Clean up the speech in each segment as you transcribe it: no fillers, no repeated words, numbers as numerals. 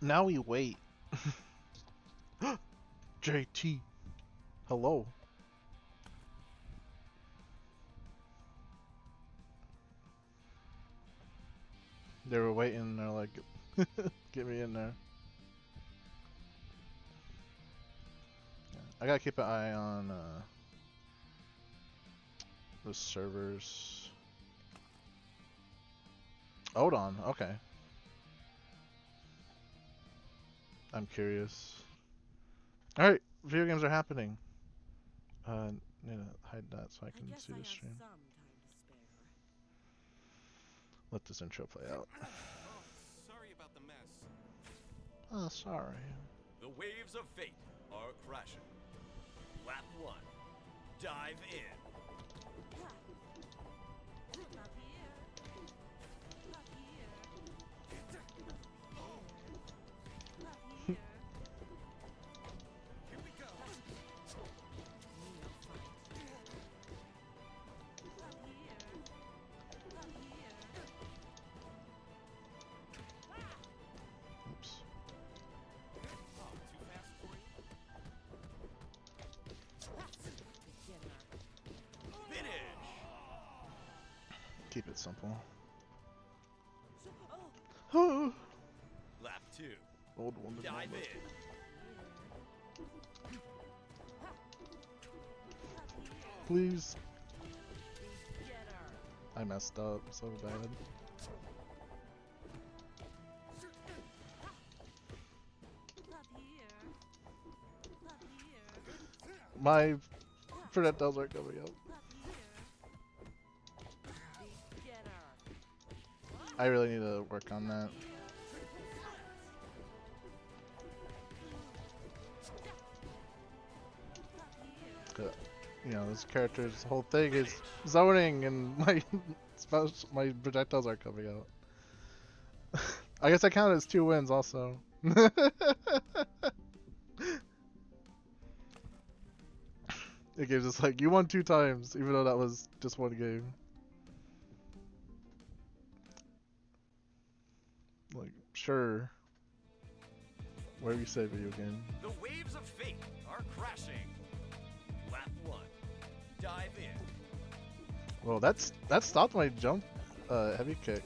Now we wait. JT. Hello. They were waiting. They're like, get me in there. Yeah. I gotta keep an eye on the servers. Hold on. Okay. I'm curious. All right. Video games are happening. Need to hide that so I can see the stream. Let this intro play out. Oh, sorry about the mess. Oh, sorry. The waves of fate are crashing. Lap 1. Dive in. Here we go. Oops. Oh, too fast for you? Finish. Keep it simple. Lap 2. Old one. Dive in. Please. I messed up so bad. My projectiles aren't coming up. I really need to work on that. You know, this character's whole thing is zoning, and my projectiles aren't coming out. I guess I count it as 2 wins also. It gives us like, you won 2 times, even though that was just 1 game. Like, sure. Where you say video game? The waves of fate are crashing. Lap 1. Dive in. Well, that stopped my jump, heavy kick.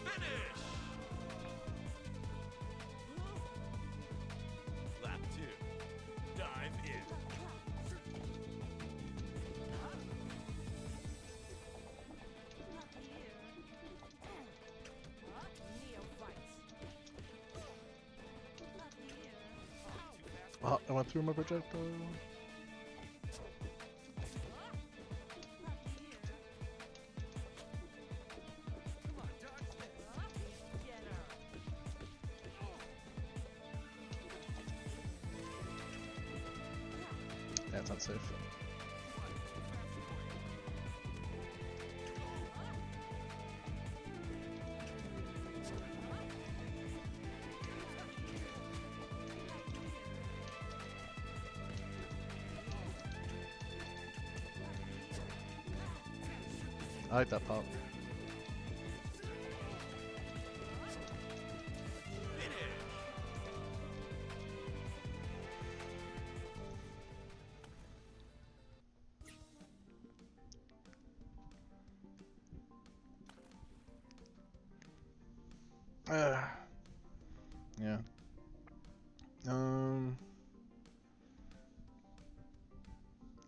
Finish. Lap 2. Dive in. Oh, I went through my projectile. Yeah, it's unsafe. I like that pop. Yeah.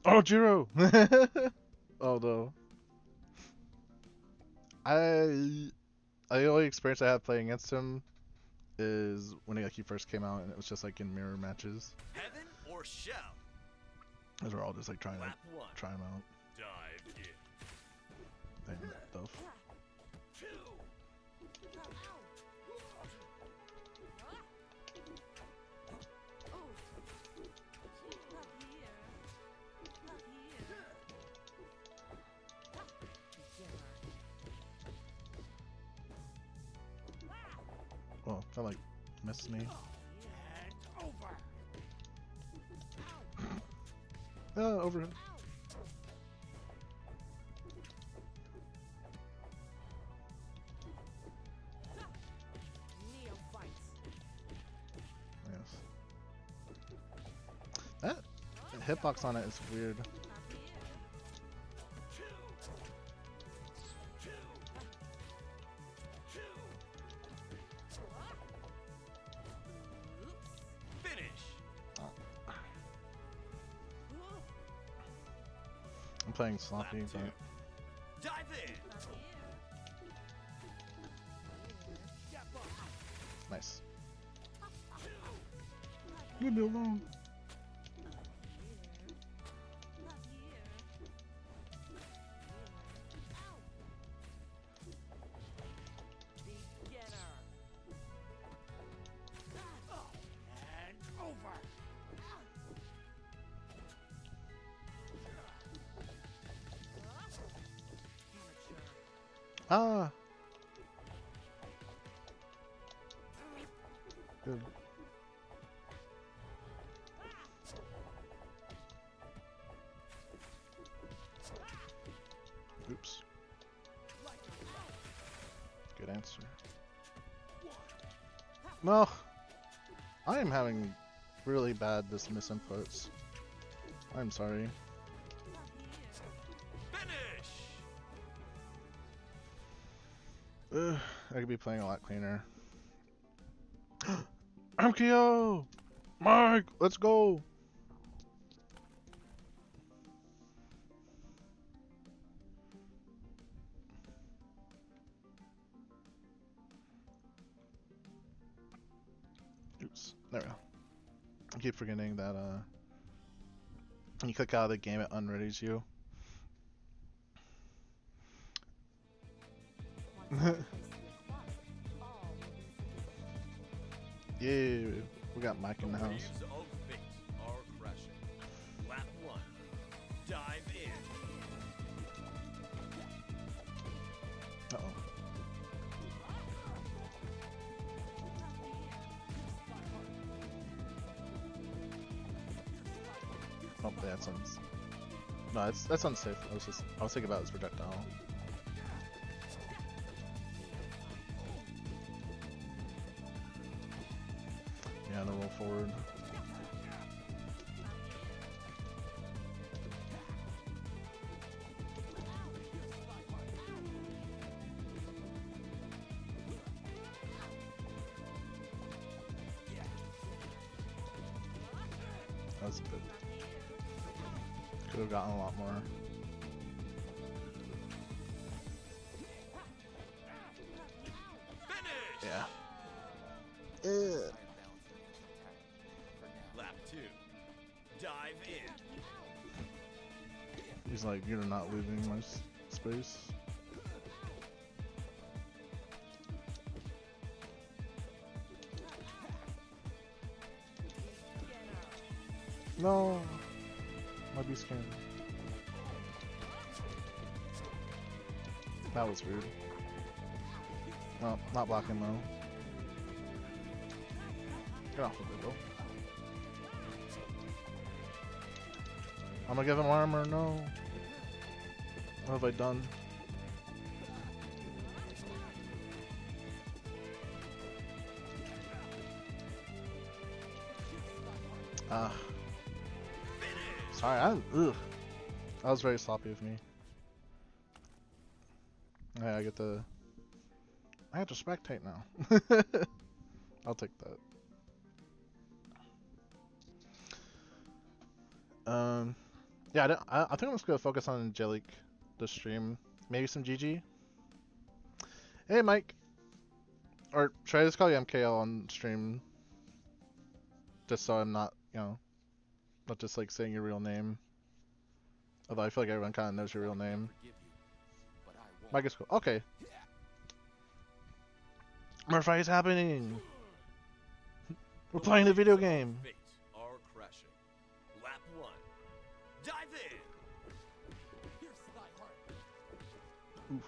Oh, Jiro! Oh no. The only experience I have playing against him is when he first came out, and it was just like in mirror matches. Heaven or shell? Those were all just like trying Lap 1. to try him out. Dive in. Damn, dope. Oh, that like missed me. Overhead. Yes. That hitbox on it is weird. I'm playing sloppy, but Dive in. nice. Leave me alone. Ah. Good. Oops. Good answer. No. I am having really bad dismiss inputs. I'm sorry. I could be playing a lot cleaner. MKO! Mike, let's go! Oops, there we go. I keep forgetting that when you click out of the game, it unreadies you. Yeah, we got Mike in the house. Waves of fate are crashing. Lap 1. Dive in. Uh-oh. Oh, yeah, that sounds... No, that's unsafe. I was thinking about his projectile. Yeah, no roll forward. That was good. Could have gotten a lot more. Finish. Yeah. Lap 2. Dive in. He's like, you're not leaving my space. No. Might be scared. That was rude. No, not blocking though. Get off of it, bro. I'm gonna give him armor, no. What have I done? Ah. Sorry, ugh. That was very sloppy of me. Yeah, I get to spectate now. I'll take that. Yeah, I think I'm just gonna focus on Angelique this stream. Maybe some GG. Hey, Mike. Or should I just call you MKL on stream? Just so I'm not, not just like saying your real name. Although I feel like everyone kind of knows your real name. Mic is cool. Okay. MerFight is happening. We're playing the video game. Fate are crashing. Lap 1. Dive in. Pierce thy heart. Oof.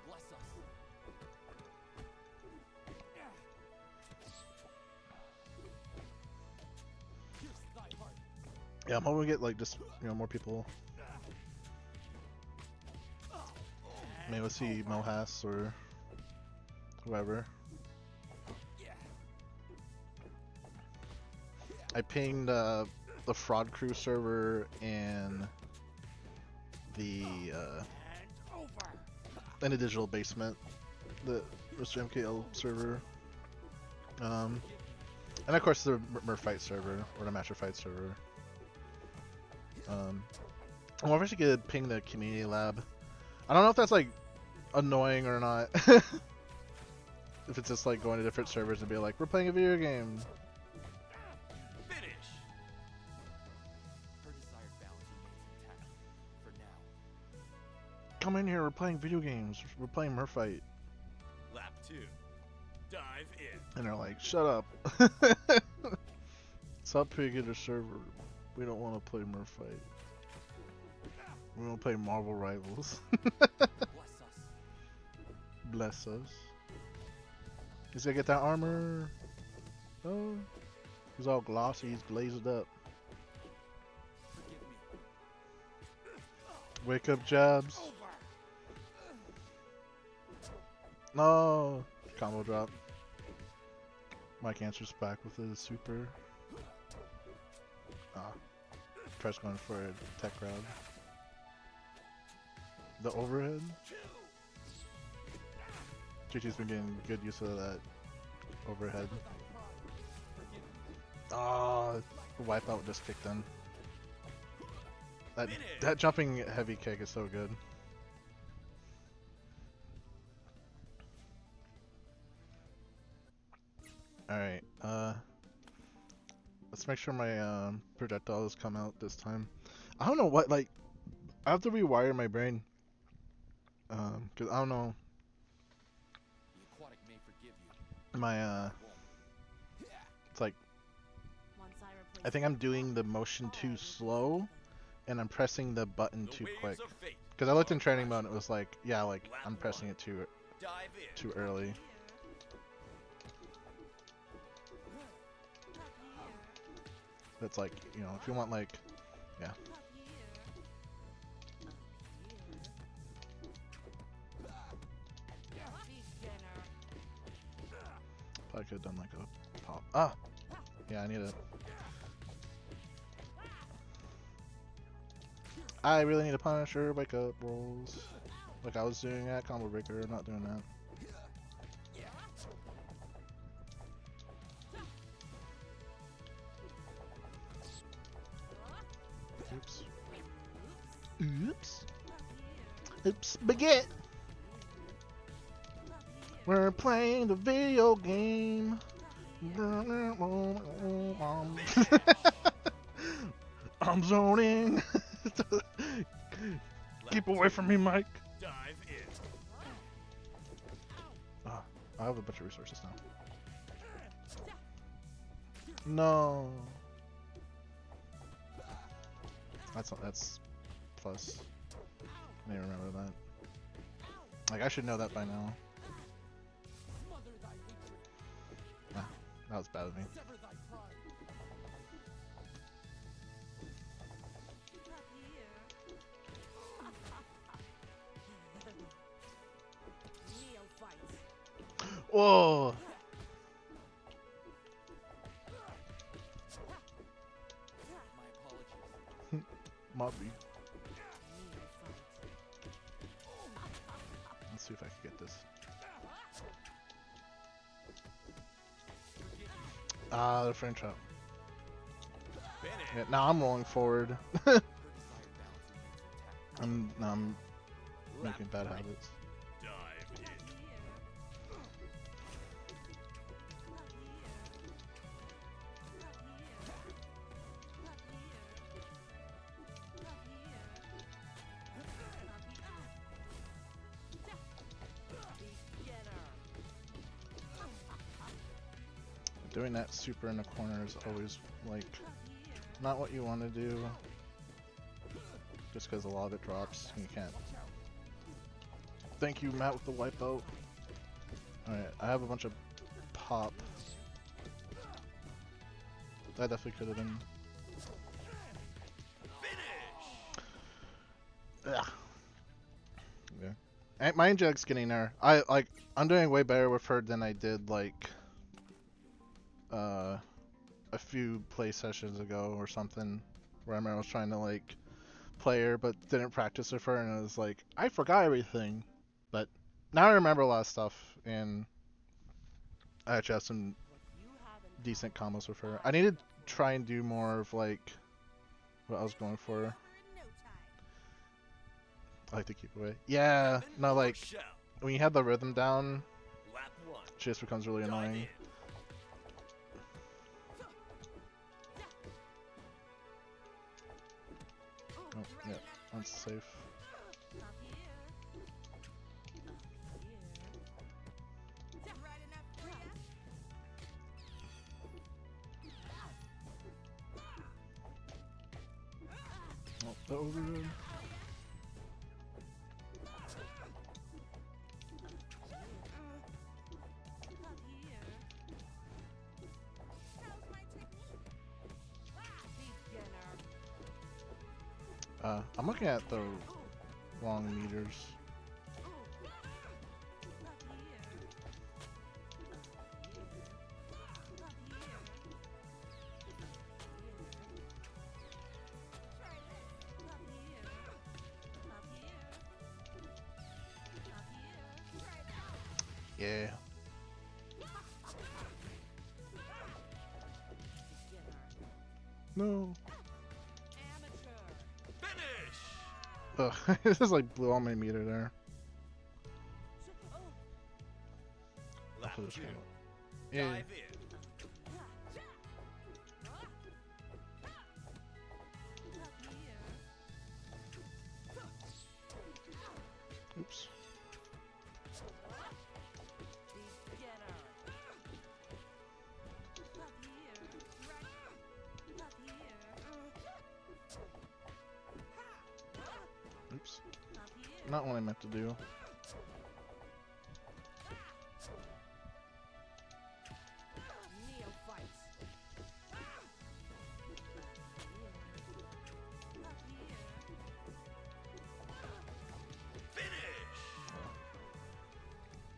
Bless us. Pierce thy heart. Yeah, I'm hoping we get like just more people. Maybe we'll see Mohas or whoever. I pinged the fraud crew server and the in the digital basement, the Mr. MKL server, and of course the MerFight server or the Master Fight server. I wonder if I should get ping the community lab. I don't know if that's like annoying or not. If it's just like going to different servers and be like, we're playing a video game. Finish. Her desired balance remains intact for now. Come in here, we're playing video games. We're playing MerFight. Lap 2. Dive in. And they're like, shut up. Stop picking a server. We don't want to play MerFight. We want to play Marvel Rivals. Bless us. Bless us. He's gonna get that armor. Oh, he's all glossy. He's glazed up. Forgive me. Wake up, jabs. No, combo drop. Mike answers back with his super. Tries going for a tech grab. The overhead. GT's been getting good use of that overhead. Oh, the wipeout just kicked in. That jumping heavy kick is so good. Alright, let's make sure my projectiles come out this time. I don't know what, like, I have to rewire my brain. Cause I don't know. The aquatic may forgive you. My it's like I think I'm doing the motion too slow, and I'm pressing the button too quick. Cause I looked in training mode and it was like, yeah, like I'm pressing it too early. That's like, if you want like, yeah. I could have done like a pop. Ah! Yeah, I need it. I really need a Punisher wake up rolls. Like I was doing at Combo Breaker, not doing that. Oops. Oops. Oops, baguette! We're playing the video game. I'm zoning. Keep away from me, Mike. Dive in. I have a bunch of resources now. No. That's plus. I didn't remember that. Like I should know that by now. Smother thy hatred. That was bad of me. Sever thy pride. Whoa! My apologies. Mobby. Let's see if I can get this. Ah, the frame trap. Yeah, now I'm rolling forward. Her desired balance remains intact. Now I'm making bad habits. Dive in. Doing that super in the corner is always like not what you want to do. Just because a lot of it drops and you can't. Thank you, Matt, with the wipeout. Alright, I have a bunch of pop. That definitely could have been. Ugh. Yeah. And my Angelic's getting there. I'm doing way better with her than I did like a few play sessions ago or something. Where I remember I was trying to like play her but didn't practice with her and it was like I forgot everything. But now I remember a lot of stuff and I actually have some decent combos with her. I need to try and do more of like what I was going for. I like to keep away. Yeah, no, like when you have the rhythm down, it just becomes really annoying. Oh, yeah, that's safe. Oh, the overrun. I'm looking at the wrong meters. Yeah. No. Ugh, it just like blew all my meter there. Yeah. Oops. Oops. Not what I meant to do.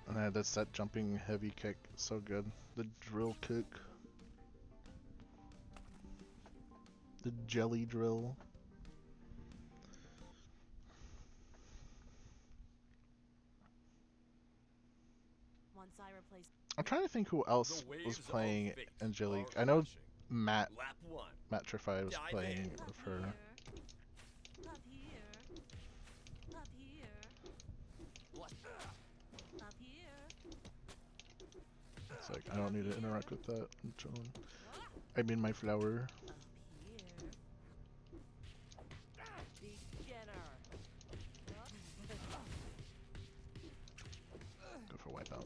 And I had that set jumping heavy kick, so good. The drill kick. The jelly drill. I'm trying to think who else was playing Angelique. I know Matt Trify was playing with her. It's like, I don't need to interact with that. I'm chilling. I mean my flower. Go for wipeout.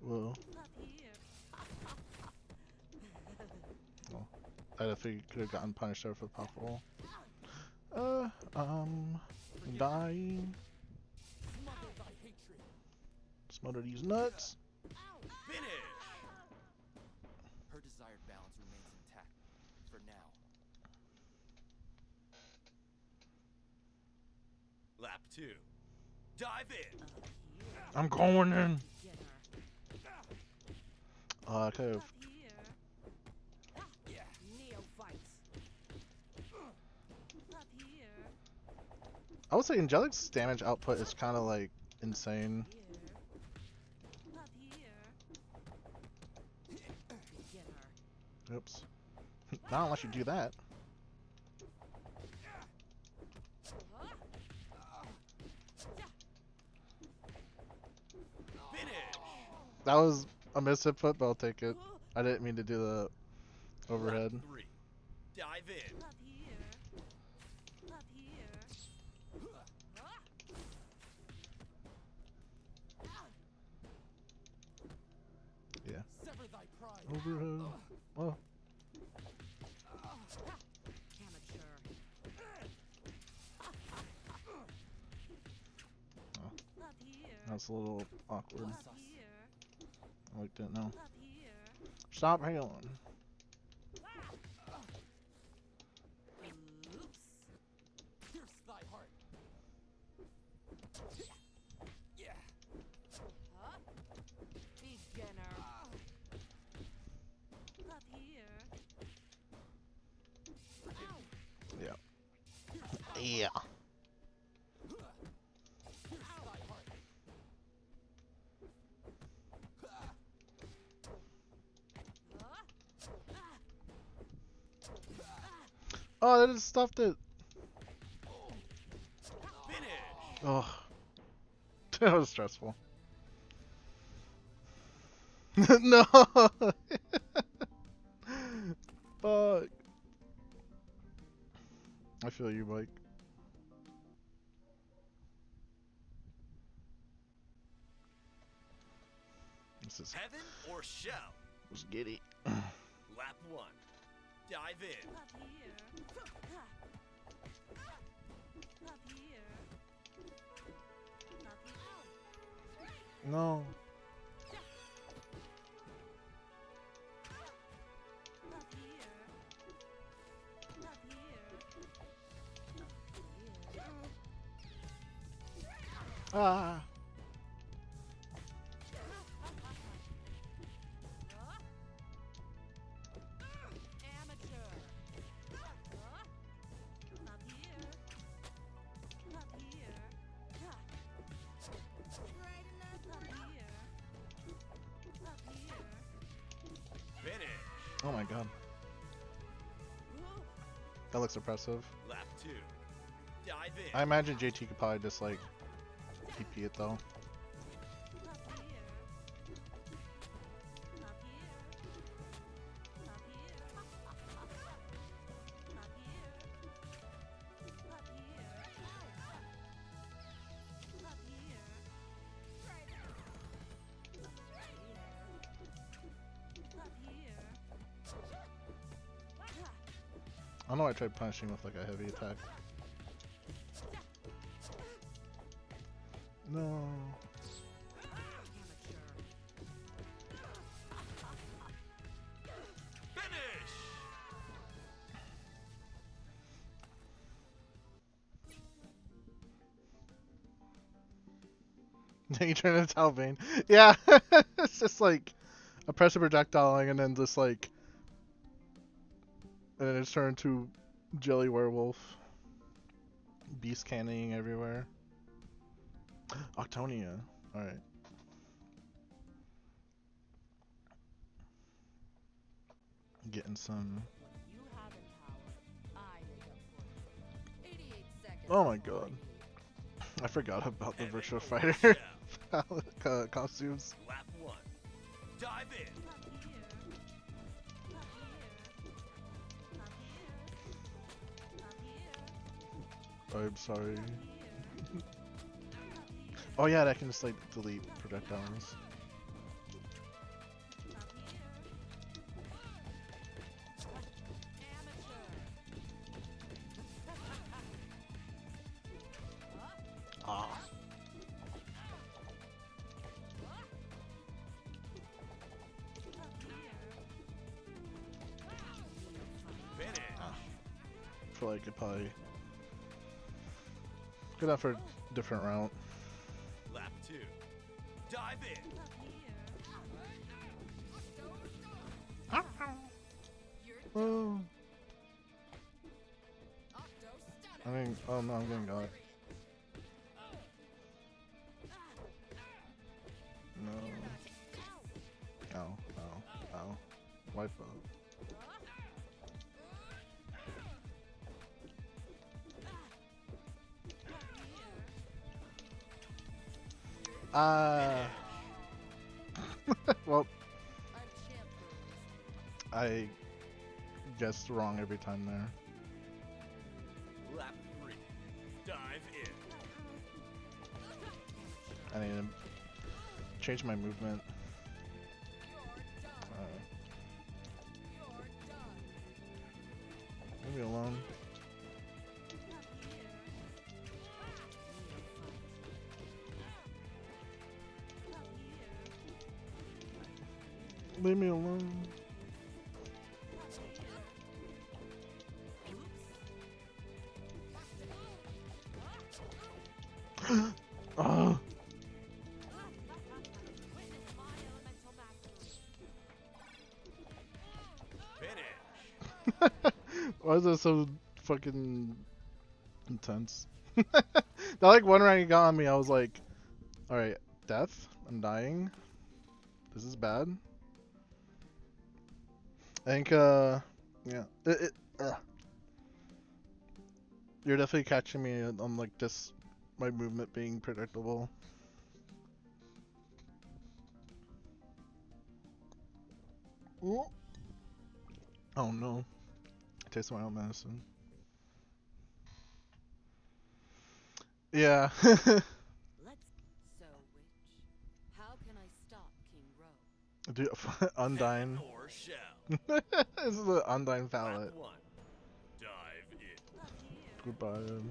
Whoa. Well, I definitely could have gotten punished there for the pop roll. Dying. Smother these nuts. Her desired balance remains intact for now. Lap 2. Dive in. I'm going in. I could have. I would say Angelic's damage output is kind of like insane. Oops. Not unless you do that. That was a misinput, but I'll take it. I didn't mean to do the overhead. Lap 3. Dive in. Up here. Up here. Yeah. Sever thy pride. Overhead. Oh. Amateur. Up here. That's a little awkward. Up here. I like that now. Up here. Stop hailing. Oops. Pierce thy heart. Yeah. Huh? Beginner. Up here. Ow. Yeah. Pierce thy heart. Oh, that just stopped it. Finish. Oh. That was stressful. No. Fuck. I feel you, Mike. This is Heaven or shell? let's get it. Lap 1. Dive in. Up here. Up here. Up here. No. Up here. Up here. Ah. Amateur. Up here. Up here. Right enough. Up here. Up here. Finish. Oh my god. That looks impressive. Lap 2. Dive in. I imagine JT could probably just like TP it though. Up here. Up here. Up here. Up here. Up here. Up here. Up here. I know I tried punishing with like a heavy attack. No. Amateur. Finish. You turn into Talbane. Yeah. It's just like a pressure projectiling and then just like and then it's turned to Jelly Werewolf. Beast cannoning everywhere. Octonia. Alright. Getting some. You haven't power. I make up for it. 88 seconds. Oh my before god. I I forgot about the Heaven virtual or fighter shell? costumes. Lap 1. Dive in. Up here. Up here. Up here. Up here. I'm sorry. Up here. Up here. Oh yeah, that can just like delete projectiles. Up here. Amateur. Ah. Finish. I feel like it probably good enough for a different route. Lap 2. Dive in. Oh. I mean, oh no, I'm getting got. No. Ow, ow, ow. Wipe up. Well, I guessed wrong every time there. Lap 3. Dive in. I need to change my movement. Leave me alone. Leave me alone. Oh. Finish. Why is that so fucking intense? That like one round you got on me, I was like, alright, death? I'm dying? This is bad? I think, yeah. You're definitely catching me on like just my movement being predictable. Ooh. Oh no. I taste my own medicine. Yeah. Let's. So, witch, how can I stop King Row? Dude, Undyne. Heaven or shell. This is an Undyne palette. Lap 1. Dive in. Goodbye.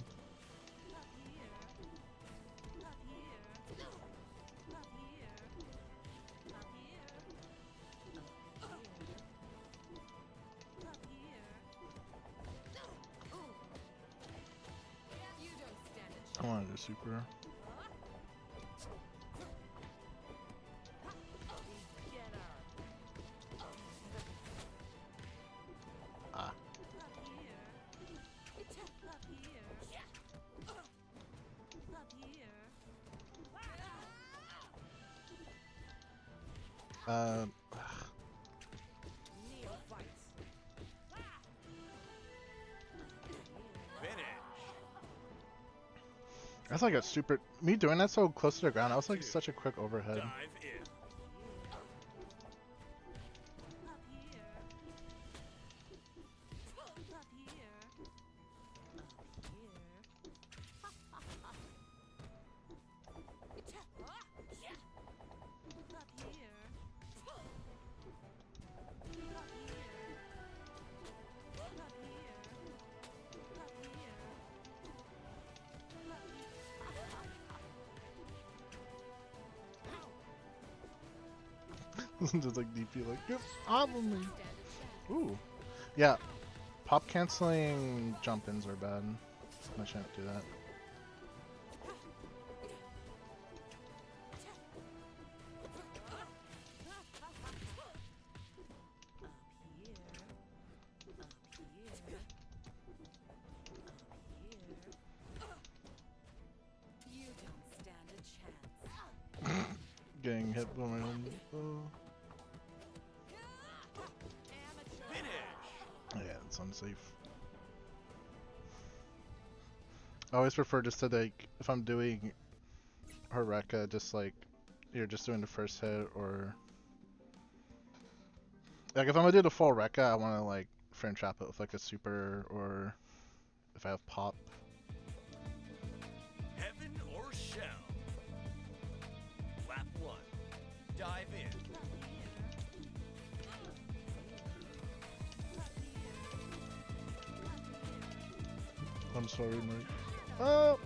You don't stand a I want to do super. Ah. Uh. Finish. That's like a super. Me doing that so close to the ground, that was like such a quick overhead. Dive in. Just like DP, like, get off of me. Ooh. Yeah. Pop canceling jump ins are bad. I shouldn't do that. You don't stand a chance. Getting hit by my own. Finish. Yeah, it's unsafe. I always prefer just to like, if I'm doing Horeka, just like, you're just doing the first hit, or like if I'm gonna do the full Rekka, I want to like frame trap it with like a super, or if I have pop. Heaven or shell. Lap 1. Dive in. I'm sorry, Mike. Oh!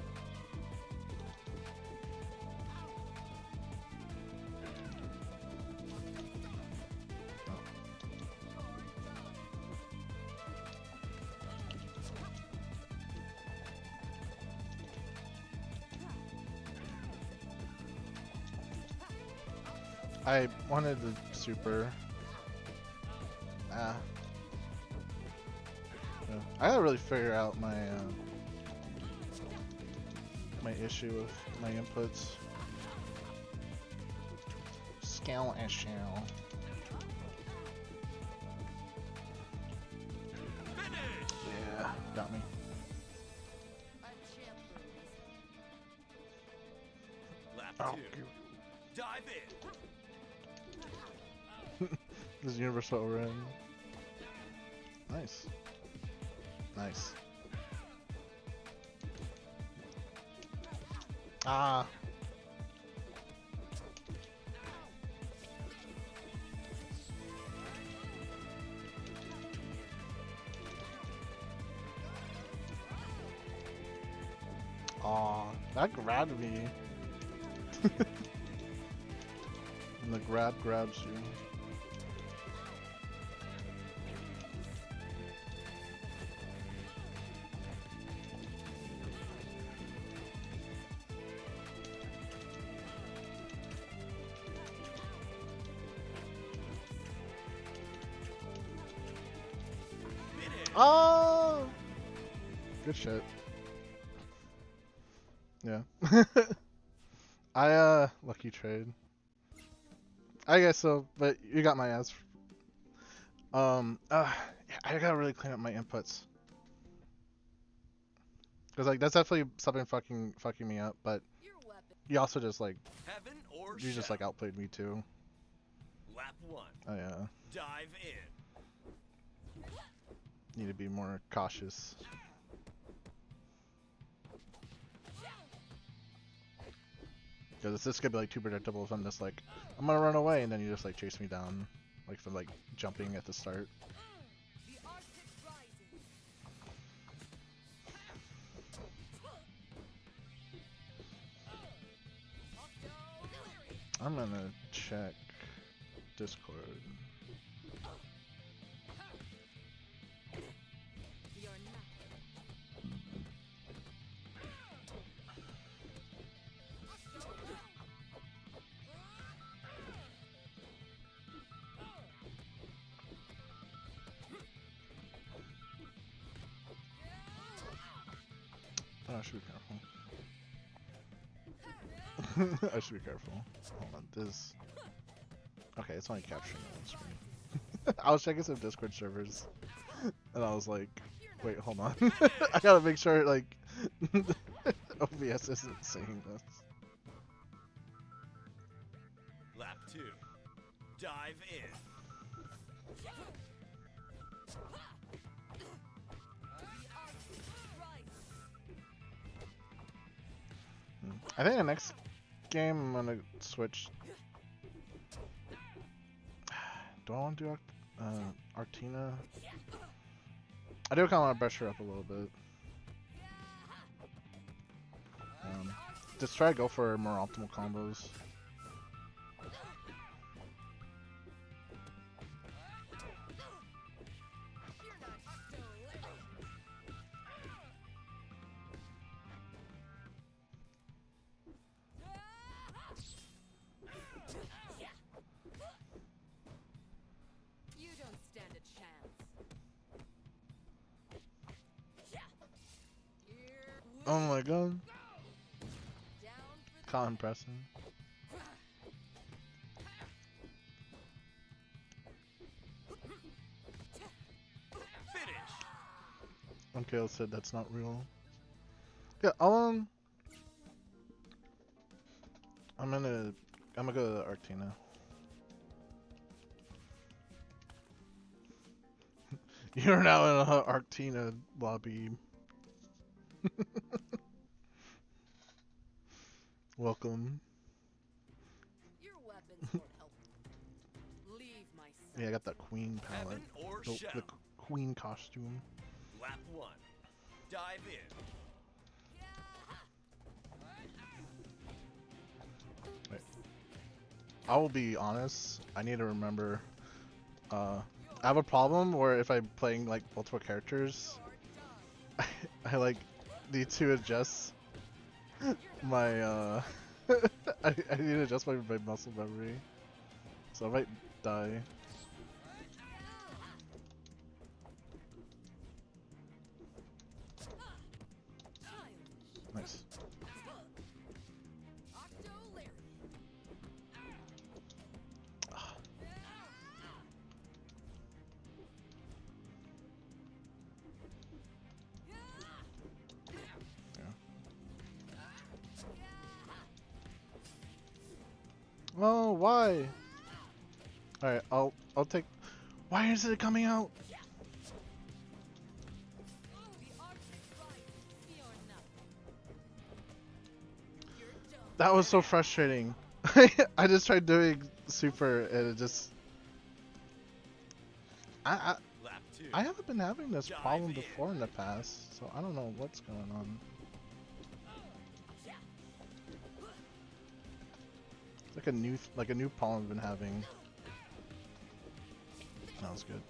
I wanted the super. Ah. Yeah. I gotta really figure out my my issue with my inputs. Scale issue. Finish. Yeah, got me. A champ lose. Lap Oh, 2. Dive in. this is universal overhead. Nice. Nice. Ah. Aw, that grabbed me. And the grab grabs you. Oh! Good shit. Yeah. Lucky trade. I guess so, but you got my ass. Yeah, I gotta really clean up my inputs. Cause like that's definitely something fucking me up, but Your weapon. you also just like Heaven or you just like outplayed me too. Lap 1. Oh yeah, Dive in. need to be more cautious. Because this could be like too predictable if I'm just like I'm gonna run away and then you just like chase me down, like from like jumping at the start. The Arctic rising. I'm gonna check Discord. You're not. Oh, I should be careful. I should be careful. Hold on, this. Okay, it's only capturing it on screen. I was checking some Discord servers, and I was like, wait, hold on. I gotta make sure like OBS isn't seeing this. Lap 2. Dive in. I think the next game I'm gonna switch. Do I want to do Artina? I do kind of want to brush her up a little bit. Just try to go for more optimal combos. You don't stand a chance. Here we Oh my god, down for Colin Preston. Finish. Okay, said that's not real. Yeah, I'm gonna go to Artina. You're now in a Artina lobby. Welcome. your weapons won't help. Leave my side. Yeah, I got that queen palette. Heaven or The shell. queen costume. Lap 1. Dive in. I will be honest, I need to remember, I have a problem where if I'm playing like multiple characters, I like need to adjust my, I need to adjust my muscle memory, so I might die. Nice. Oh, why? Alright, I'll take. Why is it coming out? That was so frustrating. I just tried doing super and it just. I Lap 2. I haven't been having this Dive problem in. before in the past, so I don't know what's going on. It's like a new problem I've been having. That was good.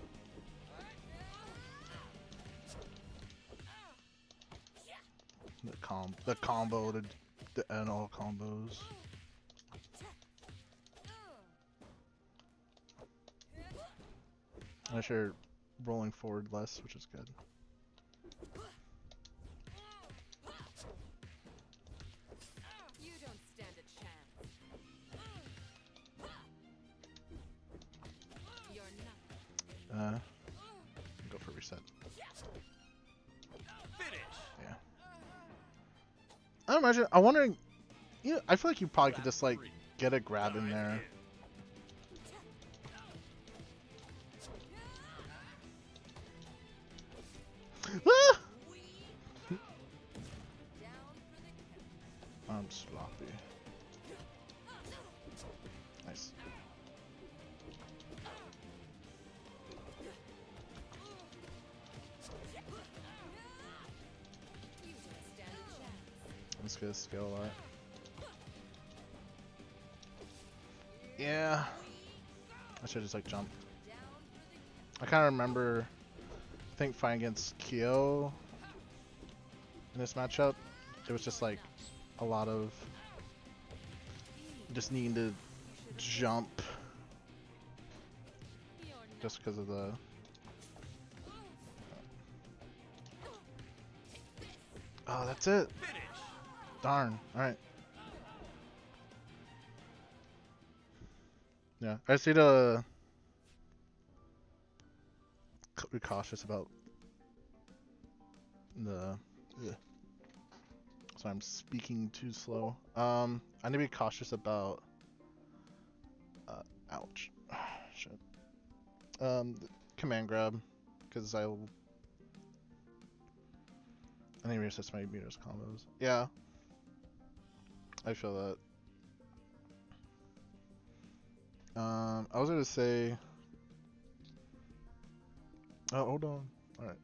The combo, the and all combos. I'm sure rolling forward less, which is good. You don't stand a chance. You're not. Go for reset. Finish. Yeah. I'm wondering, you know, I feel like you probably could just like get a grab in there. Ah! I'm sloppy. Nice. You don't stand a chance. I'm just gonna scale a lot. Yeah. I should just like jump. I kind of remember, I think fighting against Kyo in this matchup, it was just like a lot of just needing to jump You're not. just because of the. Oh, that's it. Finish. Darn. All right. Yeah, I just need to be cautious about the. Yeah. Sorry, I'm speaking too slow. I need to be cautious about. Ouch. Shit. Command grab, because I need to reassess my meters combos. Yeah. I feel that. I was gonna say. Oh, hold on. All right.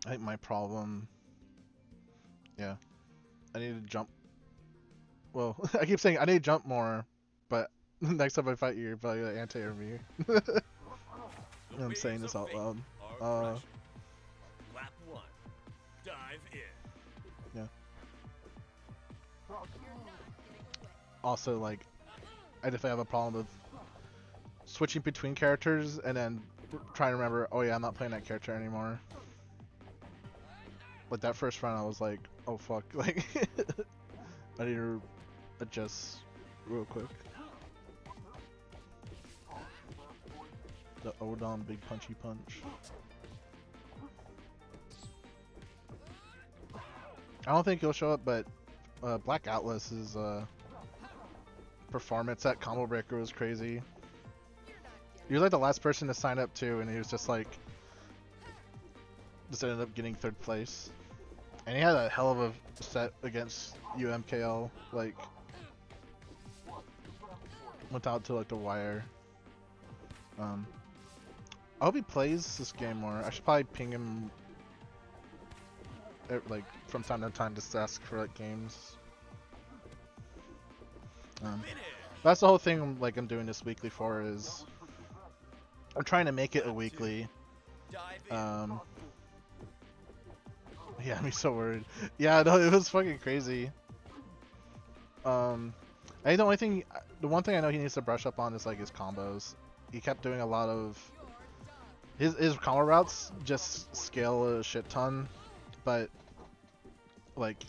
I think my problem. Yeah. I need to jump. Well, I keep saying I need to jump more, but next time I fight you, you're probably gonna anti-air me. The I'm saying waves this of out fate loud. are crashing. Lap 1. Dive in. Yeah. You're not getting away. Also, like, I definitely have a problem with switching between characters and then trying to remember, oh yeah, I'm not playing that character anymore. Like that first round, I was like, oh fuck, like, I need to adjust real quick. The Odom big punchy punch. I don't think he'll show up, but Black Atlas's performance at Combo Breaker was crazy. You're not He was like the last person to sign up too, and he was just like, just ended up getting third place. And he had a hell of a set against UMKL, like, went out to like the wire. I hope he plays this game more. I should probably ping him like from time to time just to ask for like games. That's the whole thing like I'm doing this weekly for is I'm trying to make it a weekly. Dive in. Yeah, I'm so worried. Yeah, no, it was fucking crazy. I think the one thing I know he needs to brush up on is like his combos. He kept doing a lot of his combo routes just scale a shit ton, but like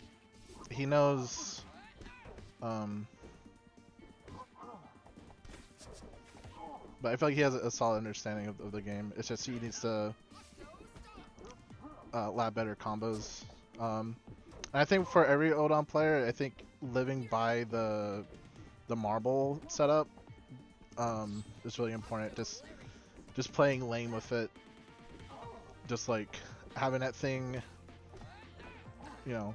he knows but I feel like he has a solid understanding of the game. It's just he needs to lab better combos. And I think for every Odon player, I think living by the marble setup is really important. Just playing lane with it, just like having that thing, you know,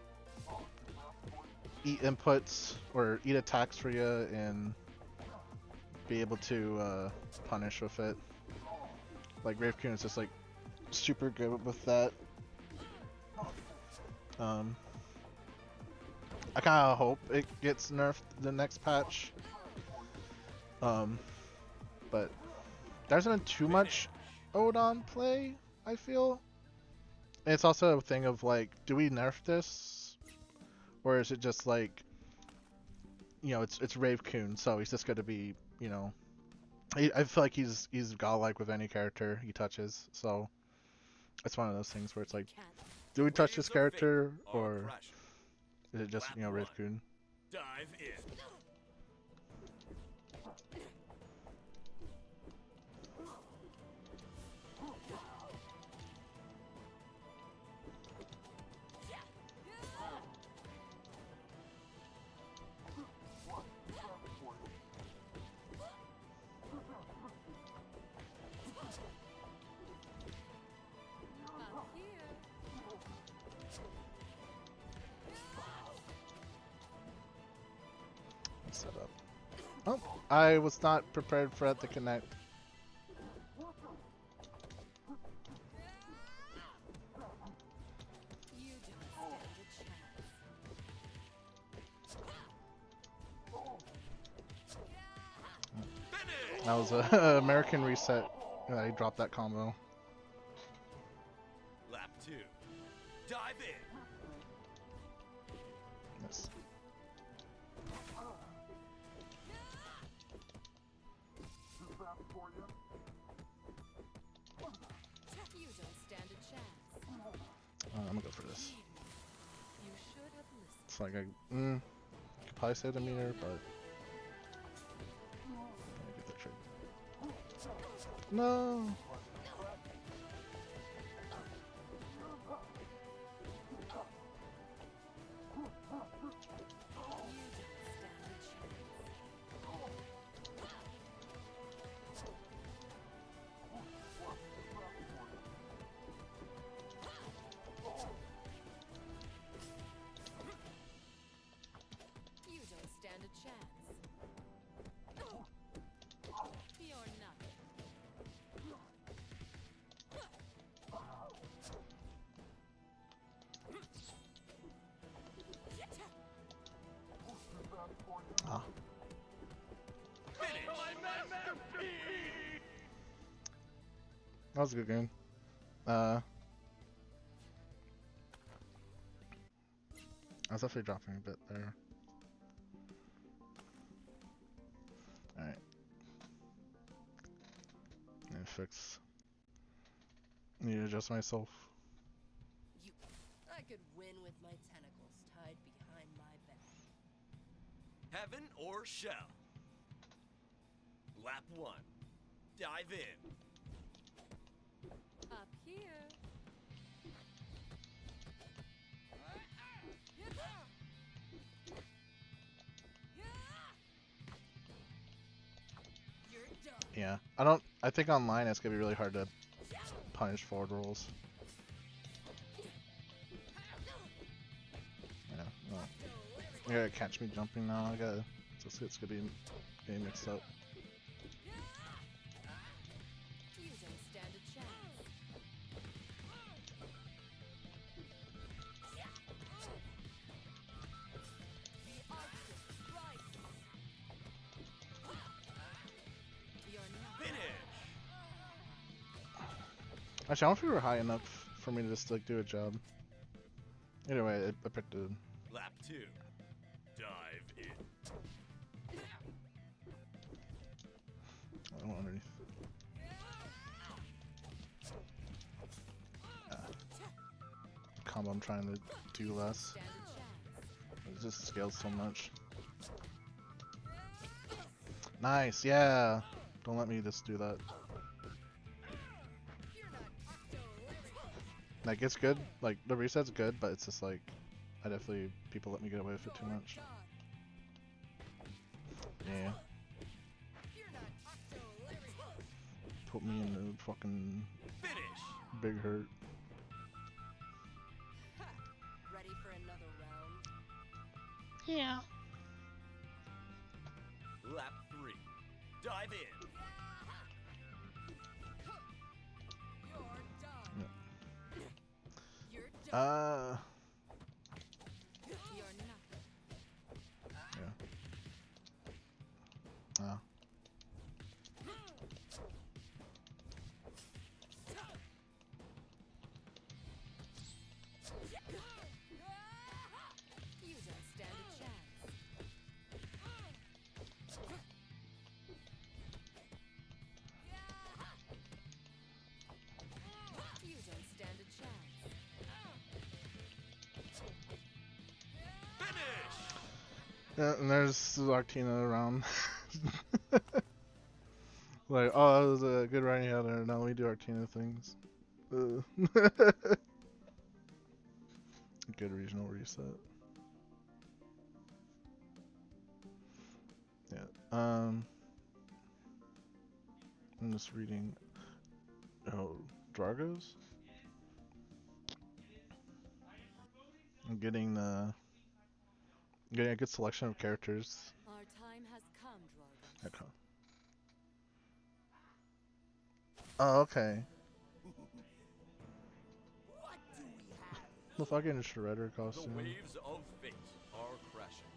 eat inputs or eat attacks for you and be able to punish with it. Like Ravecoon is just like super good with that. I kind of hope it gets nerfed the next patch. But there hasn't been too much Odon play, I feel. And it's also a thing of like, do we nerf this? Or is it just like, you know, it's Ravecoon, so he's just gonna be, you know, I feel like he's godlike with any character he touches, so it's one of those things where it's like, do we touch this character, or is it just, you know, Ravecoon? Dive in. Up here. Set up. Oh, I was not prepared for that to connect. You don't stand a chance. That was a American reset. I dropped that combo. Lap 2. Dive in. Yes. You don't stand a chance. I'm gonna go for this. You should have listened. It's like I could probably say the meter, but I get the trick. No. You don't stand a chance. You don't stand a chance. You're nothing. Ah. That was a good game. I was definitely dropping a bit there. Alright. Need to fix. Need to adjust myself. You. I could win with my tentacles tied behind my back. Heaven or shell. Lap 1. Dive in. Up here. You're done. Yeah. I think online it's gonna be really hard to punish forward rolls. Yeah. No. You gotta catch me jumping now. It's gonna be getting mixed up. You don't stand a chance. The Arctic rises. You're not. Finish. Actually, I don't know if we were high enough for me to just like do a job. Either way, I picked it. Lap 2. Dive in. I don't want underneath. Combo I'm trying to do less. Stand a chance. It just scales so much. Nice, yeah. Don't let me just do that. You're not octo-living. Like it's good. Like the reset's good, but it's just like I definitely people let me get away with it too much. Yeah. You're not octo-living. Put me in the fucking Finish. big hurt. Ready for another round? Yeah. Lap 3. Dive in. You're done. You're nothing. Yeah. You don't stand a chance. You don't stand a chance. Finish! Yeah, and there's Arctina around. Like, oh, that was a good riding out there. Now we do Arctina things. Good regional reset. Yeah. I'm just reading. Oh, Dragos. I'm getting a good selection of characters. Our time has come, Dragon. Okay. Oh, okay. The fucking Shredder The costume. waves of fate are crashing.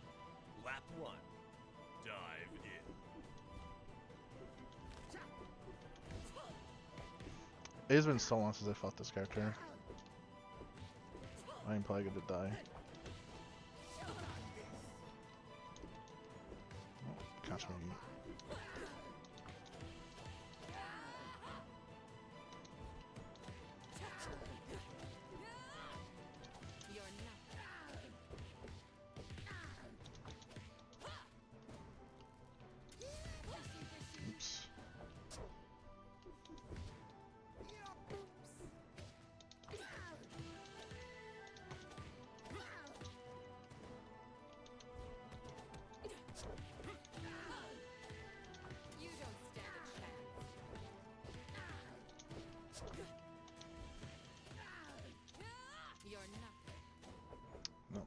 Lap 1. Dive in. It's been so long since I fought this character. I'm probably gonna die. Oh, catch me. You're nothing. Oops. You don't stand a chance. You're nothing. No.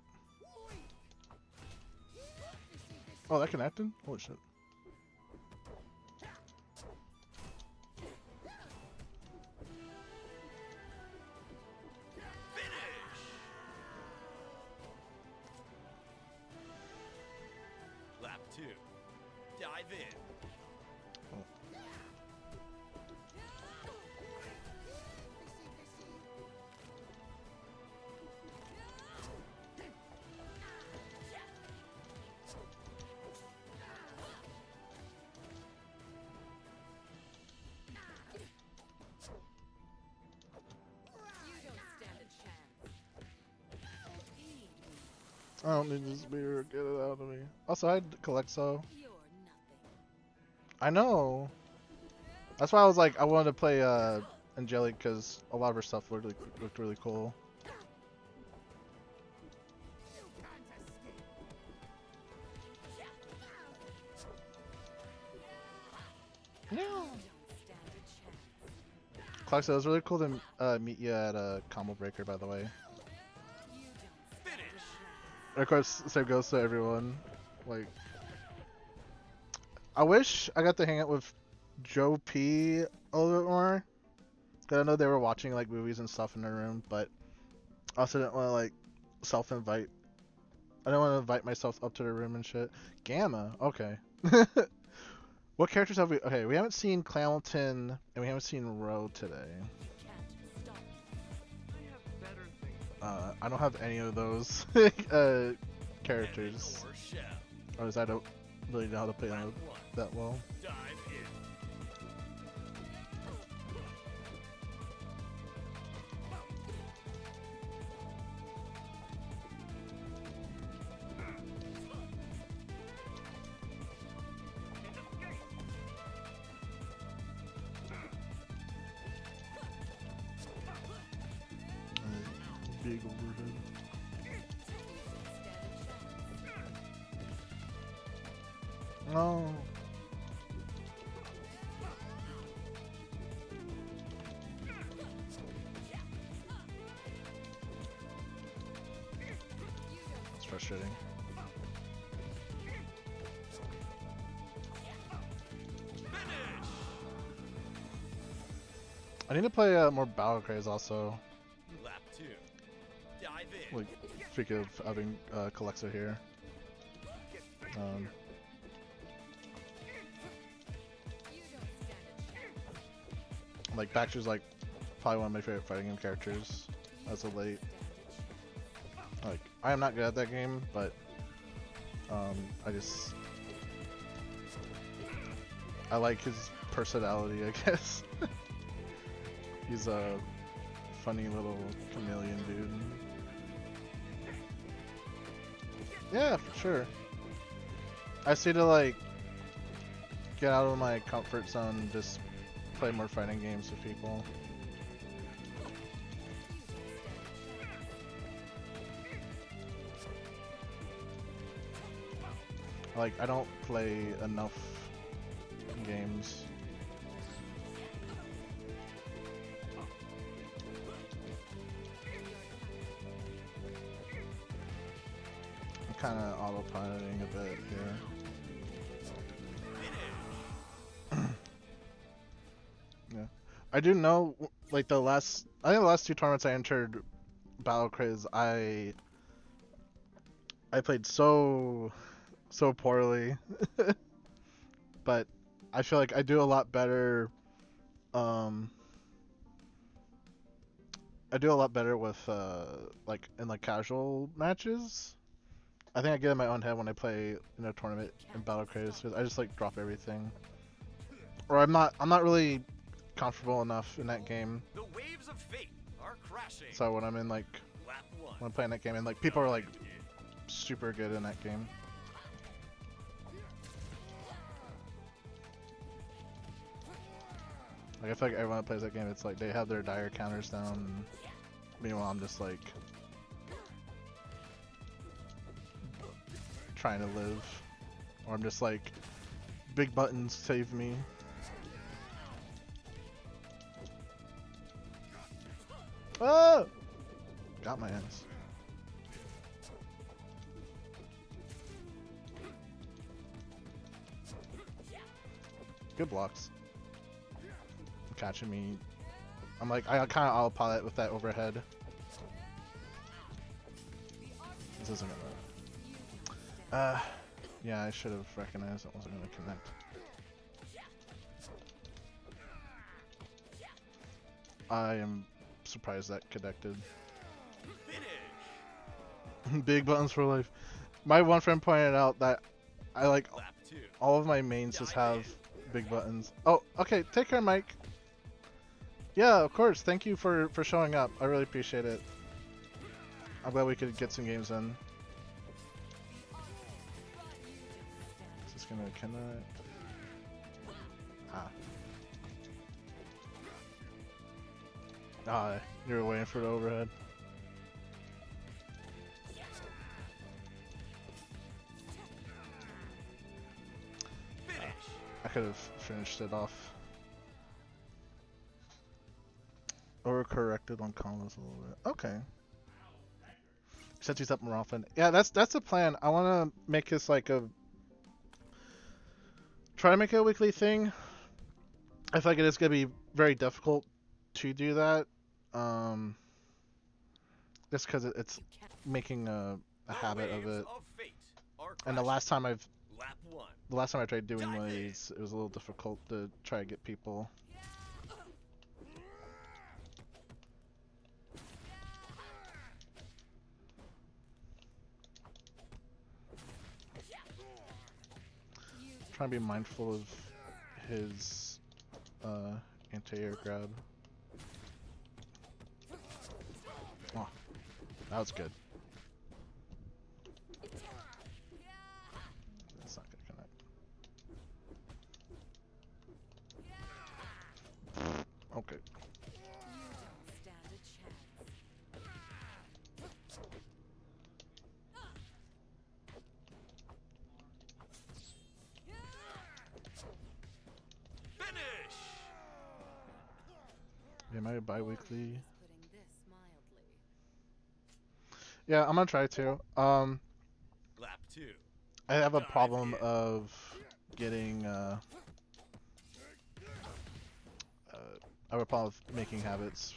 Oh, that connected? Holy shit. Finish! Lap 2. Dive in. You don't stand a chance. Eat me. I don't need this beer. Get it out of me. Also, I'd collect so. You're nothing. I know. That's why I was like, I wanted to play Angelique because a lot of her stuff looked really cool. No. You don't stand a chance. Clark said it was really cool to meet you at Combo Breaker, by the way. You don't stand Finish! a chance. And of course, same goes to everyone. Like, I wish I got to hang out with Joe P a little bit more. Cause I know they were watching like movies and stuff in their room, but I also didn't want to like self-invite. I didn't want to invite myself up to their room and shit. Gamma, okay. What characters have we? Okay, we haven't seen Clownton and we haven't seen Ro today. You can't stop. I don't have any of those characters. Or shell. Or is I don't really know how to play Lap them 1. that well. Dive in. Big overhead. No. It's frustrating. I need to play more Battle Craze also. Lap 2. Dive in. Like, speaking of having Calexa here. Like, Baxter's like probably one of my favorite fighting game characters as of late. Like, I am not good at that game, but I like his personality, I guess. He's a funny little chameleon dude. Yeah, for sure. I just need to like get out of my comfort zone and just play more fighting games with people. Like, I don't play enough games. I'm kind of autopiloting a bit here. Yeah, I do know, like I think the last two tournaments I entered Battle Craze, I played so poorly, but I feel like I do a lot better. I do a lot better with like in like casual matches. I think I get in my own head when I play in a tournament in Battle Craze because I just like drop everything, or I'm not really comfortable enough in that game. The waves of fate are crashing. So when I'm in like Lap 1. when I'm playing that game and like people are like super good in that game. Like I feel like everyone that plays that game, it's like they have their dire counters down. And meanwhile, I'm just like trying to live, or I'm just like big buttons save me. Oh! Got my ass. Good blocks. Catching me. I'm like, I kind of autopilot with that overhead. This isn't gonna... yeah, I should have recognized it wasn't gonna connect. I am surprised that connected. Finish. Big buttons for life. My one friend pointed out that I like Lap 2. all of my mains just have big buttons. Oh, okay. Take care, Mike. Yeah, of course. Thank you for showing up. I really appreciate it. I'm glad we could get some games in. Is this gonna connect? Ah. Ah, you were waiting for the overhead. Finish. I could have finished it off. Overcorrected on combos a little bit. Okay. Set these up more often. Yeah, that's the plan. I want to make this like try to make it a weekly thing. I feel like it is gonna be very difficult to do that. Just because it's making a habit of it. And the last time I tried doing these, it was a little difficult to try to get people. Trying to be mindful of his anti-air grab. Oh, that was good. That's not gonna connect. Okay. Am I bi-weekly? Yeah, I'm gonna try to. Lap 2. I have a problem of getting I have a problem with making habits.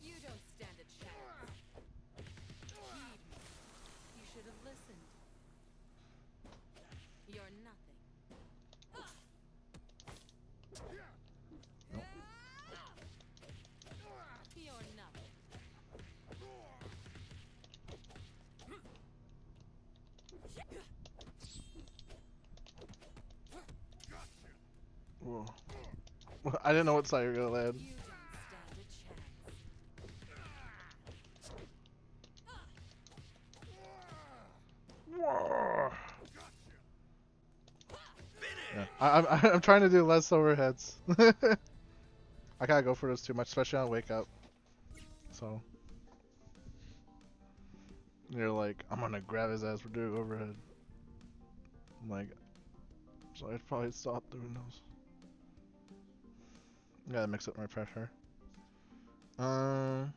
You don't stand a chance. Heed me. You should have listened. You're nothing. You're nothing. Whoa. I didn't know what side you were gonna land. You don't stand a chance. Whoa. Yeah. I'm trying to do less overheads. I gotta go for this too much, especially on wake up. So you're like, I'm gonna grab his ass for doing overhead. I'm like, so I'd probably stop doing those. Gotta mix up my pressure. The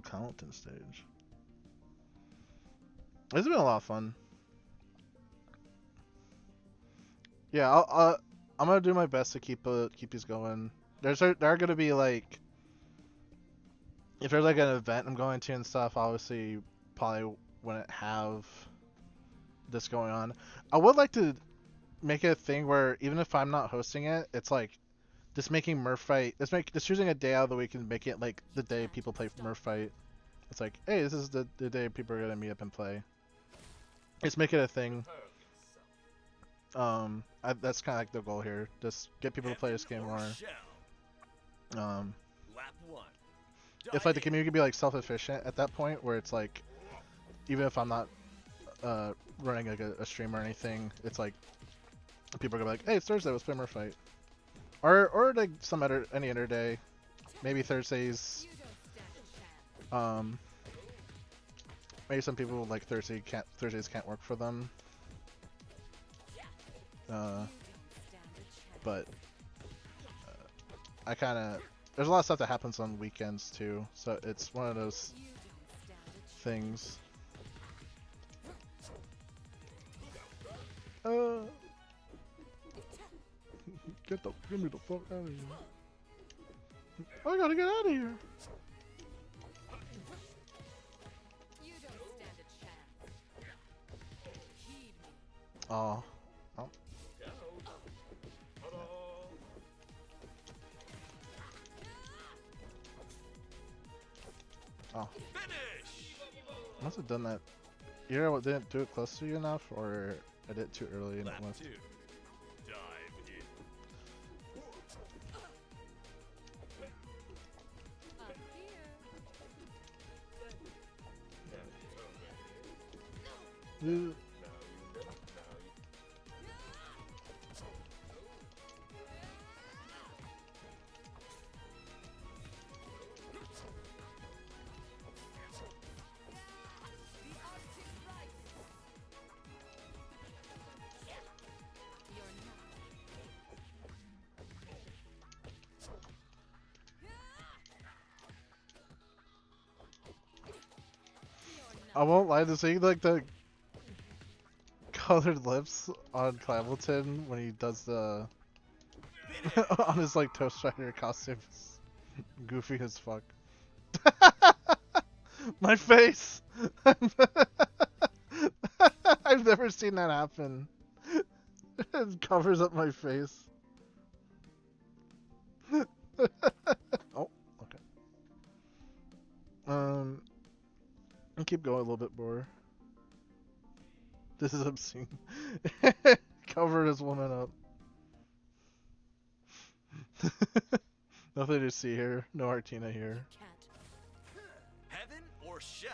Compton stage. This has been a lot of fun. Yeah, I'm gonna do my best to keep these going. There are gonna be like, if there's like an event I'm going to and stuff, obviously probably wouldn't have this going on. I would like to make it a thing where even if I'm not hosting it, it's like just making MerFight. Just choosing a day out of the week and make it like the day people play MerFight. It's like, hey, this is the day people are gonna meet up and play. Just make it a thing. That's kind of like the goal here. Just get people to play this game more. Lap 1. If like the community could be like self-efficient at that point, where it's like, even if I'm not running like a stream or anything, it's like people are gonna be like, hey, it's Thursday, let's play MerFight. Or like any other day, maybe Thursdays. You don't stand a chance. Maybe some people like Thursdays can't work for them. You don't stand a chance. But I kind of, there's a lot of stuff that happens on weekends too, so it's one of those You don't stand a chance. things. Get me the fuck out of here! I gotta get out of here! You don't stand a chance. Heed me. Oh. Oh. Finish! I must have done that. Either I didn't do it close to you enough, or I did it too early and it Lap went. 2. Dive in. Up here. The Arctic Right. You're I won't lie, to seeing like the colored lips on Clamilton when he does the on his like Toast Rider costume is goofy as fuck. My face! I've never seen that happen. It covers up my face. Oh, okay. I'll keep going a little bit more. This is obscene. Cover this woman up. Nothing to see here. No Artina here. can't. Heaven or shell?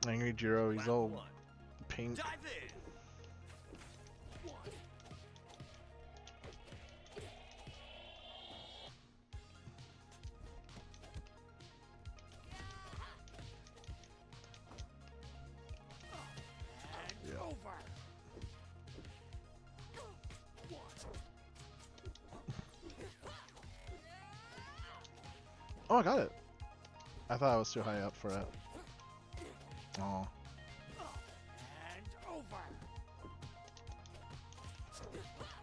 Angry Jiro, he's Lap all 1. pink. Dive in. Yeah. Oh, I got it. I thought I was too high up for it. Oh.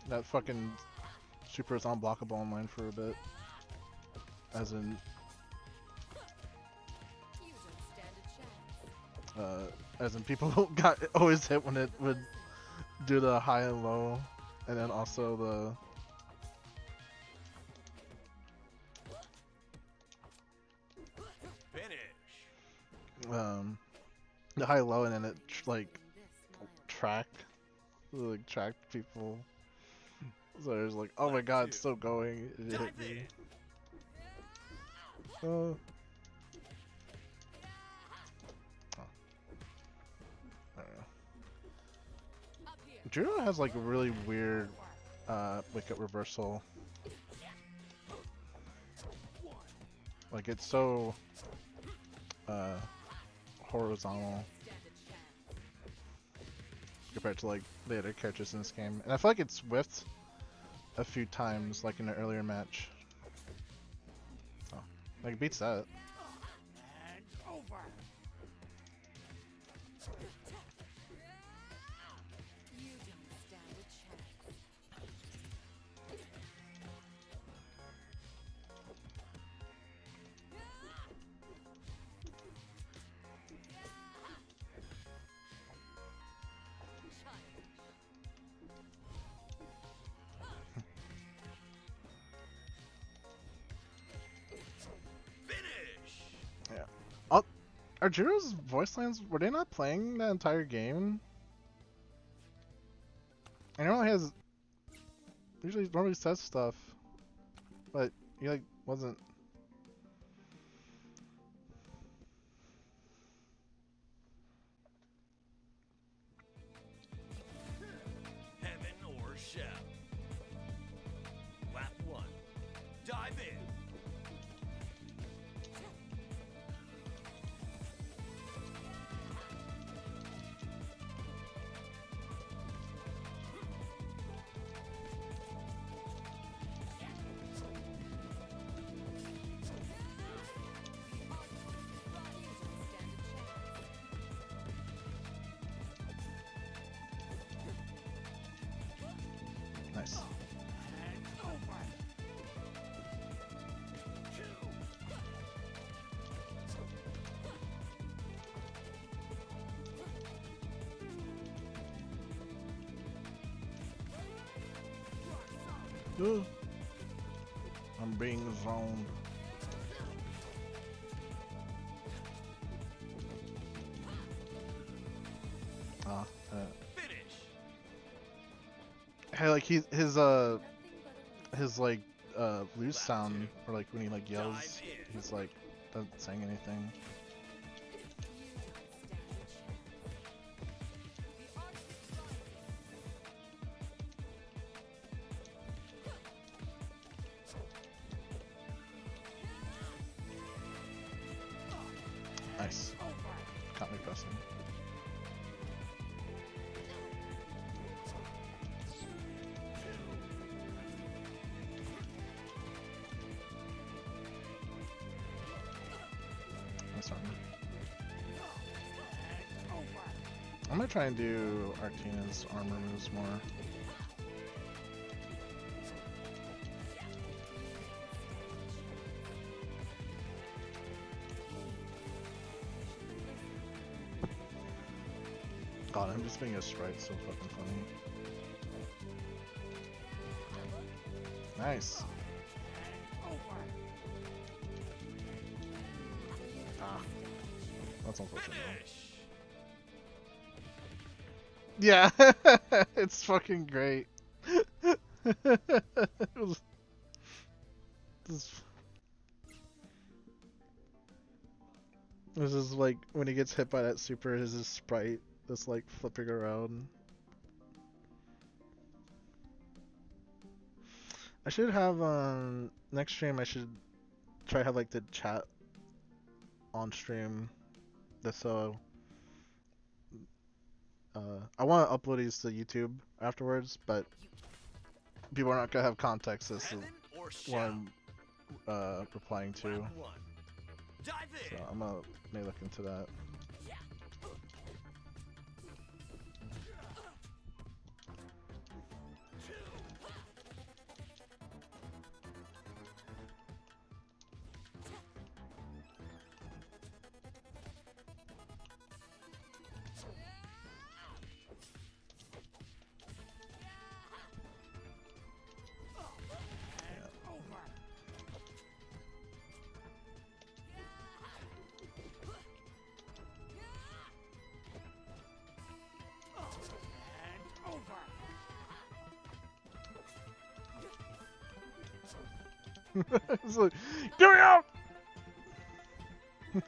That fucking super is unblockable online for a bit. As in, You don't stand a chance. as in people got always hit when it would do the high and low, and then also Finish. the high low, and then it like This mile. tracked people. So it was like, oh my god, it's still going. It Dive hit me. in. Oh. I don't know. Up here. Judo has like a really weird wake up reversal. Like it's so horizontal Stand a chance. compared to like the other characters in this game. And I feel like it's whiffed a few times like in an earlier match. Oh, like it beats that. And over. You don't stand a chance. Finish. Yeah. Oh, are Jiro's voice lines, were they not playing the entire game? I know he has usually normally says stuff, but he like wasn't. Heaven or shell. Lap 1. Dive in. Nice. And over. Ooh. I'm being zoned. Ah, Finish. hey, like his Nothing but a lead. his like loose Lap sound, two. or like when he like yells, Dive in. he's like doesn't saying anything. You don't stand a chance. The art of fighting. Nice. Caught me pressing. Nice armor. I'm gonna try and do Artina's armor moves more. God, I'm just being a sprite so fucking funny. Nice. Ah, that's unfortunate. Finish. Yeah, it's fucking great. It was this is like when he gets hit by that super, is his sprite that's like flipping around. I should have next stream. I should try to have like the chat on stream. That's so. I want to upload these to YouTube afterwards, but people are not gonna have context as to Heaven or what shell. I'm replying to. Lap 1. Dive So in. I'm gonna may look into that. It's like, get me out! You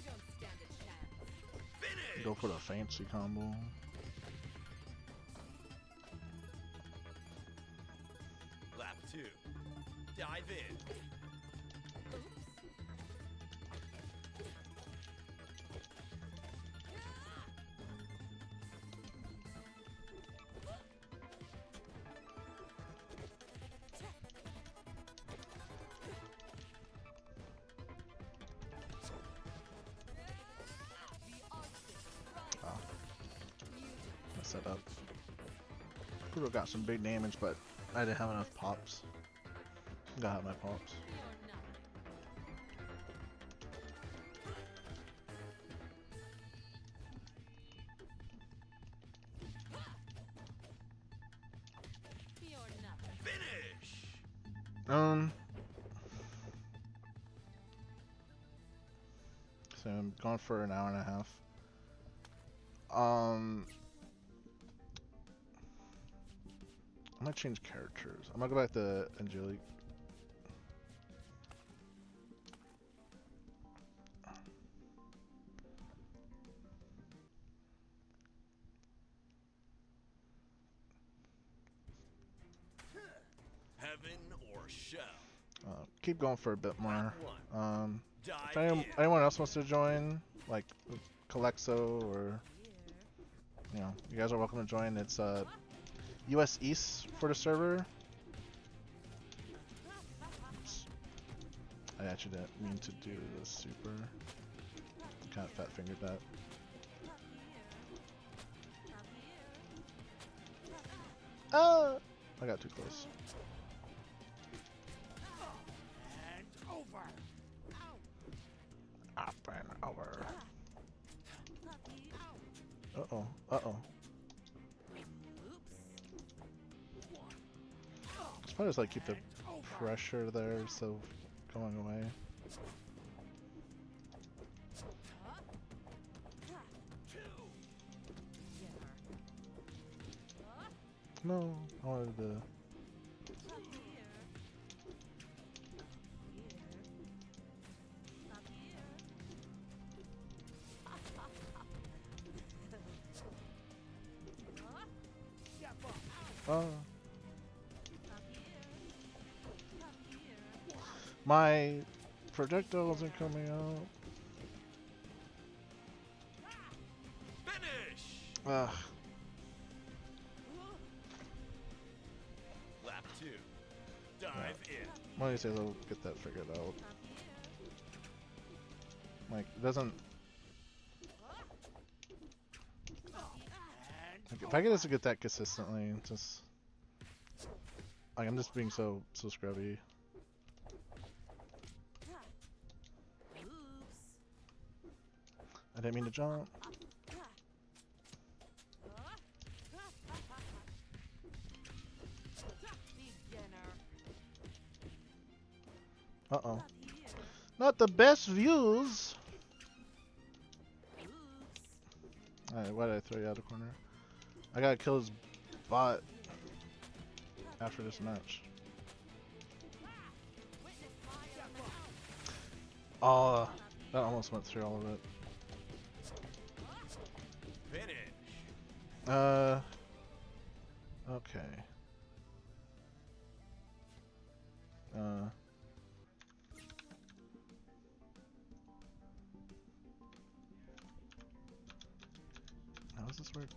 don't stand a chance. Finish. Go for the fancy combo. Lap 2. Dive in. Oops. Wow. Messed that up. Could have got some big damage, but I didn't have enough pops. Gotta have my pops. You're nothing. You're nothing. Finish. So I'm going for an hour and a half. I'm gonna change characters. I'm gonna go back to Angelique. Heaven or shell. Keep going for a bit more. Lap 1. If Dive anyone else wants to join, like Calexo or you guys are welcome to join. It's US East for the server. Oops. I actually didn't mean to do the super. Kind of fat fingered that. Oh! I got too close. Up and over. Uh-oh. Uh-oh. Let's probably just like keep the pressure there so going away. No, I wanted to. Oh. My projectile wasn't coming out. Finish. Ugh. Lap 2. Dive in. Why do you say they'll get that figured out? Like, it doesn't. Like, if I could just get that consistently, just. Like, I'm just being so scrubby. I didn't mean to jump. Uh-oh. Not the best views! Alright, why did I throw you out of the corner? I gotta kill his bot after this match. Oh, that almost went through all of it. Finish. Okay. How does this work?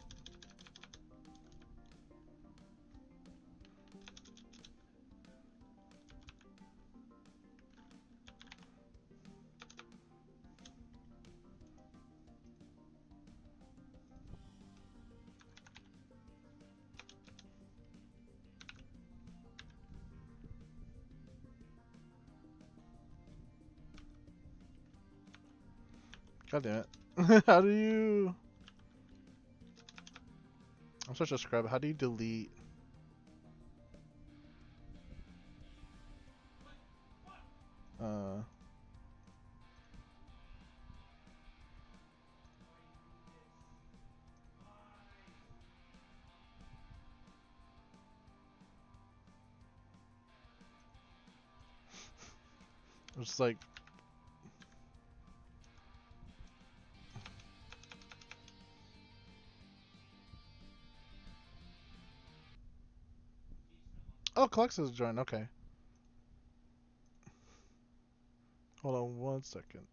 God damn it. How do you... I'm such a scrub. How do you delete... It's like oh, Clexa's joined. Okay. Hold on 1 second.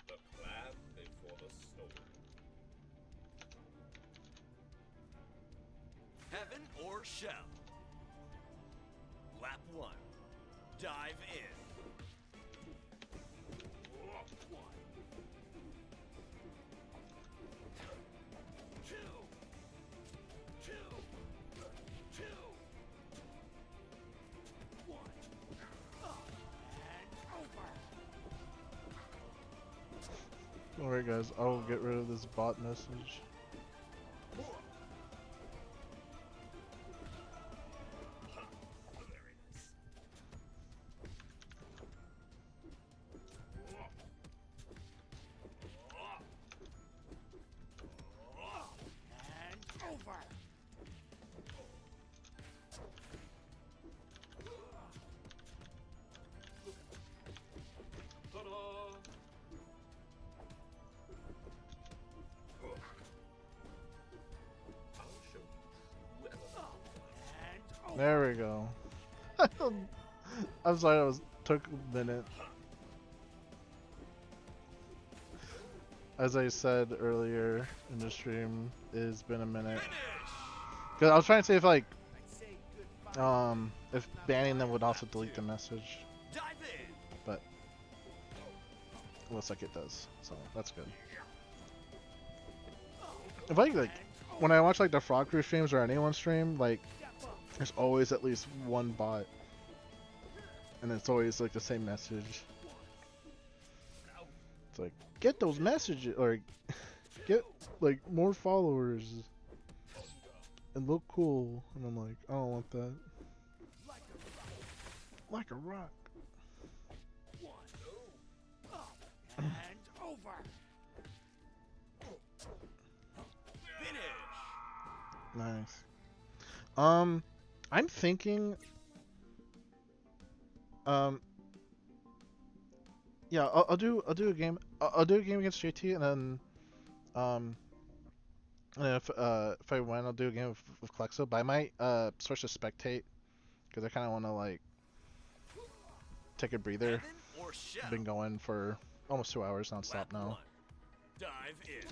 The plan before the storm. Heaven or shell? Lap 1. Dive in. Alright guys, I'll get rid of this bot message. There we go. I'm sorry, took a minute. As I said earlier in the stream, it's been a minute. Cause I was trying to see if like, if banning them would also delete the message, but it looks like it does, so that's good. If like when I watch like the Frog Crew streams or anyone's stream, like there's always at least one bot, and it's always like the same message. It's like, get those messages, or get like more followers and look cool, and I'm like, I don't want that. Like a rock. And over. Finish. Nice. I'm thinking, yeah, I'll do a game. I'll do a game against JT, and then, and if I win, I'll do a game with Clexo. But I might switch to spectate, because I kind of want to like take a breather. I've been going for almost 2 hours nonstop now. Dive in.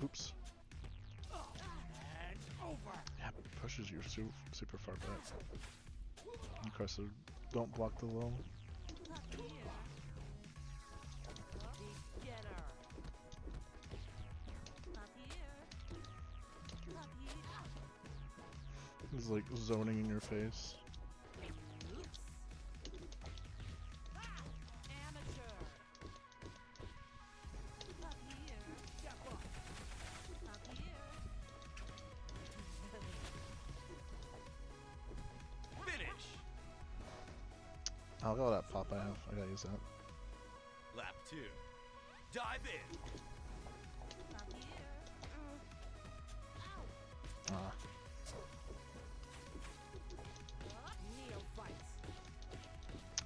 Oops. Yeah, pushes you super far back. Of course, don't block the low. He's like zoning in your face. I'll go with that pop I have. I gotta use that. Lap 2. Dive in. Ah.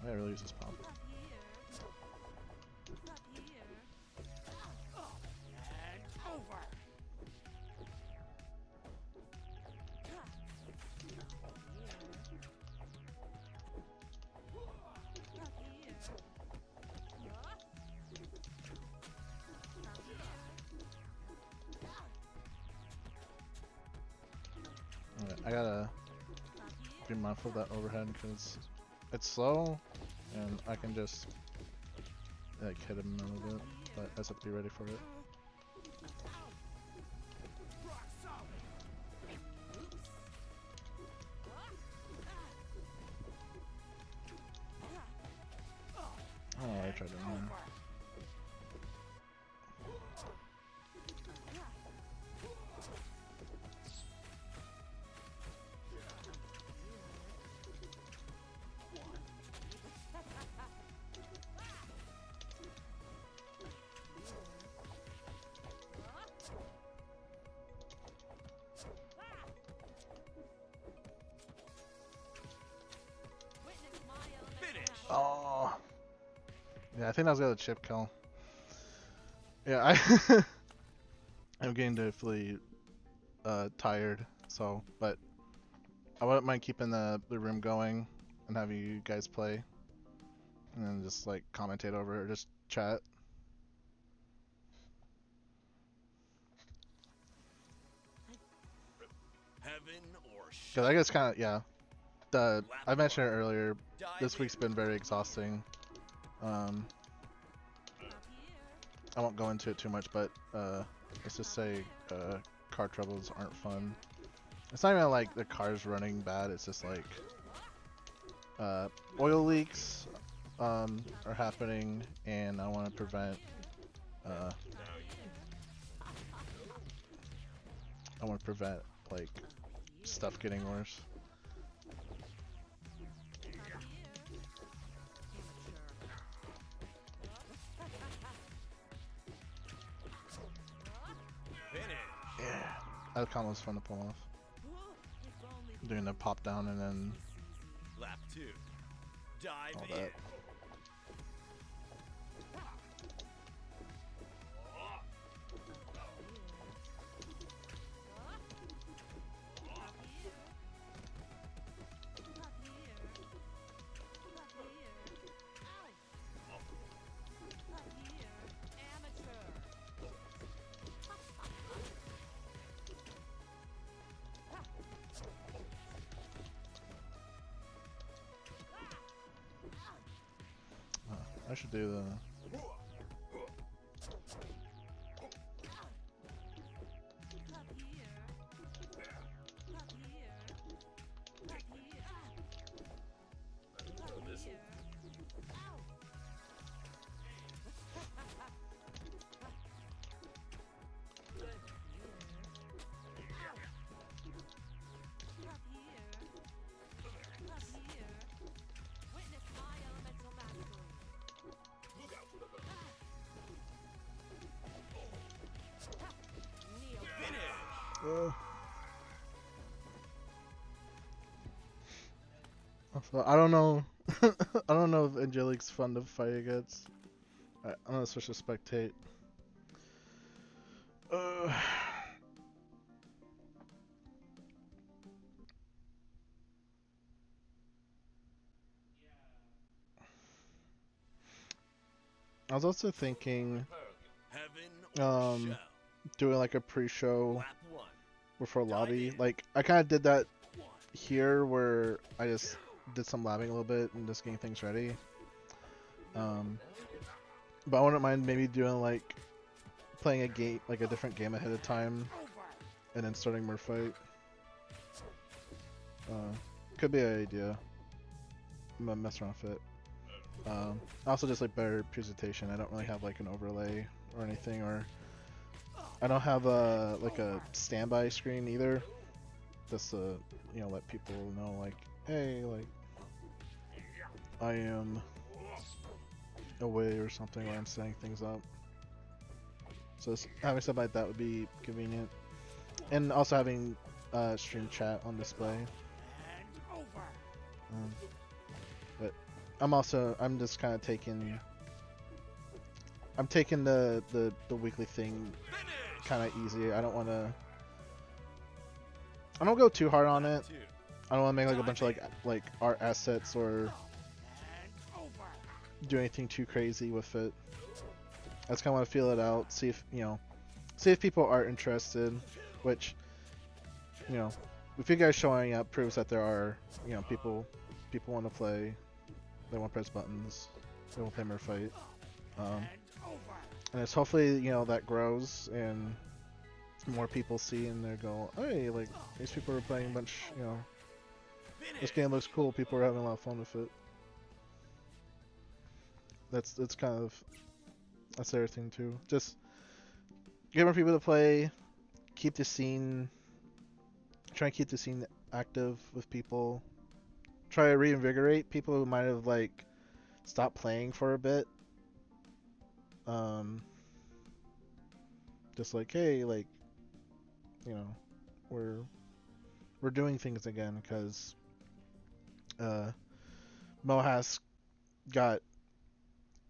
I gotta really use this pop. And over. I gotta be mindful of that overhead because it's slow and I can just like hit him a little bit, but I just have to be ready for it. Oh, I tried doing that. Oh. Yeah, I think that was the other chip kill. Yeah, I I'm getting definitely tired. So, but I wouldn't mind keeping the room going and having you guys play, and then just like commentate over it or just chat. Heaven or Cause I guess kind of yeah. I mentioned it earlier. dive This week's been very exhausting. Um, I won't go into it too much, but let's just say car troubles aren't fun. It's not even like the car's running bad. It's just like oil leaks are happening, and I want to prevent. I want to prevent like stuff getting worse. finish. Yeah, that combo was fun to pull off. Doing the pop down and then Lap 2. Dive all in. that. I should do the. So I don't know. I don't know if Angelique's fun to fight against. I'm gonna switch to spectate. I was also thinking Heaven or shell. doing like a pre-show Lap 1. before lobby. in. Like I kind of did that here where I just did some labbing a little bit and just getting things ready. But I wouldn't mind maybe doing like playing a game, like a different game ahead of time, and then starting MerFight. Could be an idea. I'm gonna mess around with it. Also just like better presentation. I don't really have like an overlay or anything, or I don't have like a standby screen either. Just to let people know like, hey, like I am away or something, or I'm setting things up. So having stuff like that would be convenient, and also having stream chat on display. But I'm just kind of taking the weekly thing kind of easy. I don't go too hard on it. I don't want to make like a bunch of like art assets or do anything too crazy with it. I just kind of want to feel it out, see if people are interested, which if you guys showing up proves that there are people want to play, they want to press buttons, they want to play MerFight, and it's hopefully that grows and more people see and they go, hey, like these people are playing a bunch, this game looks cool, people are having a lot of fun with it. That's everything too. Just get more people to play, keep the scene, try and keep the scene active with people, try to reinvigorate people who might have like stopped playing for a bit. Just like, hey, like we're doing things again because Mo has got,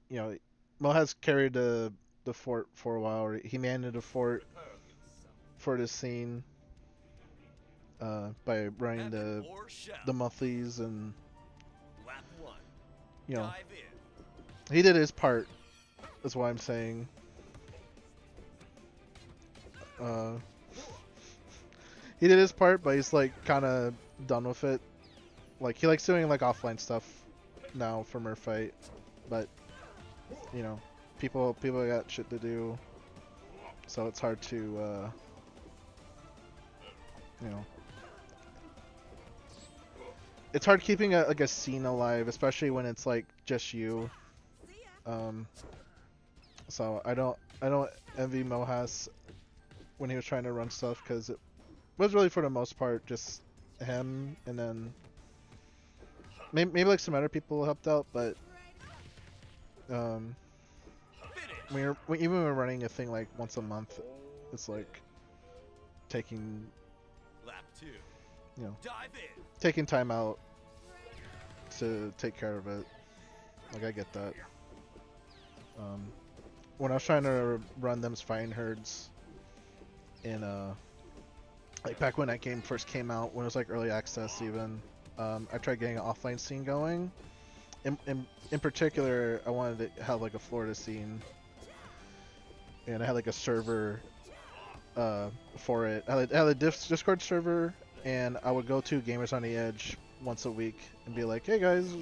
you know, Mo has carried the fort for a while. Or he managed a fort for this scene by running Heaven or shell. the monthlies, and Lap 1. you know Dive in. he did his part. That's why I'm saying. He did his part, but he's like kind of done with it. Like he likes doing like offline stuff now for MerFight, but you know, people got shit to do, so it's hard to you know, it's hard keeping like a scene alive, especially when it's like just you. So I don't envy Mohas when he was trying to run stuff, because it was really for the most part just him, and then maybe like some other people helped out, but even when we're running a thing like once a month, it's like taking, Lap 2. you know, Dive in. taking time out to take care of it. Like I get that. When I was trying to run them fighting herds in like back when that game first came out, when it was like early access even, I tried getting an offline scene going. In particular, I wanted to have like a Florida scene, and I had like a server for it. I had a Discord server, and I would go to Gamers on the Edge once a week and be like, "Hey guys,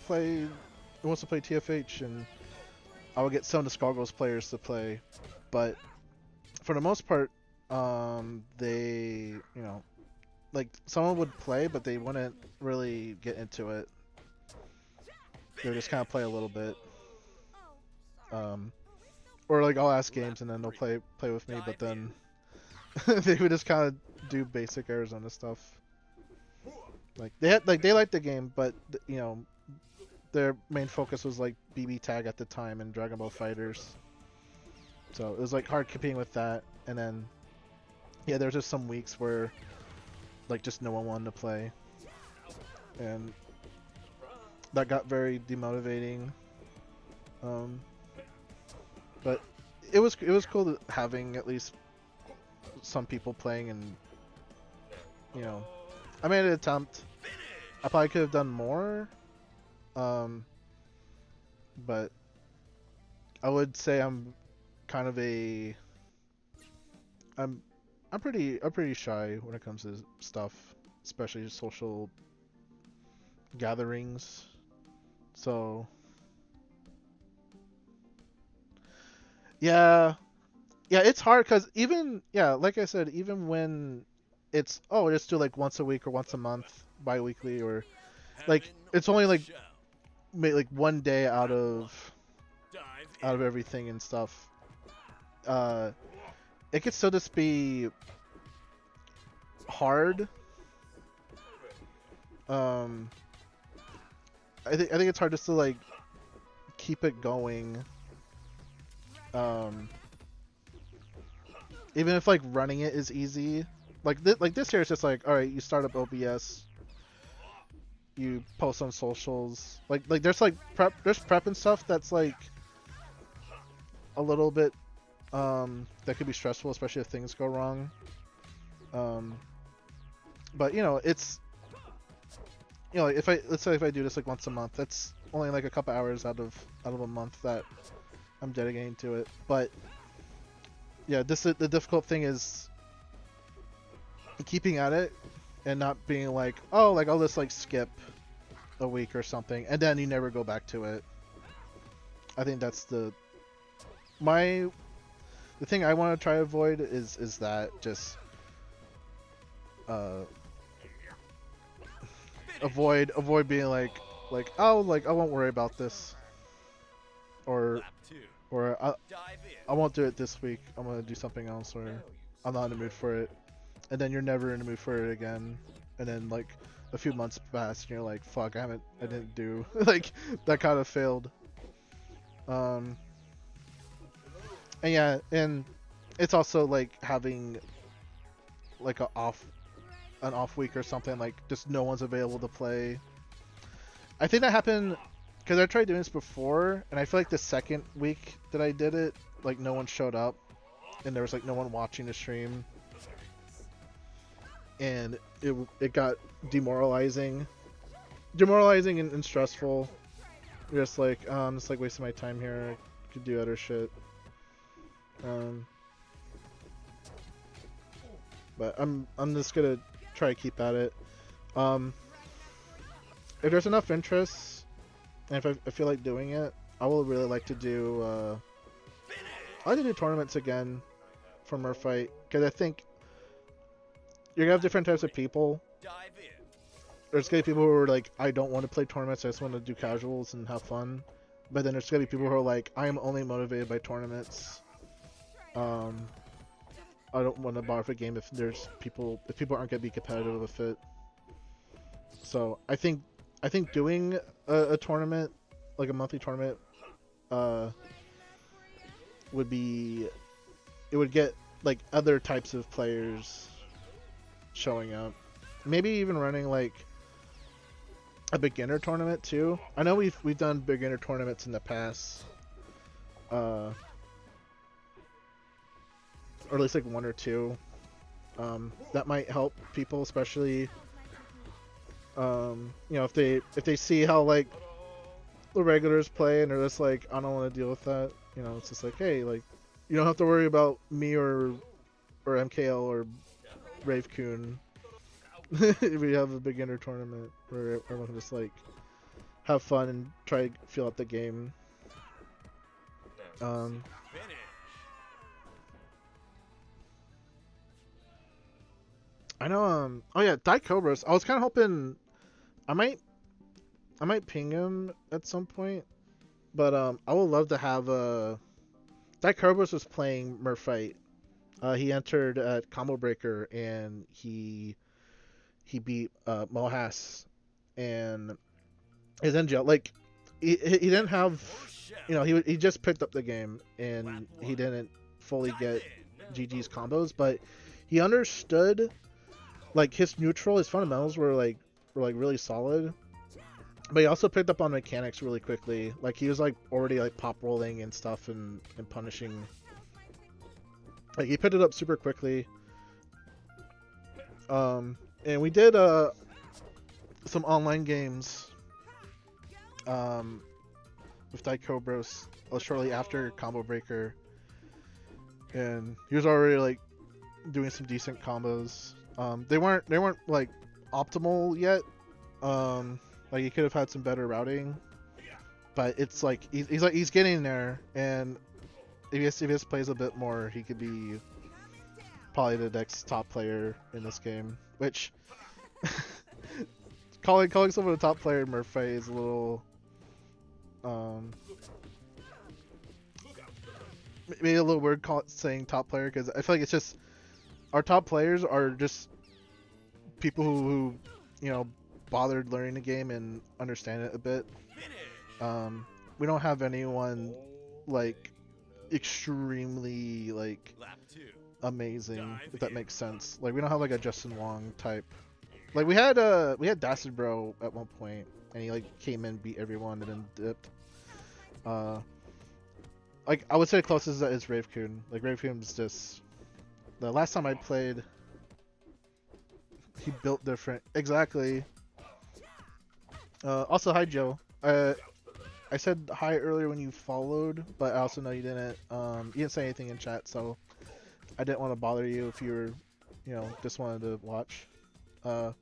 who wants to play TFH?" And I would get some of the Skullgirls players to play, but for the most part, they, you know, like someone would play, but they wouldn't really get into it. They would just kind of play a little bit, or like I'll ask games and then they'll play with me, but then they would just kind of do basic Arizona stuff. Like they liked the game, but you know, their main focus was like BB Tag at the time and Dragon Ball Fighters. So it was like hard competing with that, and then yeah, there's just some weeks where like just no one wanted to play, and that got very demotivating. But it was cool having at least some people playing, and you know, I made an attempt. I probably could have done more, but I would say I'm kind of I'm pretty shy when it comes to stuff, especially social gatherings. So yeah, it's hard because even like I said, even when it's just do like once a week or once a month, bi-weekly, or like it's only like like one day out of everything and stuff. It could still just be hard. I think it's hard just to like keep it going. Even if like running it is easy, like this year it's just like, all right, you start up OBS, you post on socials, like there's like prep and stuff that's like a little bit that could be stressful, especially if things go wrong. But you know, it's, you know, let's say if I do this like once a month, that's only like a couple hours out of a month that I'm dedicating to it. But yeah, the difficult thing is keeping at it and not being like, oh, like I'll just like skip a week or something and then you never go back to it. I think that's the thing I want to try to avoid is that just avoid being like oh, like I won't worry about this, or I won't do it this week, I'm gonna do something else, or I'm not in the mood for it, and then you're never in the mood for it again, and then like a few months pass and you're like, fuck, I didn't do like that kind of failed. And yeah, and it's also like having like an off week or something, like just no one's available to play. I think that happened because I tried doing this before, and I feel like the second week that I did it, like no one showed up, and there was like no one watching the stream, and it got demoralizing and stressful. Just like I'm just like wasting my time here. I could do other shit. But I'm just gonna try to keep at it. If there's enough interest, and if I feel like doing it, I will really like to do. I like to do tournaments again for MerFight, because I think you're gonna have different types of people. Dive in. There's gonna be people who are like, I don't want to play tournaments, I just want to do casuals and have fun. But then there's gonna be people who are like, I am only motivated by tournaments. I don't want to bother for a game if people aren't gonna be competitive with it. So I think doing a tournament, like a monthly tournament, would get like other types of players showing up. Maybe even running like a beginner tournament too. I know we've done beginner tournaments in the past. Or at least like one or two. That might help people, especially if they see how like the regulars play and they're just like, I don't want to deal with that. It's just like, hey, like you don't have to worry about me or MKL or Ravecoon. If we have a beginner tournament where everyone can just like have fun and try to feel out the game. Finish. I know. Oh yeah, Dai Cobras. I was kind of hoping I might ping him at some point, but I would love to have Dai Cobras was playing MerFight. He entered at Combo Breaker and he beat Mohas, and he's in jail. Like he didn't have, he just picked up the game and he didn't fully get GG's combos, but he understood. Like his fundamentals were really solid, but he also picked up on mechanics really quickly. Like he was like already like pop rolling and stuff and punishing. Like he picked it up super quickly. And we did some online games with Dai Cobras shortly after Combo Breaker, and he was already like doing some decent combos. They weren't like optimal yet. Like he could have had some better routing, but it's like he's getting there, and if he just plays a bit more, he could be probably the next top player in this game. Which calling someone a top player in MerFight is a little maybe a little weird saying top player, because I feel like it's just our top players are just people who bothered learning the game and understand it a bit. We don't have anyone like extremely like amazing, if that makes sense. Like we don't have like a Justin Wong type. Like we had Dacid Bro at one point, and he like came in, beat everyone, and then dipped. Like I would say closest is Ravecoon. Like Ravecoon's just the last time I played. He built different. Exactly. Also, hi Joe. I said hi earlier when you followed, but I also know you didn't. You didn't say anything in chat, so I didn't want to bother you if you were, just wanted to watch. But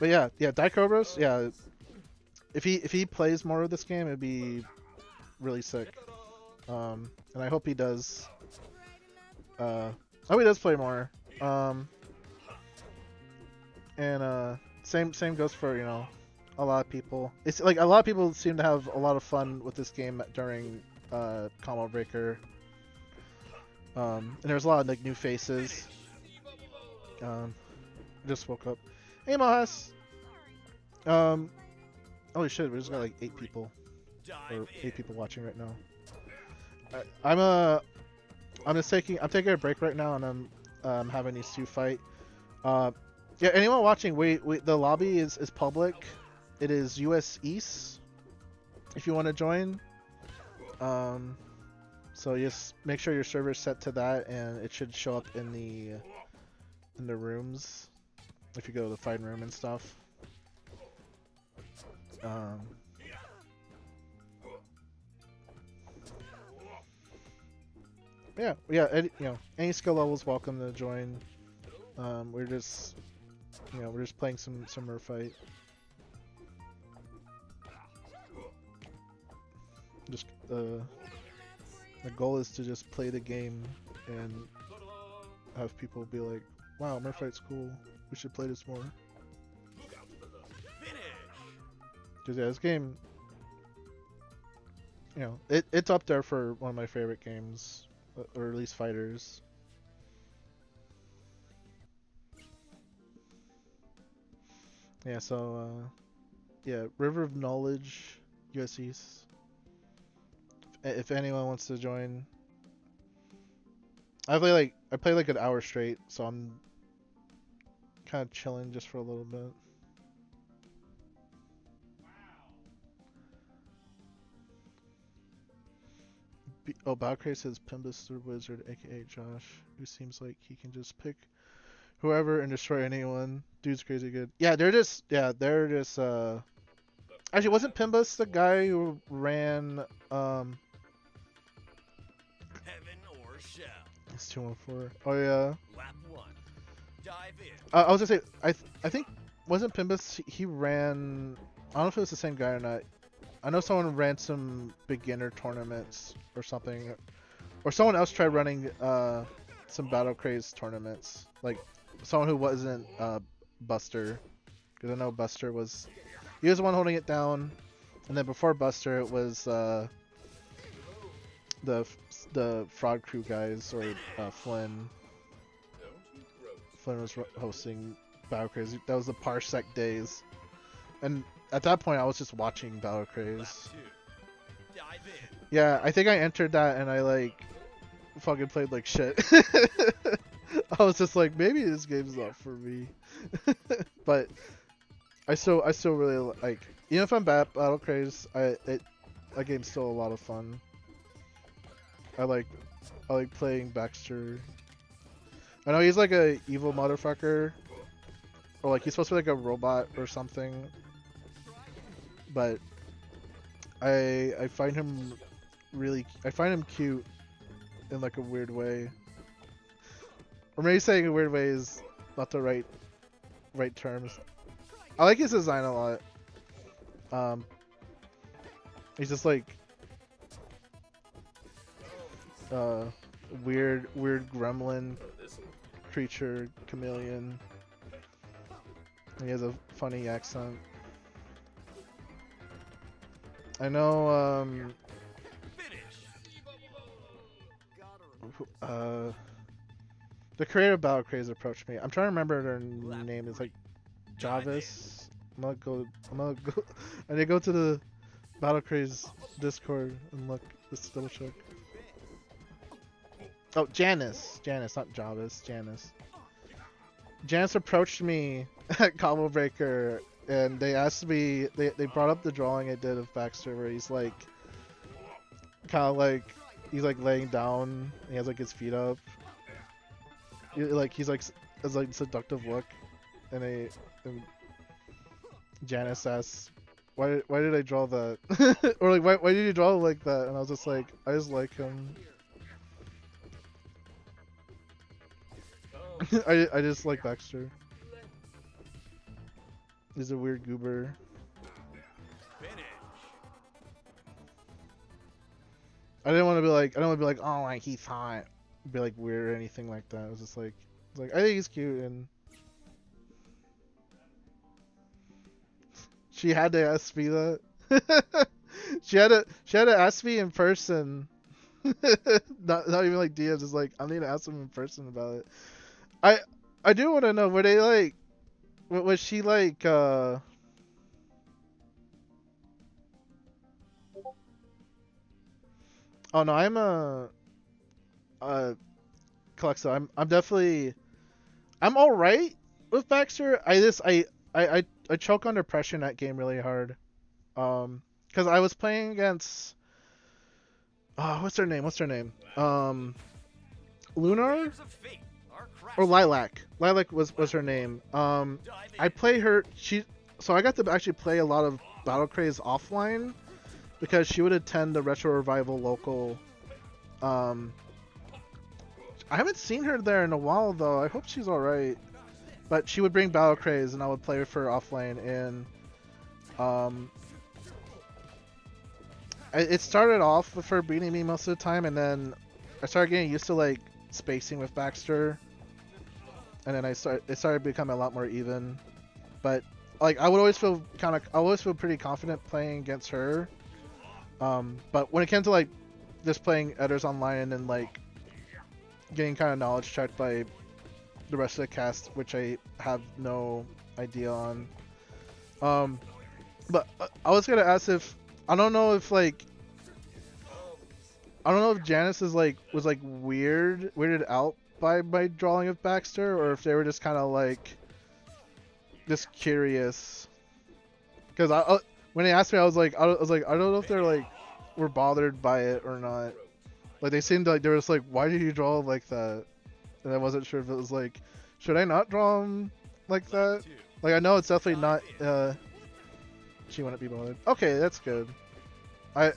yeah, Dai Cobras. Yeah, if he plays more of this game, it'd be really sick. And I hope he does. I hope he does play more. And same goes for a lot of people. It's like a lot of people seem to have a lot of fun with this game during Combo Breaker. And there's a lot of like new faces. Just woke up. Hey Mohas. Holy shit, we just got like 8 people, or 8 people watching right now. I'm taking a break right now, and I'm having these 2 fight. Yeah, anyone watching, the lobby is public. It is US East. if you want to join. So just make sure your server's set to that, and it should show up in the rooms if you go to the fight room and stuff. Yeah. Any skill level is welcome to join. We're just playing some MerFight. Just the goal is to just play the game and have people be like, "Wow, MerFight's cool. We should play this more." Because yeah, this game, it's up there for one of my favorite games, or at least fighters. Yeah, so River of Knowledge, US East. If anyone wants to join, I play like an hour straight, so I'm kind of chilling just for a little bit. Balcray says Pimbus the Wizard, aka Josh, who seems like he can just pick whoever and destroy anyone. Dude's crazy good. Yeah, they're just actually, wasn't Pimbus the guy who ran Heaven or shell. It's 214. Oh yeah. Lap 1. Dive in. I was gonna say, I think, wasn't Pimbus, he ran, I don't know if it was the same guy or not. I know someone ran some beginner tournaments or something, or someone else tried running some Battle Craze tournaments, like someone who wasn't Buster, because I know Buster was, he was the one holding it down, and then before Buster it was the Fraud Crew guys, or Flynn. Flynn was hosting Battle Craze. That was the Parsec days, and at that point I was just watching Battle Craze. Yeah, I think I entered that and I like fucking played like shit. I was just like, maybe this game's not for me. But I still really like, even if I'm bad at Battle Craze, that game's still a lot of fun. I like playing Baxter. I know he's like a evil motherfucker, or like he's supposed to be like a robot or something, but I find him cute in like a weird way. Or maybe saying a weird way is not the right terms. I like his design a lot. He's just like weird gremlin creature chameleon. And he has a funny accent. I know the creator of Battle Craze approached me. I'm trying to remember their name. It's like Javis. I'm gonna go I need to go to the Battle Craze Discord and look. Just double check. Oh, Janice, not Javis. Janice approached me at Combo Breaker, and they asked me. They brought up the drawing I did of Baxter, where he's like, kind of like, he's like laying down. And he has like his feet up. He's like has like seductive look, and Janice asks, why did I draw that? Or like why did you draw like that? And I was just like, I just like him. I just like Baxter. He's a weird goober. I didn't want to be like, oh, like he's hot, be like weird or anything like that. I was just like I think he's cute, and she had to ask me that. she had to ask me in person. not even like DMs. Just like, I need to ask him in person about it. I do want to know, were they like, was she like oh no, I'm Calexo. I'm definitely, I'm all right with Baxter. I choke under pressure in that game really hard. because I was playing against. What's her name? Lunar Waves of fate are or crashing. Lilac. Lilac was her name. Dive I in. play her. So I got to actually play a lot of Battle Craze offline because she would attend the Retro Revival local. I haven't seen her there in a while though. I hope she's all right. But she would bring Battle Craze and I would play with her offline, and it started off with her beating me most of the time, and then I started getting used to like spacing with Baxter, and then it started becoming a lot more even. But like I always feel pretty confident playing against her. But when it came to like just playing others online and then like getting kind of knowledge checked by the rest of the cast, which I have no idea on. But I was gonna ask if I don't know if Janice was weirded out by my drawing of Baxter, or if they were just kind of like just curious. Because when they asked me, I was like I don't know if they're like were bothered by it or not. Like they seemed like they were just like, why did you draw like that? And I wasn't sure if it was like, should I not draw him like that? Like I know it's definitely not. She wouldn't be bothered. Okay, that's good. I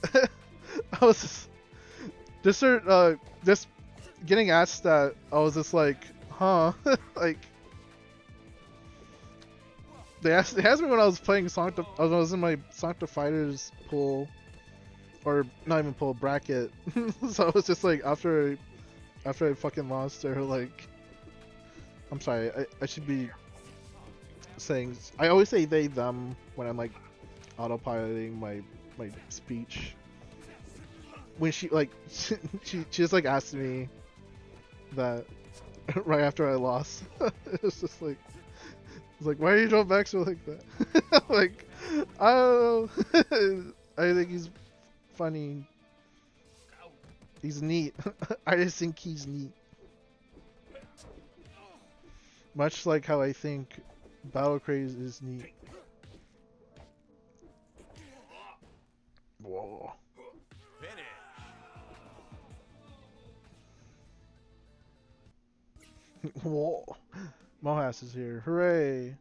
was just getting asked that. I was just like, huh? Like they asked me when I was playing I was in my Sonic the Fighters pool, or not even pool, bracket. So I was just like after I fucking lost, they're like, I'm sorry, I should be saying, I always say they them when I'm like autopiloting my speech. When she like she just like asked me that right after I lost. It's just like, it's like, why are you drawing Baxter like that? Like, I don't know. I think he's funny. He's neat. I just think he's neat. Much like how I think Battle Craze is neat. Whoa. Finish. Whoa. Mohas is here. Hooray.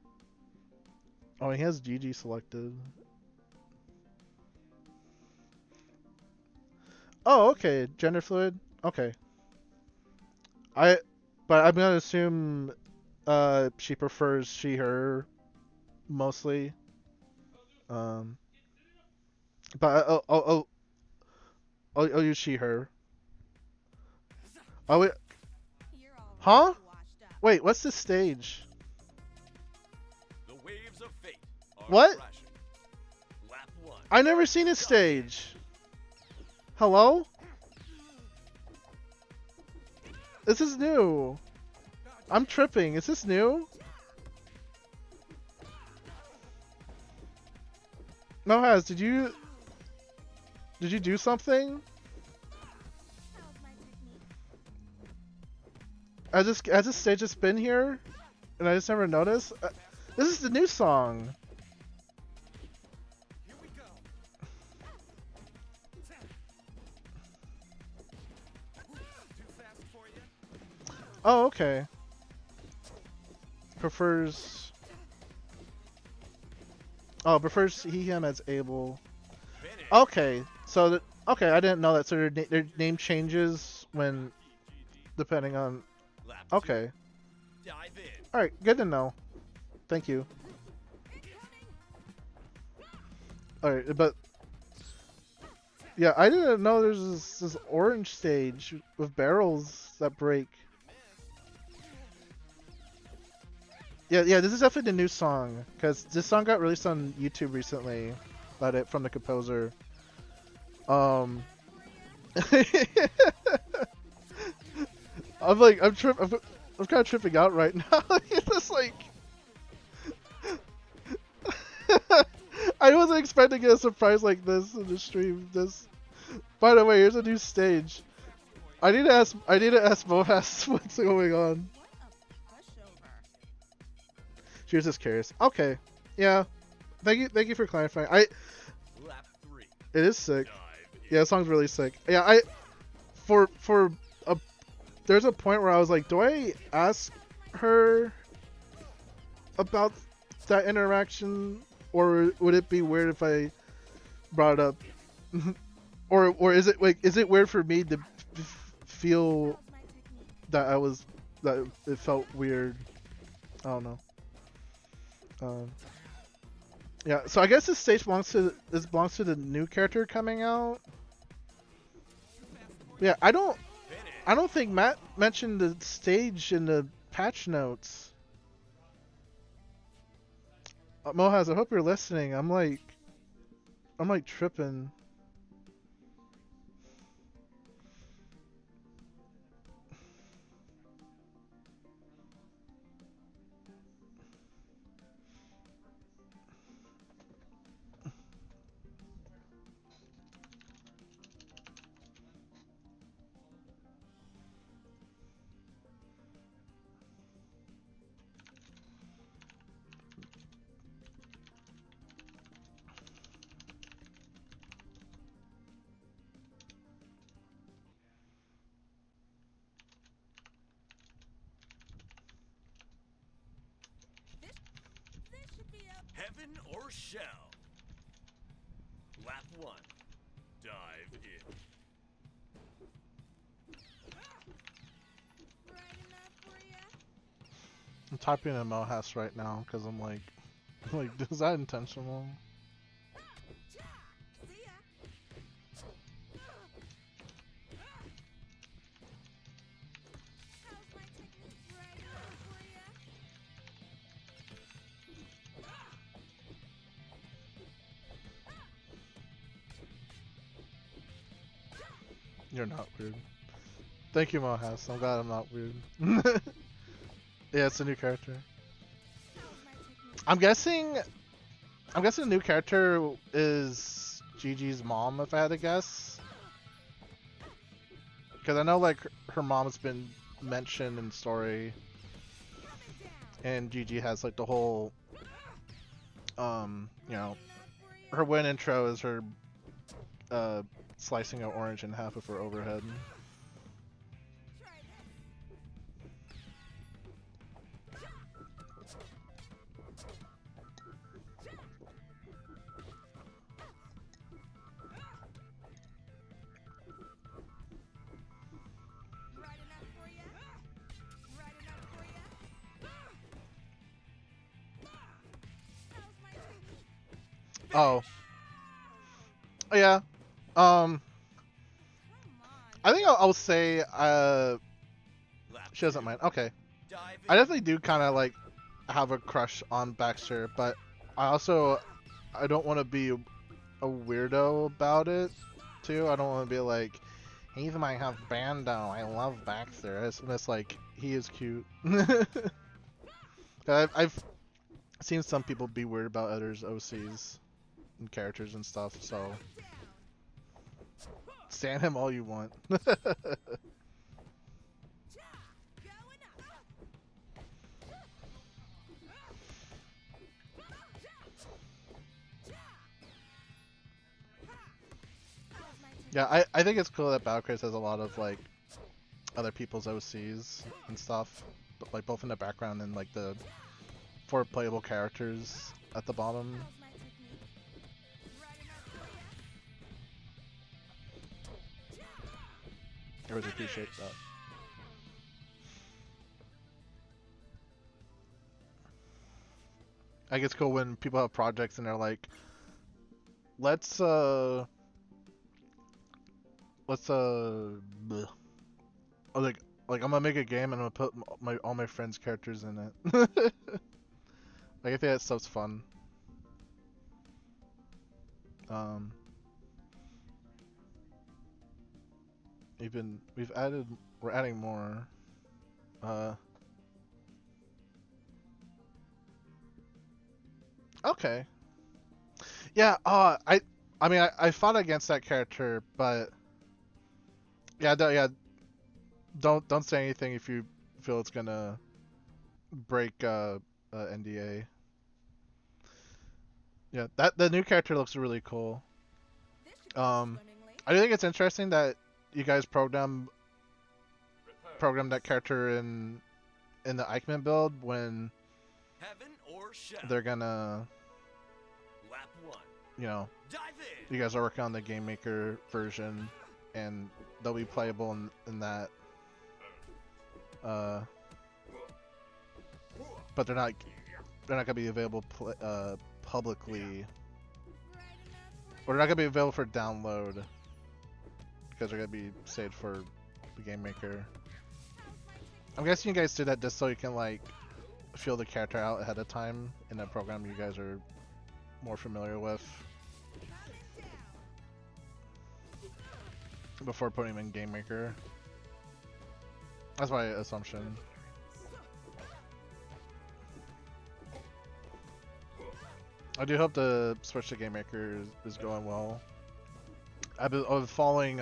Oh, he has GG selected. Oh, okay. Gender fluid. Okay. But I'm gonna assume she prefers she her mostly. But I'll use she her. Oh wait. You're all Huh? washed up. Wait, what's this stage? The waves of fate are What? crashing. Lap 1. I never seen this stage. Hello? This is new. I'm tripping. Is this new? Mohaz, did you do something? How's my technique? Has this stage just been here? And I just never noticed? This is the new song. Here we go. Too fast for you? Oh, okay. Prefers he, him as able. Finish. Okay, so okay, I didn't know that. So their name changes when depending on. Lap 2. Okay, Dive in. all right, good to know. Thank you. All right, but yeah, I didn't know there's this orange stage with barrels that break. Yeah, this is definitely the new song because this song got released on YouTube recently, from the composer. I'm kind of tripping out right now. It's just like I wasn't expecting a surprise like this in the stream. By the way, here's a new stage. I need to ask Mohas what's going on. What a pushover. She was just curious. Okay, yeah. Thank you for clarifying. Lap 3. It is sick. Dive Yeah, the song's really sick. Yeah, for a there's a point where I was like, do I ask her about that interaction, or would it be weird if I brought it up? or is it weird for me to feel that that it felt weird? I don't know. Um, yeah, so I guess this stage belongs to the new character coming out. Yeah, I don't think Matt mentioned the stage in the patch notes. Mohaz, I hope you're listening. I'm like tripping. This should be up. Heaven or shell? Lap 1. Dive in. Right enough for ya? I'm typing in Mohas right now because I'm like, is that intentional? See ya. How's my technique? Right enough for ya? You're not weird. Thank you, Mohas. I'm glad I'm not weird. Yeah, it's a new character. How's my technique? I'm guessing the new character is Gigi's mom, if I had to guess. Because I know like her mom's been mentioned in story, and Gigi has like the whole, you know, her win intro is her slicing an orange in half with her overhead. Try this. Right enough for ya? Right enough for ya? How's my technique? Oh. Oh yeah. Come on. I think I'll say Lap she doesn't 2. mind. Okay. Dive I in. definitely do kind of like have a crush on Baxter, but I don't want to be a weirdo about it too. I don't want to be like, he's my husbando. I love Baxter. It's like he is cute. I've seen some people be weird about others' OCs and characters and stuff. So Down. stand him all you want. Going up. How's my technique? Yeah, I think it's cool that Battlecraze has a lot of like other people's OCs and stuff, but like both in the background and like the 4 playable characters at the bottom. How's my technique? Right enough for ya? I always appreciate that. I think it's cool when people have projects and they're like, let's bleh. Or like I'm gonna make a game and I'm gonna put all my friends' characters in it. Like I think that stuff's fun. We're adding more. Okay. Yeah. I mean, I fought against that character, but yeah, don't say anything if you feel it's gonna break NDA. Yeah, the new character looks really cool. Swimmingly. I do think it's interesting that you guys program that character in the Eichmann build when Heaven or shell. they're gonna, Lap 1. you know, Dive in. you guys are working on the Game Maker version, and they'll be playable in that. But they're not gonna be available publicly, or they're not gonna be available for download because they're gonna be saved for the Game Maker. I'm guessing you guys did that just so you can like feel the character out ahead of time in a program you guys are more familiar with before putting him in Game Maker. That's my assumption. I do hope the switch to Game Maker is going well. I've been following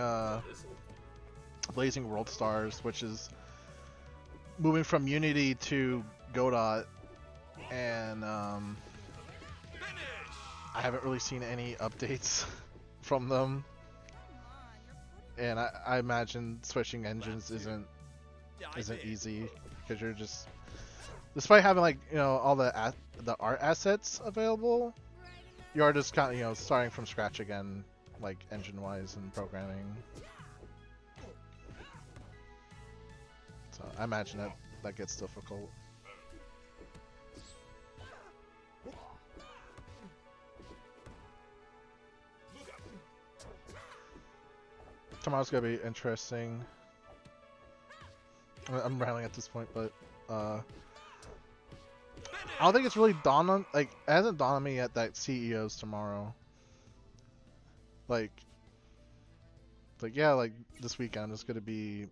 Blazing World Stars, which is moving from Unity to Godot, and I haven't really seen any updates from them. And I imagine switching engines isn't easy because you're just, despite having like, you know, all the art assets available, you are just kind of, you know, starting from scratch again, like engine wise and programming. So I imagine that gets difficult. Tomorrow's gonna be interesting. I'm rambling at this point, but I don't think it's really dawned on, like, it hasn't dawned on me yet that CEO's tomorrow. Like yeah, like this weekend is gonna be,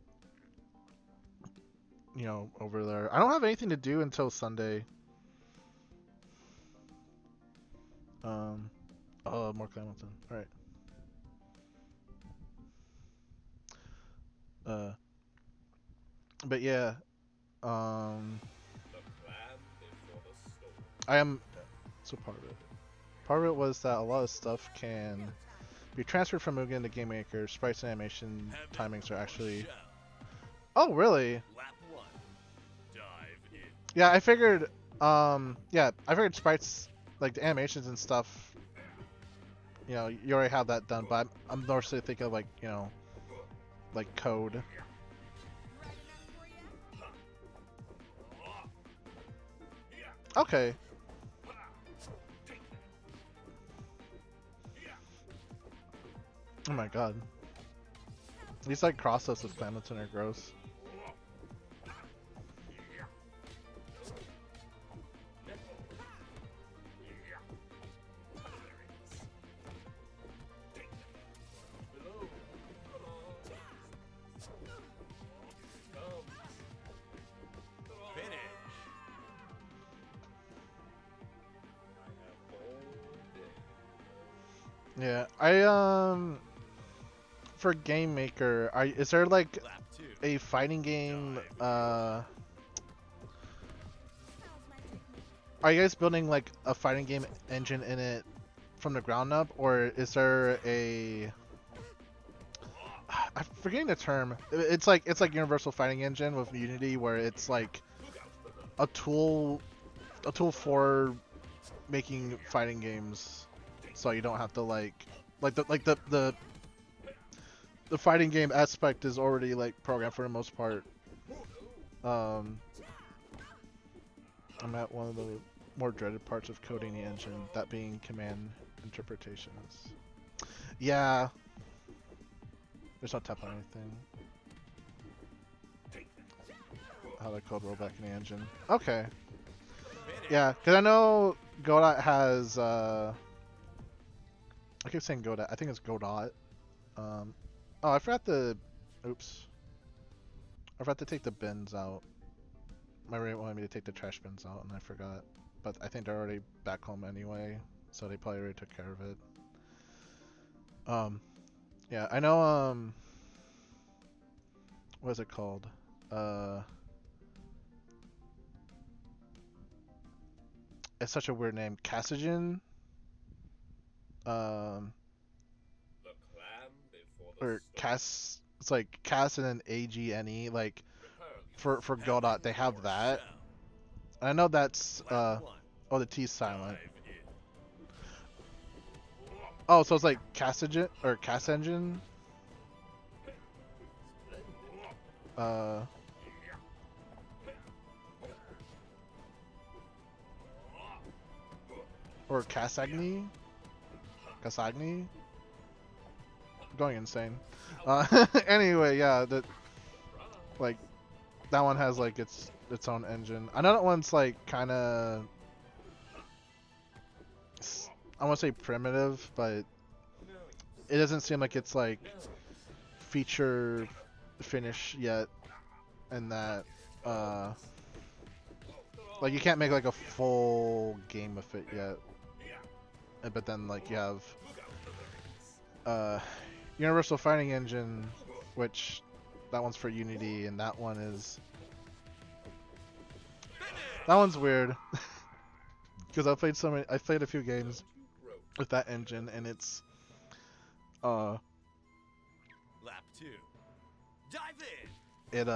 you know, over there. I don't have anything to do until Sunday. Oh, more Clementon. All right. But yeah, I am, so part of it. Part of it was that a lot of stuff can be transferred from Mugen to Game Maker. Sprites and animation timings are actually. Oh, really? Lap 1. Dive in. Yeah, I figured. Yeah, I figured sprites, like the animations and stuff. You know, you already have that done, but I'm mostly thinking of like, you know, like code. Okay. Oh my god. These like cross-ups with Clementon are gross. Yeah, for Game Maker, is there like a fighting game, are you guys building like a fighting game engine in it from the ground up, or is there a, I'm forgetting the term. It's like Universal Fighting Engine with Unity, where it's like a tool for making fighting games, so you don't have to the fighting game aspect is already like programmed for the most part. I'm at one of the more dreaded parts of coding the engine, that being command interpretations. Yeah. There's no tap on anything. How the code rollback in the engine. Okay. Yeah, because I know Godot has, I keep saying Godot. I think it's Godot. Oh, I forgot the, oops. I forgot to take the bins out. My roommate wanted me to take the trash bins out, and I forgot. But I think they're already back home anyway, so they probably already took care of it. Yeah, I know, what is it called? It's such a weird name. Cassigen? or Cas. It's like Cas and then AGNE. Like for Godot, they have that. I know that's oh, the T's silent. Oh, so it's like Cas engine or Cas engine. Or Casagni. Casagni. I'm going insane. Anyway, yeah, that like that one has like its own engine. I know that one's like kind of, I want to say primitive, but it doesn't seem like it's like feature finish yet, and that like you can't make like a full game of it yet. But then like you have Universal Fighting Engine, which that one's for Unity, and that one's weird because I played a few games with that engine, and it's Lap 2. Dive in.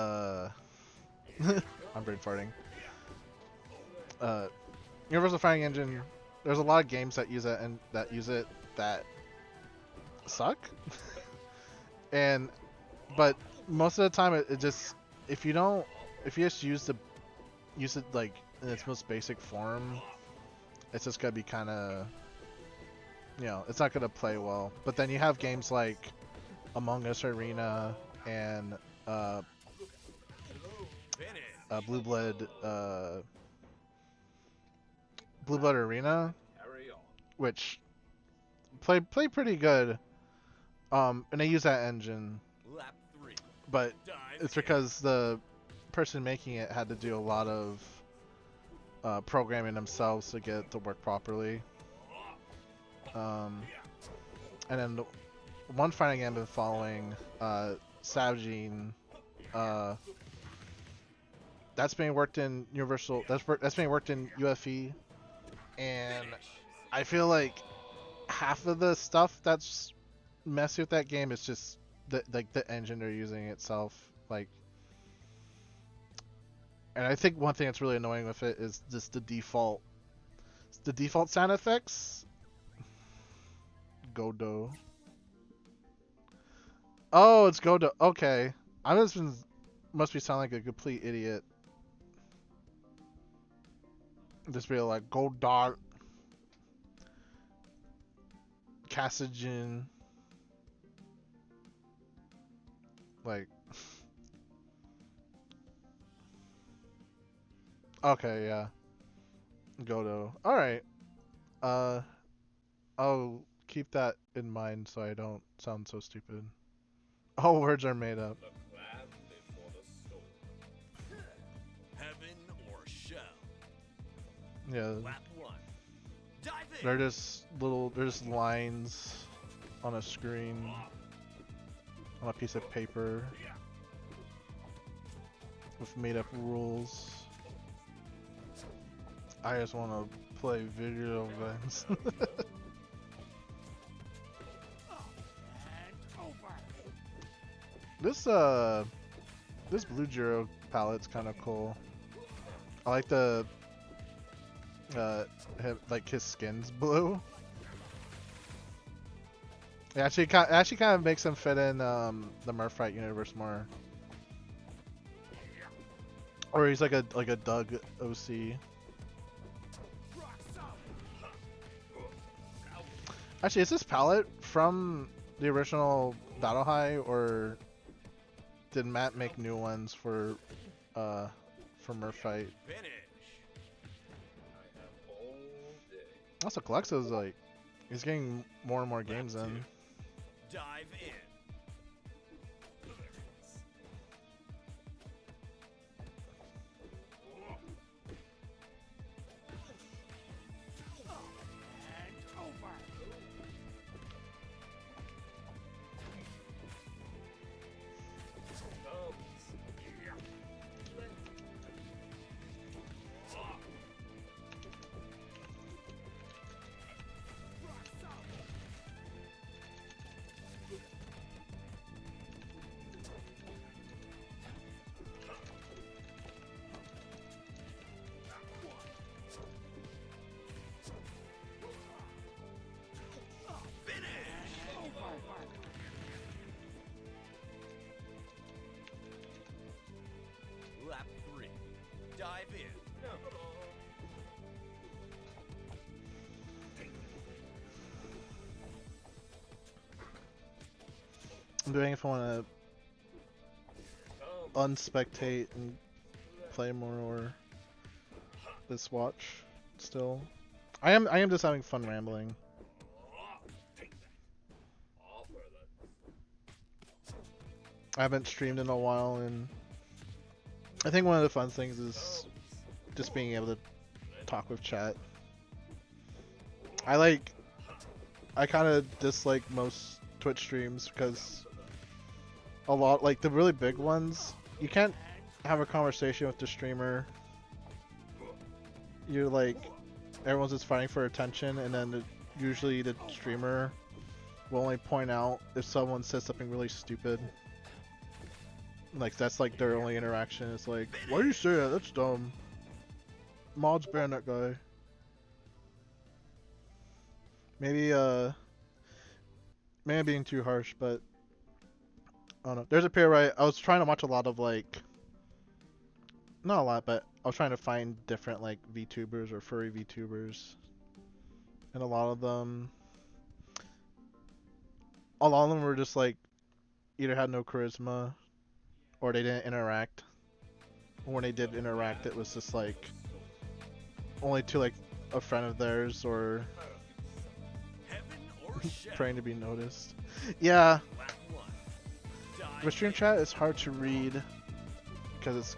I'm brain farting. Universal Fighting Engine. There's a lot of games that use it that suck, but most of the time it just if you just use it like in its most basic form, it's just gonna be kind of, it's not gonna play well. But then you have games like Among Us Arena and Blue Blood Arena, which play pretty good, and they use that engine, Lap 3. but Dive it's in. because the person making it had to do a lot of programming themselves to get it to work properly. And then the one fighting game I've been following, Savgene, that's being worked in Universal. That's being worked in UFE, and I feel like half of the stuff that's messy with that game is just the engine they're using itself. Like, and I think one thing that's really annoying with it is just the default sound effects. Godot. Oh, it's Godot. Okay, must be sounding like a complete idiot. Just be like Godot, Cassagen, like. Okay, yeah. Godot. All right. I'll keep that in mind so I don't sound so stupid. All words are made up. Heaven or shell. Yeah. Lap 1. Dive in. They're just lines on a screen, on a piece of paper, with made up rules. I just want to play video games. This Blue Jiro palette's kind of cool. I like his skin's blue. It actually kind of makes him fit in the MerFight universe more. Or he's like a Doug OC. Actually, is this palette from the original Battle High, or did Matt make new ones for MerFight? Finish. Also, Calexo's like, he's getting more and more games in. Dive in. I'm doing if I want to unspectate and play more, or just watch still. I am just having fun rambling. I haven't streamed in a while, and I think one of the fun things is just being able to talk with chat. I kind of dislike most Twitch streams because a lot, like the really big ones, you can't have a conversation with the streamer. You're like, everyone's just fighting for attention, and then usually the streamer will only point out if someone says something really stupid. Like, that's like their only interaction. It's like, why do you say that? That's dumb. Mods ban that guy. Maybe maybe I'm being too harsh, but I don't know. There's a period where I was trying to watch a lot of, like, not a lot, but I was trying to find different, like, VTubers or furry VTubers, and a lot of them were just like either had no charisma or they didn't interact. When they did interact, it was just like only to like a friend of theirs or praying to be noticed. Yeah, the stream chat is hard to read because it's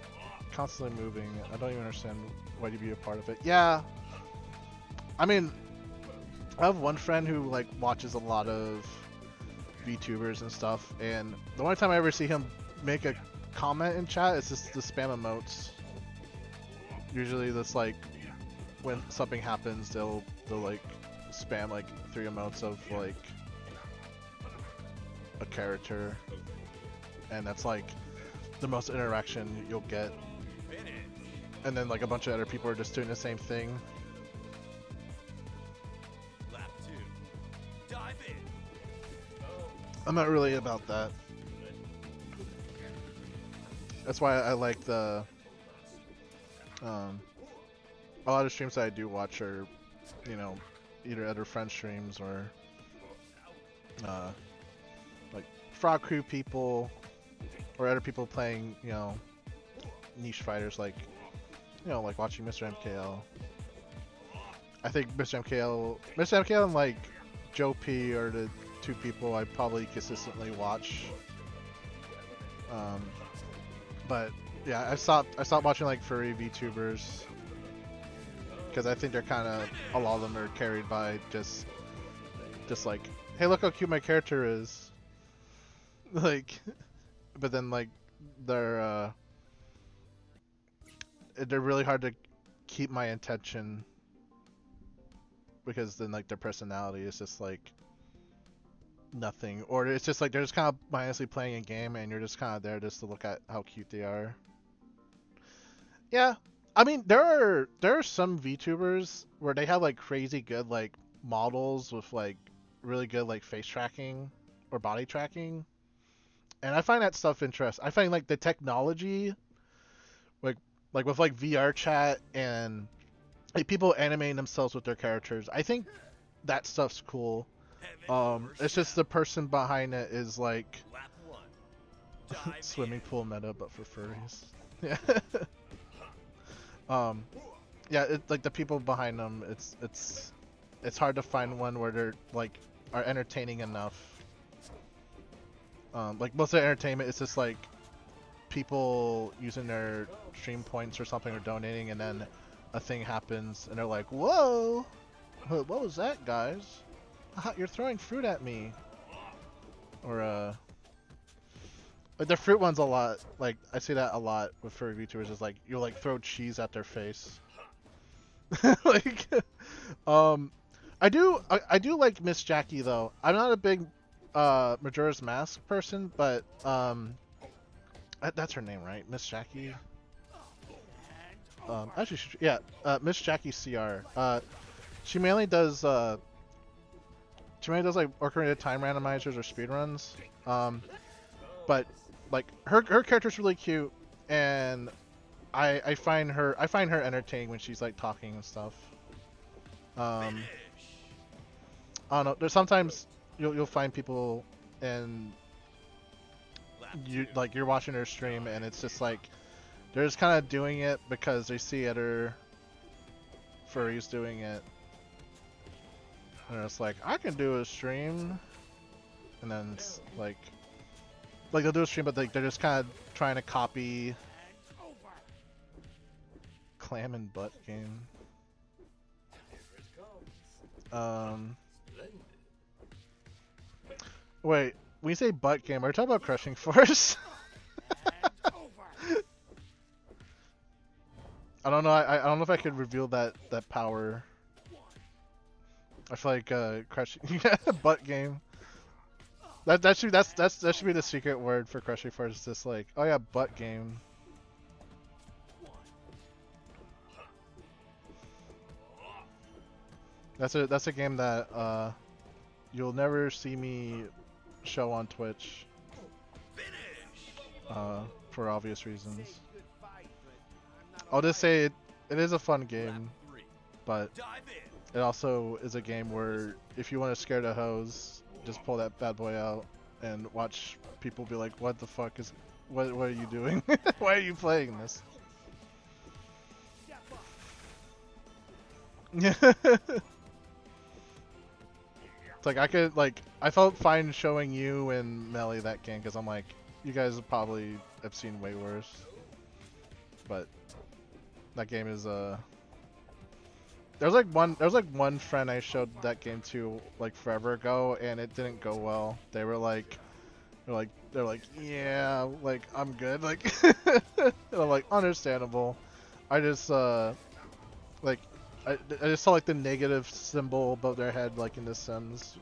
constantly moving. I don't even understand why you'd be a part of it. Yeah, I mean, I have one friend who like watches a lot of VTubers and stuff, and the only time I ever see him make a comment in chat is just the spam emotes. Usually that's like when something happens, they'll like spam like 3 emotes of like a character, and that's like the most interaction you'll get. And then like a bunch of other people are just doing the same thing. Lap 2. Dive in. I'm not really about that. That's why I like the a lot of streams that I do watch are, you know, either other friend streams or like Frog Crew people or other people playing, you know, niche fighters, like, you know, like watching Mr. MKL. I think Mr. MKL and like Joe P are the 2 people I probably consistently watch. But yeah, I stopped watching like furry VTubers because I think they're kind of, a lot of them are carried by just like, hey, look how cute my character is. Like, but then like they're really hard to keep my attention because then like their personality is just like nothing, or it's just like they're just kind of mindlessly playing a game and you're just kind of there just to look at how cute they are. Yeah, I mean there are some VTubers where they have like crazy good like models with like really good like face tracking or body tracking, and I find that stuff interesting. I find like the technology, like with like VR chat and like people animating themselves with their characters, I think that stuff's cool. It's just the person behind it is like Lap 1. swimming pool meta, but for furries. Yeah. Yeah, like the people behind them, it's hard to find one where they're like are entertaining enough. Like most of the entertainment is just like people using their stream points or something or donating, and then a thing happens and they're like, whoa, what was that, guys? You're throwing fruit at me. Or like the fruit one's a lot, like I see that a lot with furry VTubers, is like you'll like throw cheese at their face. Like I do like Miss Jackie though. I'm not a big Majora's Mask person, but that's her name, right? Miss Jackie. Actually, yeah, Miss Jackie CR. She mainly does like orc-rated time randomizers or speedruns. But like her character's really cute, and I find her entertaining when she's like talking and stuff. I don't know. There's sometimes you'll find people in you're watching her stream and it's just like they're just kind of doing it because they see other furries doing it, and it's like I can do a stream, and then it's like they'll do a stream, but they're just kind of trying to copy clam and butt game. Wait, when you say butt game, are you talking about Crushing Force? I don't know. I don't know if I could reveal that power. I feel like crushing butt game. That should be the secret word for Crushing Force. It's just like, oh yeah, butt game. That's a game that you'll never see me show on Twitch. For obvious reasons. I'll just say it is a fun game, but it also is a game where if you want to scare the hoes, just pull that bad boy out and watch people be like, what the fuck is, what are you doing? Why are you playing this? It's like I felt fine showing you and Melly that game because I'm like, you guys probably have seen way worse, but that game is there's like one friend I showed that game to like forever ago and it didn't go well. They're like yeah, like I'm good, like and I'm like understandable. I just like I just saw like the negative symbol above their head like in The Sims.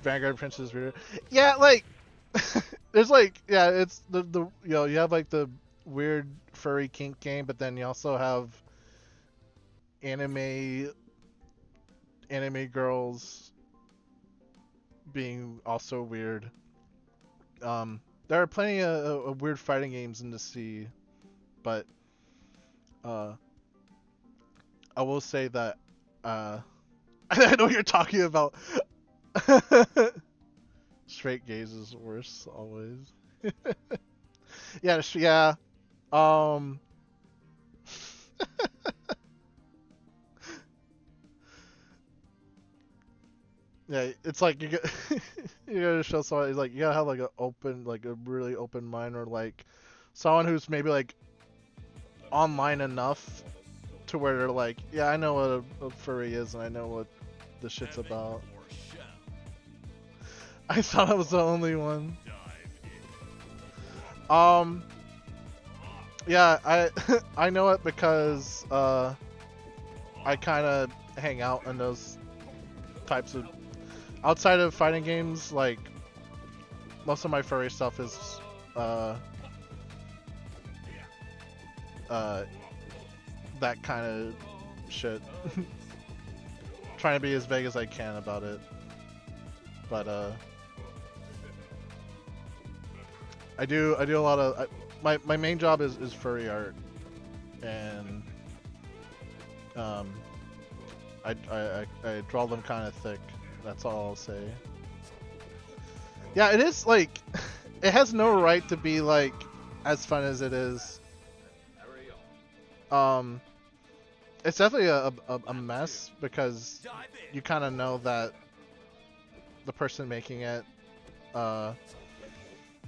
Vanguard Princess Reader. Yeah, like there's like, yeah, it's the you know, you have like the weird furry kink game, but then you also have anime girls being also weird. There are plenty of weird fighting games in the sea, but I will say that I know what you're talking about. Straight gaze is worse always. Yeah. Yeah, it's like you gotta show someone, like you gotta have like a really open mind, or like someone who's maybe like online enough to where they're like, yeah, I know what a furry is and I know what the shit's about. I thought I was the only one. Yeah, I know it because I kind of hang out in those types of, outside of fighting games, like most of my furry stuff is that kind of shit. Trying to be as vague as I can about it, but I do a lot of my main job is furry art, and I draw them kind of thick. That's all I'll say. Yeah, it is like it has no right to be like as fun as it is. It's definitely a mess because you kind of know that the person making it, they're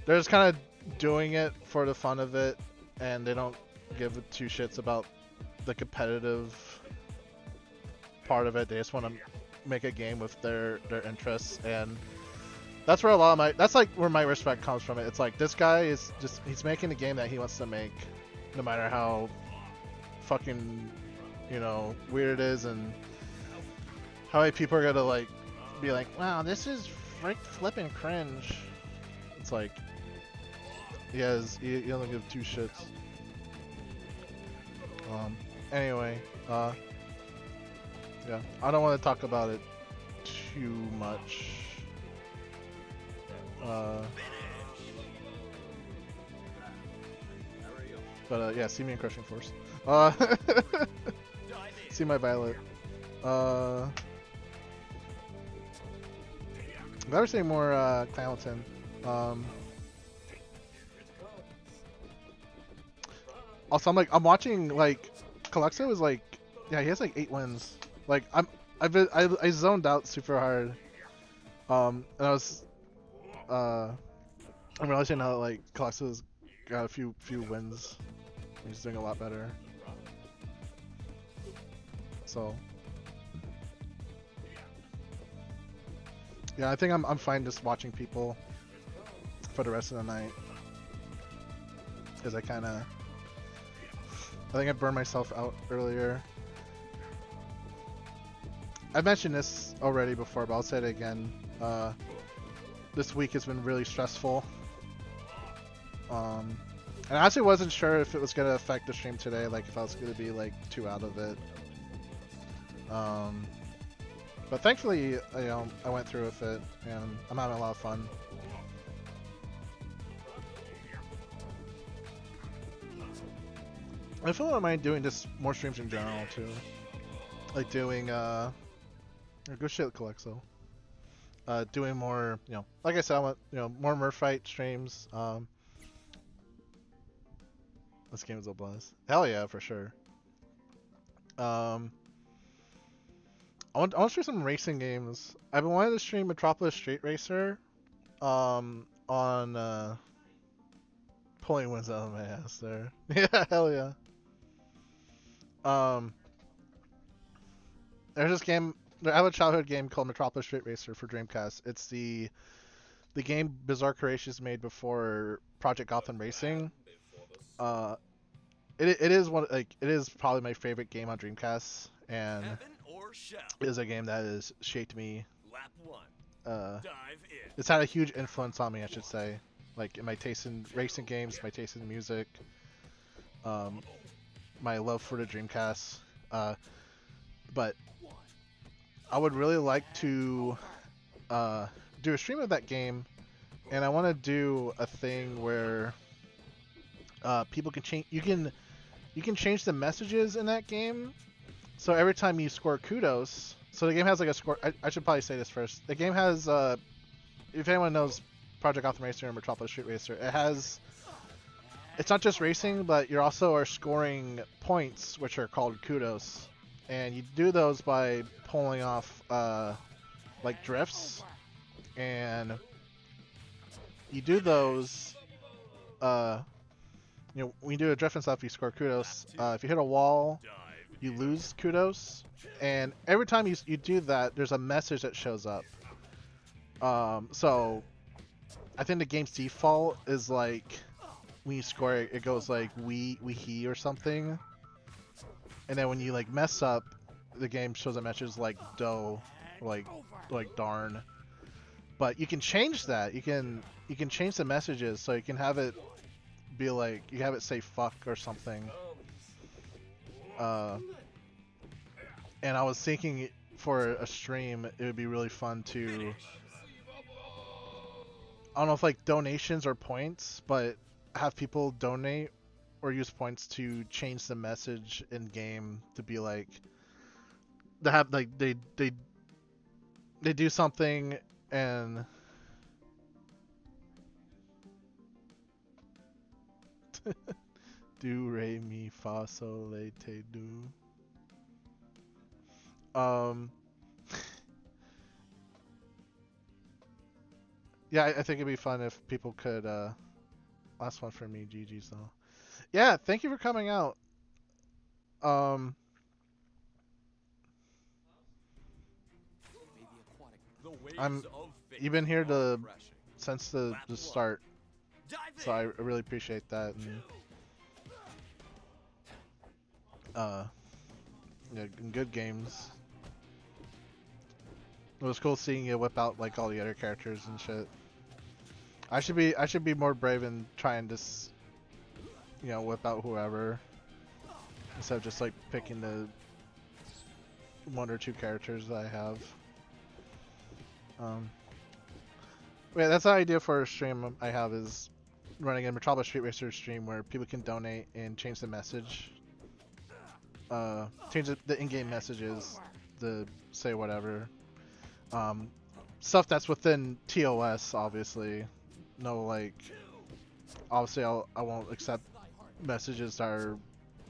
just kind of doing it for the fun of it, and they don't give two shits about the competitive part of it. They just want to make a game with their interests, and that's where a lot of that's like where my respect comes from. It's like this guy is just, he's making the game that he wants to make, no matter how fucking, you know, weird it is, and how many people are gonna like be like, wow, this is flipping cringe. It's like he only give two shits. Anyway, yeah, I don't want to talk about it too much. But yeah, see me in Crushing Force. See my Violet. Never say more Clownton. Um, Also, I'm watching like Calexo is like, yeah, he has like 8 wins. Like I zoned out super hard. And I was I'm realizing now that like Calexo's got a few wins. He's doing a lot better. So yeah, I think I'm fine just watching people for the rest of the night. Because I think I burned myself out earlier. I mentioned this already before, but I'll say it again. This week has been really stressful. And I actually wasn't sure if it was gonna affect the stream today, like if I was gonna be like too out of it. But thankfully, you know, I went through with it, and I'm having a lot of fun. I feel I don't mind doing just more streams in general too, like doing good shit, Calexo. Doing more, you know, like I said, I want, you know, more MerFight streams. This game is a blast. Hell yeah, for sure. I want to stream some racing games. I've been wanting to stream Metropolis Street Racer, on pulling wins out of my ass there. Yeah, hell yeah. There's this game. I have a childhood game called Metropolis Street Racer for Dreamcast. It's the game Bizarre Creations made before Project Gotham Racing. It is one, like, it is probably my favorite game on Dreamcast, and it is a game that has shaped me. Lap 1. Dive in. It's had a huge influence on me, I should say, like in my taste in racing games, my taste in music, my love for the Dreamcast. But I would really like to do a stream of that game, and I want to do a thing where people can change. You can change the messages in that game. So every time you score kudos, so the game has like a score. I should probably say this first. The game has, if anyone knows Project Gotham Racer and Metropolis Street Racer, it has. It's not just racing, but you also are scoring points, which are called kudos, and you do those by pulling off like drifts, and you do those. You know, when you do a drift and stuff, you score kudos. If you hit a wall, you lose kudos. And every time you do that, there's a message that shows up. So I think the game's default is like when you score it, it goes like we he or something. And then when you like mess up, the game shows a message like do, like darn. But you can change that. You can change the messages, so you can have it be like, you have it say fuck or something. And I was thinking for a stream, it would be really fun to, I don't know if like donations or points, but have people donate or use points to change the message in game to be like, they have like they do something and do re mi fa sol la te do. Yeah, I think it'd be fun if people could. Last one for me, GG's though. Yeah, thank you for coming out. You've been here since the start, so I really appreciate that. And, yeah, good games. It was cool seeing you whip out like all the other characters and shit. I should be more brave and try and just, you know, whip out whoever instead of just like picking the 1 or 2 characters that I have. Yeah, that's the idea for a stream I have, is running a Metropolis Street Racer stream where people can donate and change the message. Change the in-game messages to say whatever. Stuff that's within TOS, obviously. no like. Obviously, I won't accept messages that are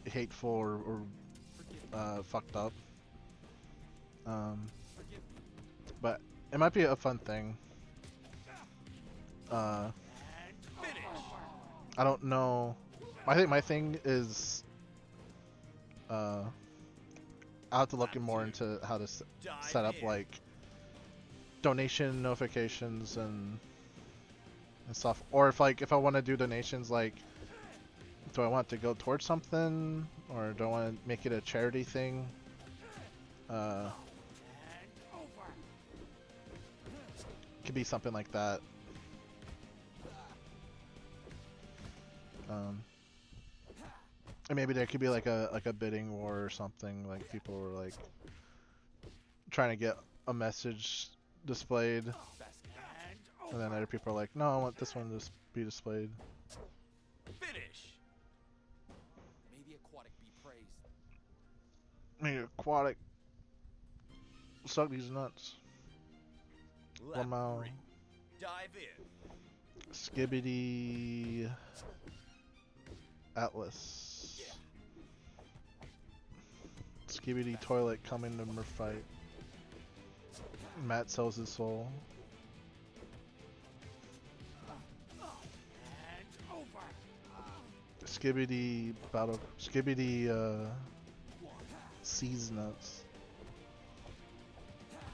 hateful or fucked up. But it might be a fun thing. I don't know. I think my thing is I'll have to look more into how to set up like donation notifications and stuff, or if I want to do donations, like do I want to go towards something or do I want to make it a charity thing? Could be something like that. And maybe there could be like a bidding war or something, like people were like trying to get a message displayed, and then other people are like, no, I want this one to be displayed. Finish. May the aquatic be praised. Maybe aquatic. Suck these nuts. Lap 1 mile. 3. Dive in. Skibbity Atlas. Skibbity toilet coming to MerFight. Matt sells his soul. Skibbity battle. Skibbity seas nuts.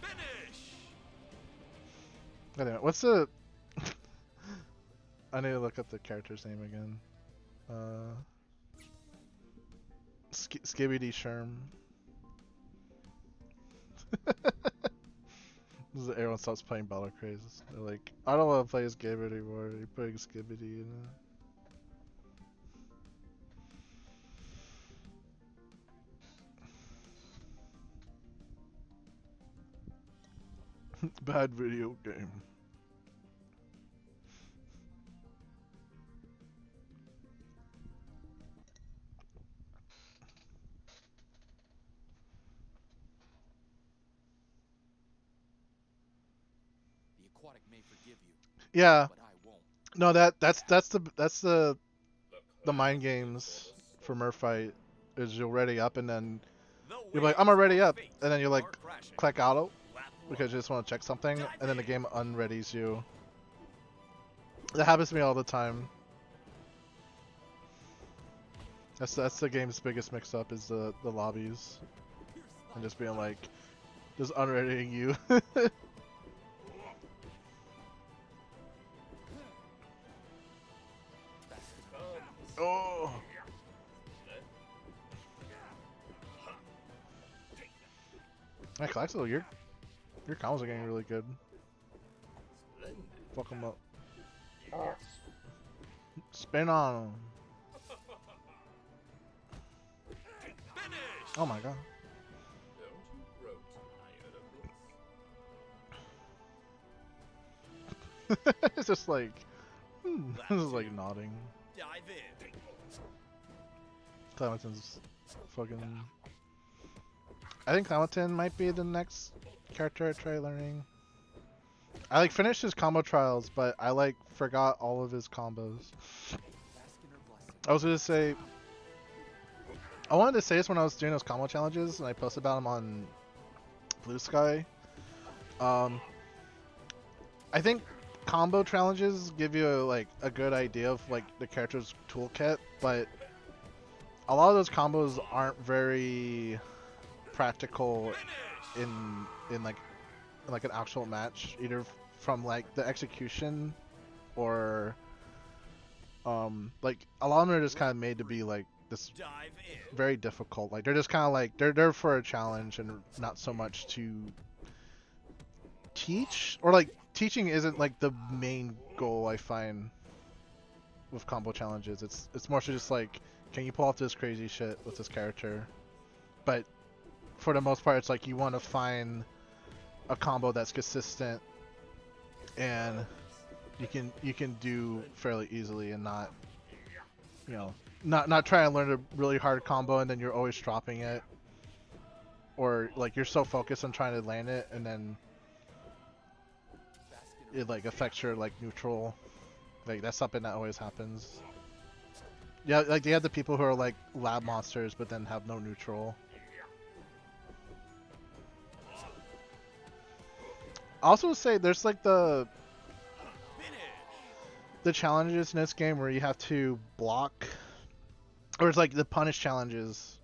Finish. Anyway, what's the? I need to look up the character's name again. Skibbity Sherm. Everyone stops playing Battle Craze. They're like, I don't want to play as Gabe anymore. You're putting Skibbity in it. Bad video game. The aquatic may forgive you, Yeah. but I won't. No, that's the mind games for MerFight is you'll ready up and then you're like, I'm already up, and then you like click out because you just want to check something, and then the game unreadies you. That happens to me all the time. That's the game's biggest mix-up is the lobbies, and just being like, just unreadying you. Oh. Hey, Claxo, your combos are getting really good. Fuck them up. Spin on them. Oh my god. It's just like, this is like nodding. Dive in. Clementon's fucking. I think Clementon might be the next character I try learning. I like finished his combo trials, but I like forgot all of his combos. I was gonna say, I wanted to say this when I was doing those combo challenges, and I posted about them on Blue Sky. I think combo challenges give you like a good idea of like the character's toolkit, but a lot of those combos aren't very practical in like an actual match, either from like the execution or like a lot of them are just kind of made to be like this very difficult. Like they're just kind of like they're there for a challenge and not so much to teach, or like teaching isn't like the main goal I find with combo challenges. It's more so just like, can you pull off this crazy shit with this character? But for the most part, it's like you want to find a combo that's consistent and you can do fairly easily, and not, you know, not try to learn a really hard combo and then you're always dropping it, or like you're so focused on trying to land it and then it like affects your like neutral Like that's something that always happens. Yeah, like they have the people who are like lab monsters, but then have no neutral. I also would say there's like the challenges in this game where you have to block, or it's like the punish challenges,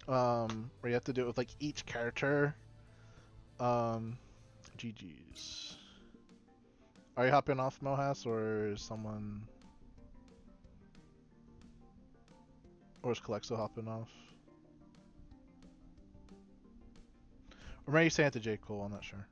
where you have to do it with like each character. GG's. Are you hopping off, Mohas, or is someone, or is Calexo hopping off? Or maybe you saying it to J. Cole, I'm not sure.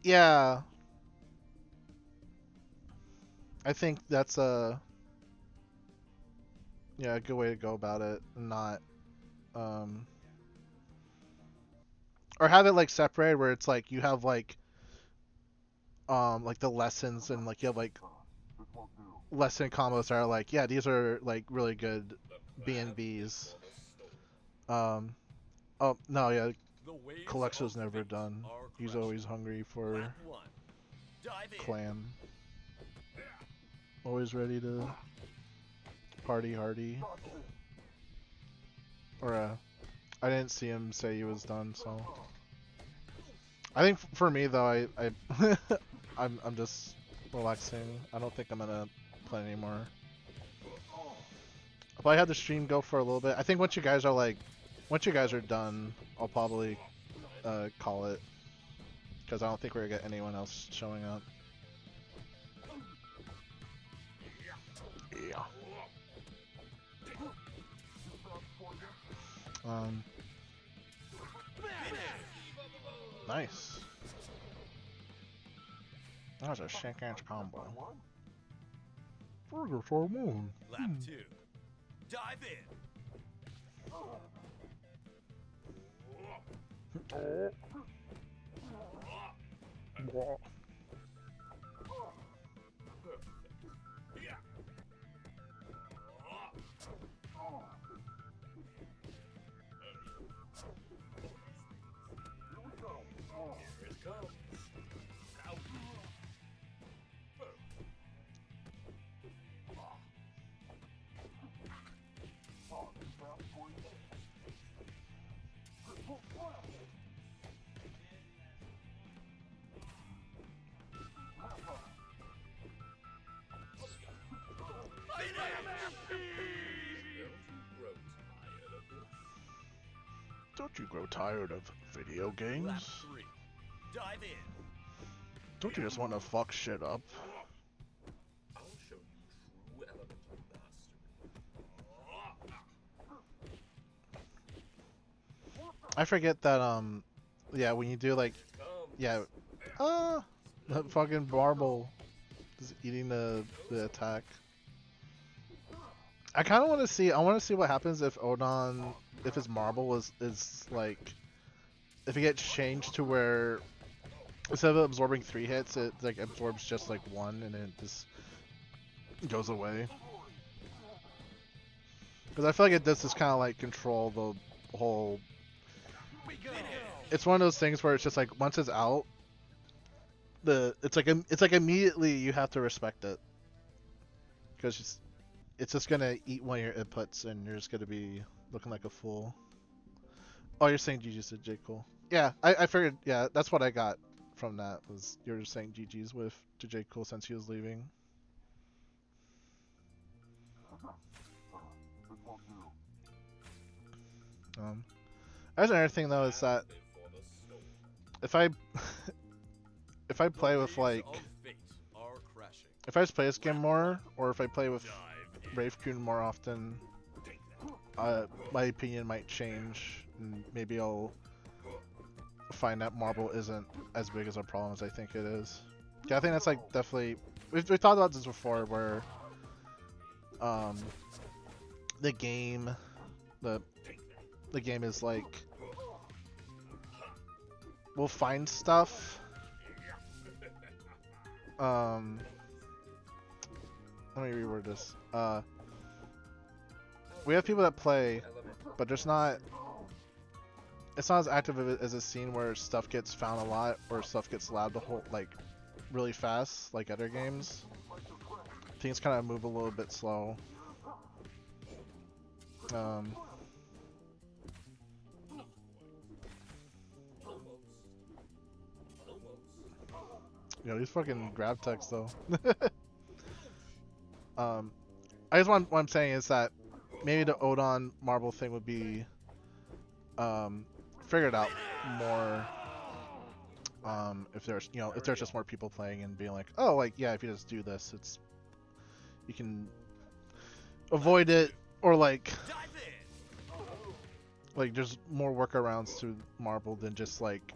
Yeah, I think that's a good way to go about it. Not or have it like separated where it's like you have like the lessons, and like you have like lesson combos that are like, yeah, these are like really good B&Bs. Oh no, yeah, Calexo's never done. He's always hungry for clan. Always ready to party hardy. Or I didn't see him say he was done, so I think for me though, I I'm just relaxing. I don't think I'm gonna play anymore. But I had the stream go for a little bit. I think once you guys are done, I'll probably call it, because I don't think we're gonna get anyone else showing up. Yeah. Nice. That was a sick-ass combo. Burger for a moon. Lap 2. Dive in. Don't you grow tired of video games? Lap 3. Dive in. Don't you just want to fuck shit up? I'll show you true elemental mastery. I forget that yeah, when you do like, yeah, that fucking Marble is eating the attack. I kind of want to see. I want to see what happens if Odon, if his Marble is like, if it gets changed to where instead of absorbing 3 hits, it like absorbs just like 1, and it just goes away. Because I feel like it does just kind of like control the whole. It's one of those things where it's just like once it's out, it's like immediately you have to respect it, because it's just gonna eat one of your inputs and you're just gonna be looking like a fool. Oh, you're saying GG's to J. Cole. Yeah, I figured. Yeah, that's what I got from that, was you're just saying GG's to J. Cole since he was leaving. There's another thing though, is that if I play with like, if I just play this game more, or if I play with Wraithcoon more often, my opinion might change, and maybe I'll find that Marble isn't as big as a problem as I think it is. Yeah, I think that's like definitely, we've talked about this before, where the game is like, we'll find stuff let me reword this. We have people that play, but there's not. It's not as active as a scene where stuff gets found a lot or stuff gets allowed to hold like really fast, like other games. Things kind of move a little bit slow. You know, these fucking grab techs though. I just what I'm saying is that maybe the Odon marble thing would be figured out more if there's if there's just more people playing and being like, oh, like yeah, if you just do this, it's you can avoid it, or like there's more workarounds to marble than just like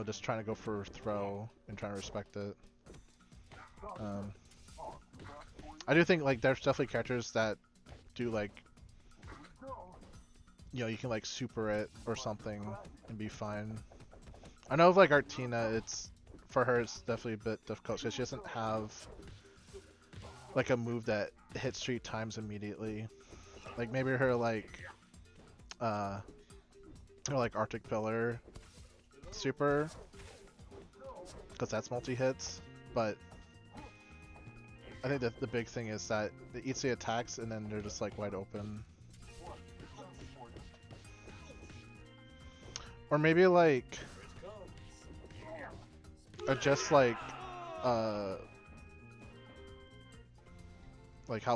just trying to go for a throw and trying to respect it. I do think like there's definitely characters that do like you can like super it or something and be fine. I know of like Artina, it's for her it's definitely a bit difficult because she doesn't have like a move that hits 3 times immediately. Like maybe her like Arctic Pillar super, because that's multi-hits, but I think that the big thing is that it eats the attacks and then they're just like wide open. Or maybe like adjust like how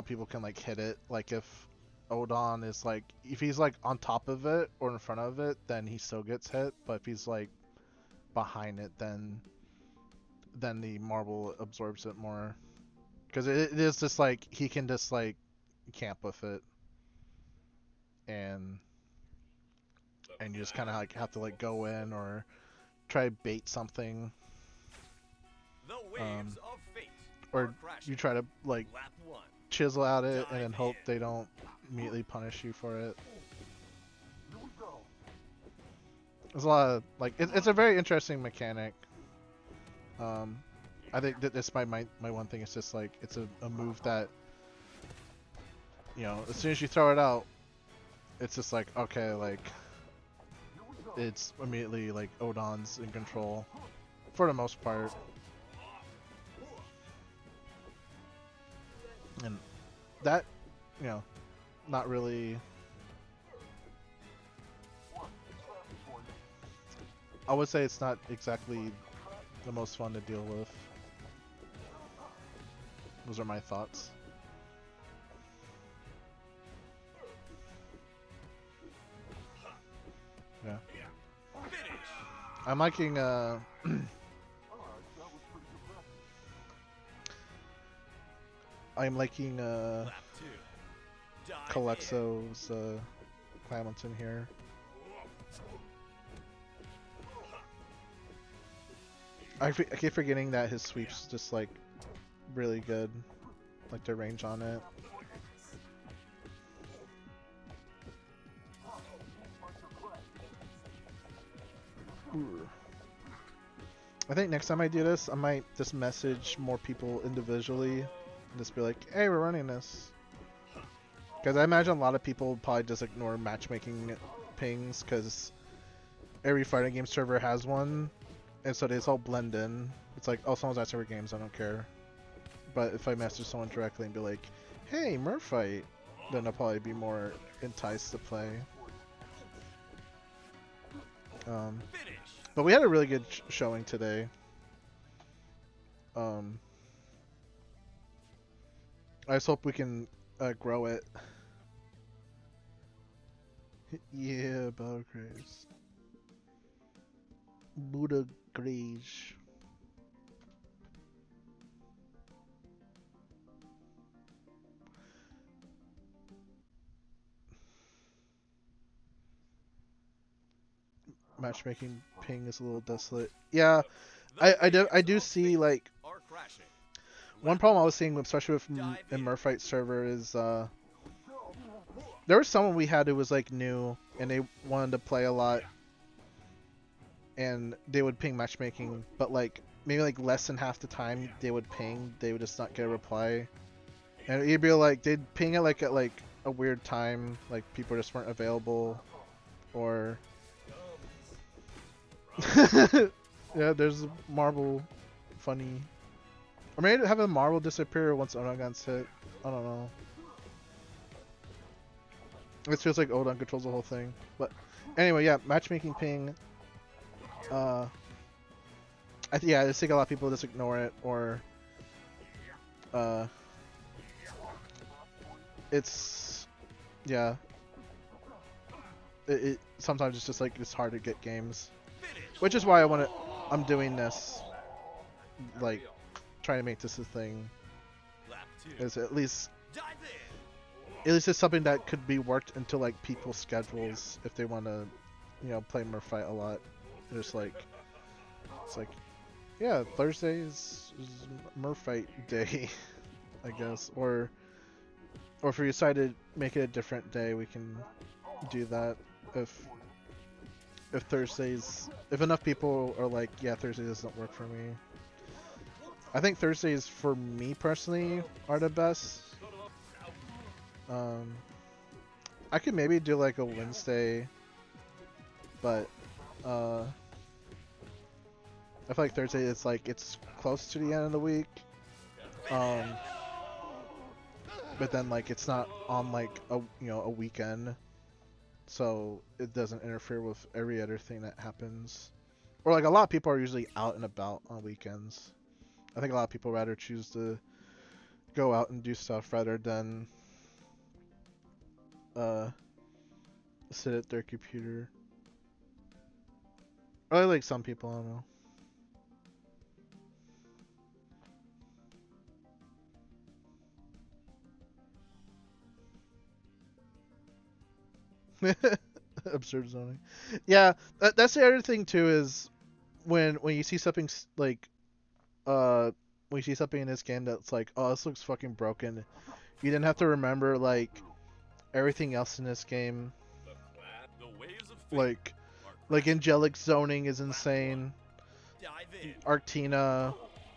people can like hit it. Like if Odon is like, if he's like on top of it or in front of it, then he still gets hit. But if he's like behind it, then the marble absorbs it more. Because it is just like he can just like camp with it, and you just kind of like have to like go in or try to bait something. The waves of fate or you try to like Lap 1. chisel at it and then hope they don't immediately punish you for it. There's a lot of like it's a very interesting mechanic. I think that this my one thing is just like it's a move that as soon as you throw it out, it's just like okay, like it's immediately like Odon's in control for the most part. And that, not really. I would say it's not exactly the most fun to deal with. Those are my thoughts. Yeah. I'm liking I'm liking Calexo's Clamilton here. I keep forgetting that his sweep's just like really good, like the range on it. Ooh. I think next time I do this, I might just message more people individually and just be like, hey, we're running this. Because I imagine a lot of people probably just ignore matchmaking pings because every fighting game server has one, and so they just all blend in. It's like, oh, someone's at server games, I don't care. But if I message someone directly and be like, hey, MerFight, then I'll probably be more enticed to play. But we had a really good showing today. I just hope we can grow it. Yeah, Battle Craze. Buddha Grage. Matchmaking ping is a little desolate. Yeah, I do see like one problem I was seeing, especially with in MerFight server, is there was someone we had who was like new and they wanted to play a lot, and they would ping matchmaking, but like maybe like less than half the time they would ping, they would just not get a reply. And it'd be like they'd ping it like at like a weird time, like people just weren't available, or yeah, there's a marble, funny, or maybe have a marble disappear once Onagon's hit. I don't know. It feels like Odon controls the whole thing, but anyway, yeah, matchmaking ping. Yeah, I just think a lot of people just ignore it, or it's yeah. It sometimes it's just like it's hard to get games, which is why I'm doing this, like trying to make this a thing. Lap 2. Is at least Dive it's something that could be worked into like people's schedules if they want to, you know, play MerFight a lot. Just like it's like, yeah, Thursday is MerFight day, I guess, or if we decide to make it a different day, we can do that. If Thursdays, if enough people are like, yeah, Thursday doesn't work for me. I think Thursdays for me personally are the best. I could maybe do like a Wednesday, but I feel like Thursday it's like it's close to the end of the week. But then like it's not on like a weekend, so it doesn't interfere with every other thing that happens. Or like a lot of people are usually out and about on weekends. I think a lot of people rather choose to go out and do stuff rather than sit at their computer. Or like some people, I don't know. Absurd zoning. Yeah, that's the other thing too, is when you see something like when you see something in this game that's like, oh, this looks fucking broken, you didn't have to remember like everything else in this game. the waves of fate Like angelic zoning is insane. dive in. Arctina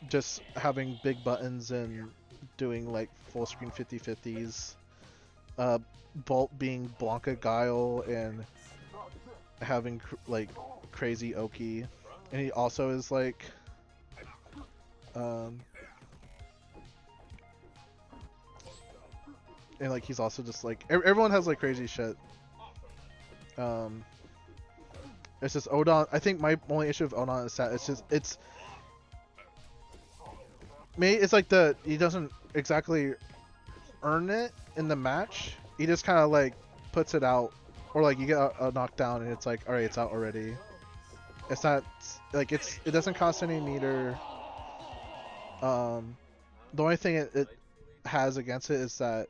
just having big buttons and doing like full screen 50/50s. Bolt being Blanca Guile and having like crazy Oki, and he also is like and like he's also just like everyone has like crazy shit. It's just Odon. I think my only issue with Odon is that it's like he doesn't exactly earn it in the match. He just kind of like puts it out, or like you get a knockdown and it's like, all right, it's out already. It's not like it doesn't cost any meter. The only thing it has against it is that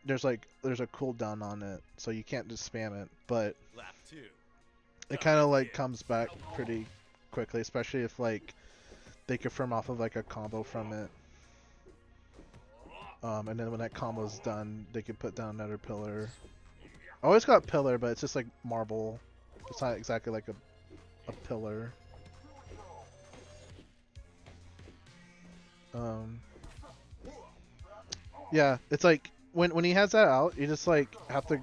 there's a cooldown on it, so you can't just spam it. But Lap 2. it kind of like comes back pretty quickly, especially if like they confirm off of like a combo from it. And then when that combo's done, they can put down another pillar. I always got pillar, but it's just like marble. It's not exactly like a pillar. Yeah, it's like when he has that out, you just like have to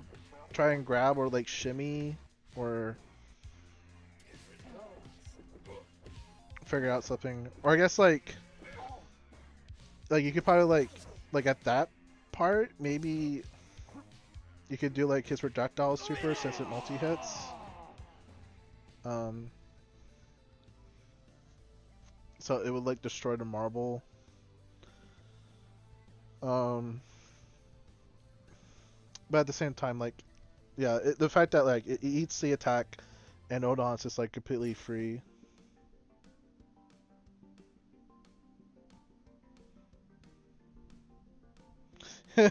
try and grab or like shimmy or figure out something. Or I guess like you could probably like at that part maybe you could do like his projectile super since it multi-hits. So it would like destroy the marble. But at the same time, like, yeah, the fact that like it eats the attack and Odon's just like completely free.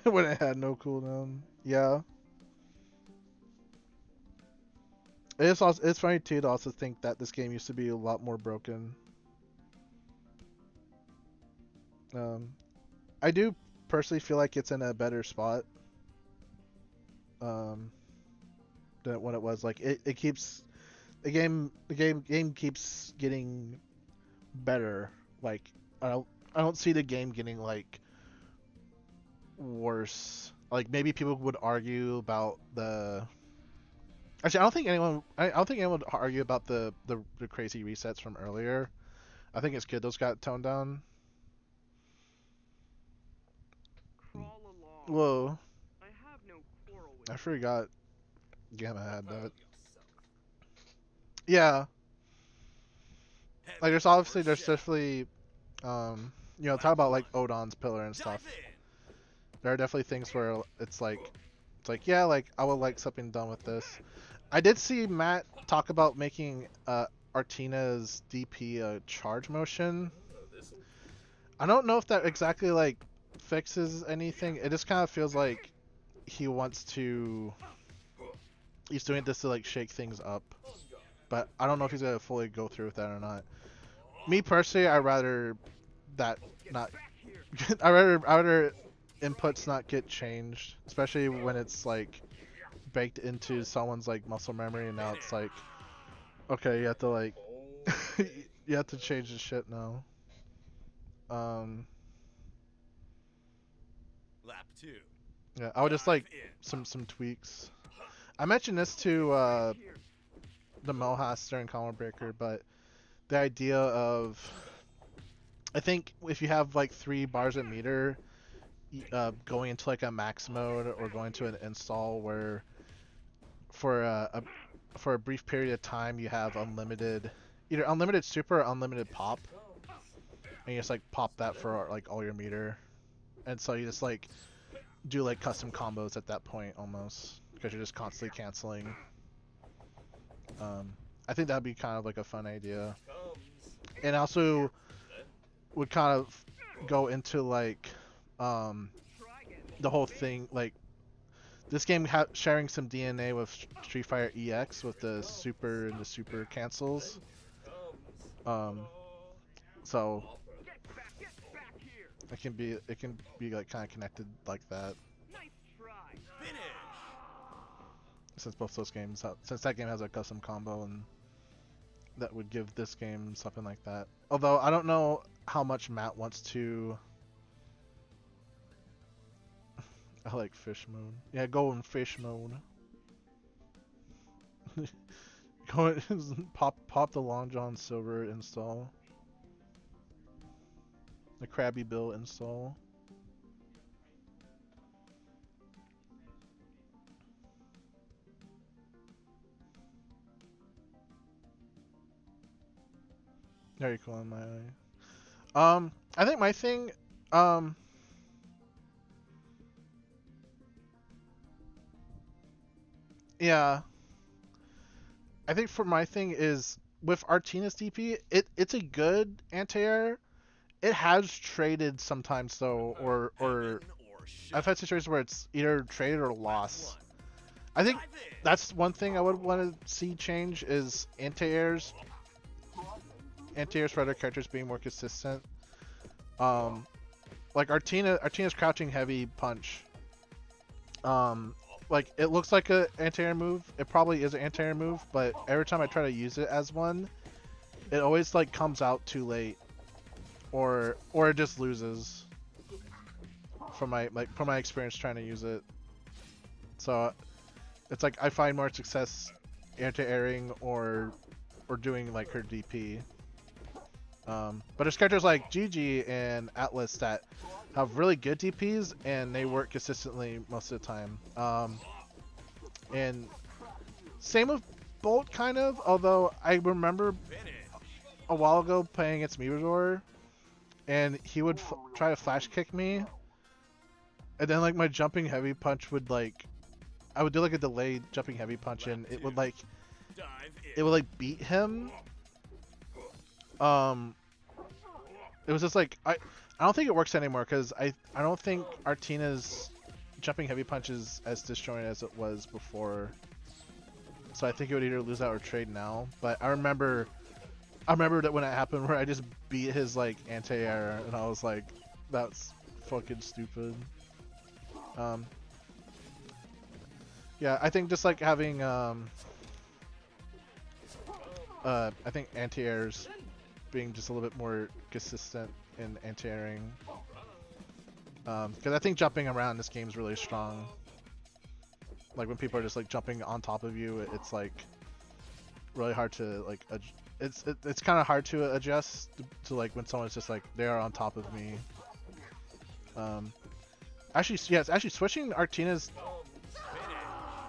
When it had no cooldown. Yeah. It's funny too to also think that this game used to be a lot more broken. I do personally feel like it's in a better spot than when it was. Like it keeps the game keeps getting better. Like I don't see the game getting like worse. Like maybe people would argue about the. Actually, I don't think anyone. I don't think anyone would argue about the crazy resets from earlier. I think it's good those got toned down. Crawl along. Whoa, I have no quarrel with I you. forgot Gamma had that. Yourself. Yeah, like Heavy there's shell. definitely talk about like Odon's pillar and stuff. Dive in. There are definitely things where it's like yeah, like I would like something done with this. I did see Matt talk about making Artina's DP a charge motion. I don't know if that exactly like fixes anything. It just kind of feels like he wants to. He's doing this to like shake things up, but I don't know if he's gonna fully go through with that or not. Me personally, I rather that not. I rather inputs not get changed, especially when it's like baked into someone's like muscle memory, and now it's like, okay, you have to like, you have to change the shit now. Lap 2. Yeah, I would just like Dive in. some tweaks. I mentioned this to the Mohas during Combo Breaker, but the idea of, I think if you have like 3 bars a meter, going into like a max mode or going to an install where for for a brief period of time you have unlimited, either unlimited super or unlimited pop, and you just like pop that for like all your meter, and so you just like do like custom combos at that point almost because you're just constantly canceling. I think that'd be kind of like a fun idea, and also would kind of go into like the whole thing, like this game sharing some DNA with Street Fighter EX with the super and the super cancels. So it can be like kind of connected like that. Nice try. Finish. Since both those games, since that game has a custom combo, and that would give this game something like that. Although I don't know how much Matt wants to. I like fish mode. Yeah, go in fish mode. Go pop the Long John Silver install. The Krabby Bill install. Very cool in my eye. I think my thing, yeah, I think for my thing is with Artina's DP, it's a good anti-air. It has traded sometimes though, or Heaven or I've shut. had situations where it's either traded or Lap lost. 1. I think Dive in. that's one thing I would want to see change is anti-airs for other characters being more consistent. Like Artina's crouching heavy punch. Like it looks like a anti-air move. It probably is an anti-air move, but every time I try to use it as one, it always like comes out too late, or it just loses. From my experience trying to use it, so it's like I find more success anti-airing or doing like her DP. But there's characters like Gigi and Atlas that have really good DPs and they work consistently most of the time. And same with Bolt kind of, although I remember Finish. a while ago playing against Mirador and he would try to flash kick me, and then like my jumping heavy punch would like, I would do like a delayed jumping heavy punch and it would like, Dive in. it would like beat him. It was just like I don't think it works anymore because I don't think Artina's jumping heavy punch is as disjointed as it was before. So I think it would either lose out or trade now. But I remember that when it happened where I just beat his like anti-air and I was like, that's fucking stupid. Yeah, I think just like having I think anti-airs being just a little bit more consistent in anti-airing Because I think jumping around in this game is really strong. Like when people are just like jumping on top of you, it's like really hard to like. It's kind of hard to adjust to like when someone's just like they are on top of me. Actually, yes, actually switching Artina's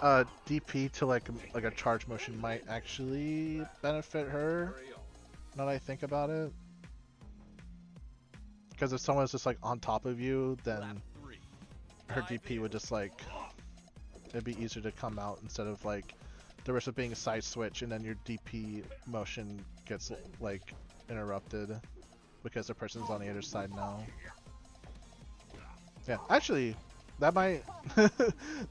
DP to like a charge motion might actually benefit her. Now that I think about it, because if someone's just like on top of you, then her DP would just like it'd be easier to come out instead of like the risk of being a side switch and then your DP motion gets like interrupted because the person's on the other side now. Yeah, actually, that might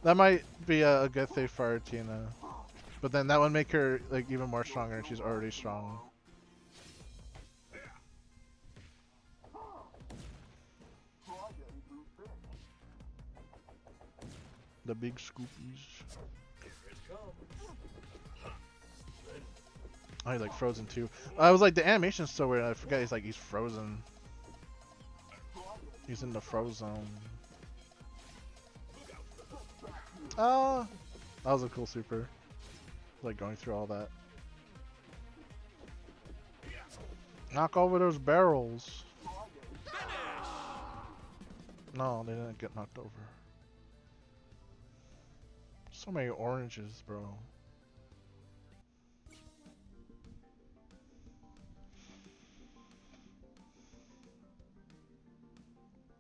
that might be a good thing for Artina, but then that would make her like even more stronger, and she's already strong. The big scoopies. Oh, he's like frozen too. I was like, the animation's so weird. I forgot he's frozen. He's in the frozen. Oh, that was a cool super. Like going through all that. Knock over those barrels. No, they didn't get knocked over. So many oranges, bro.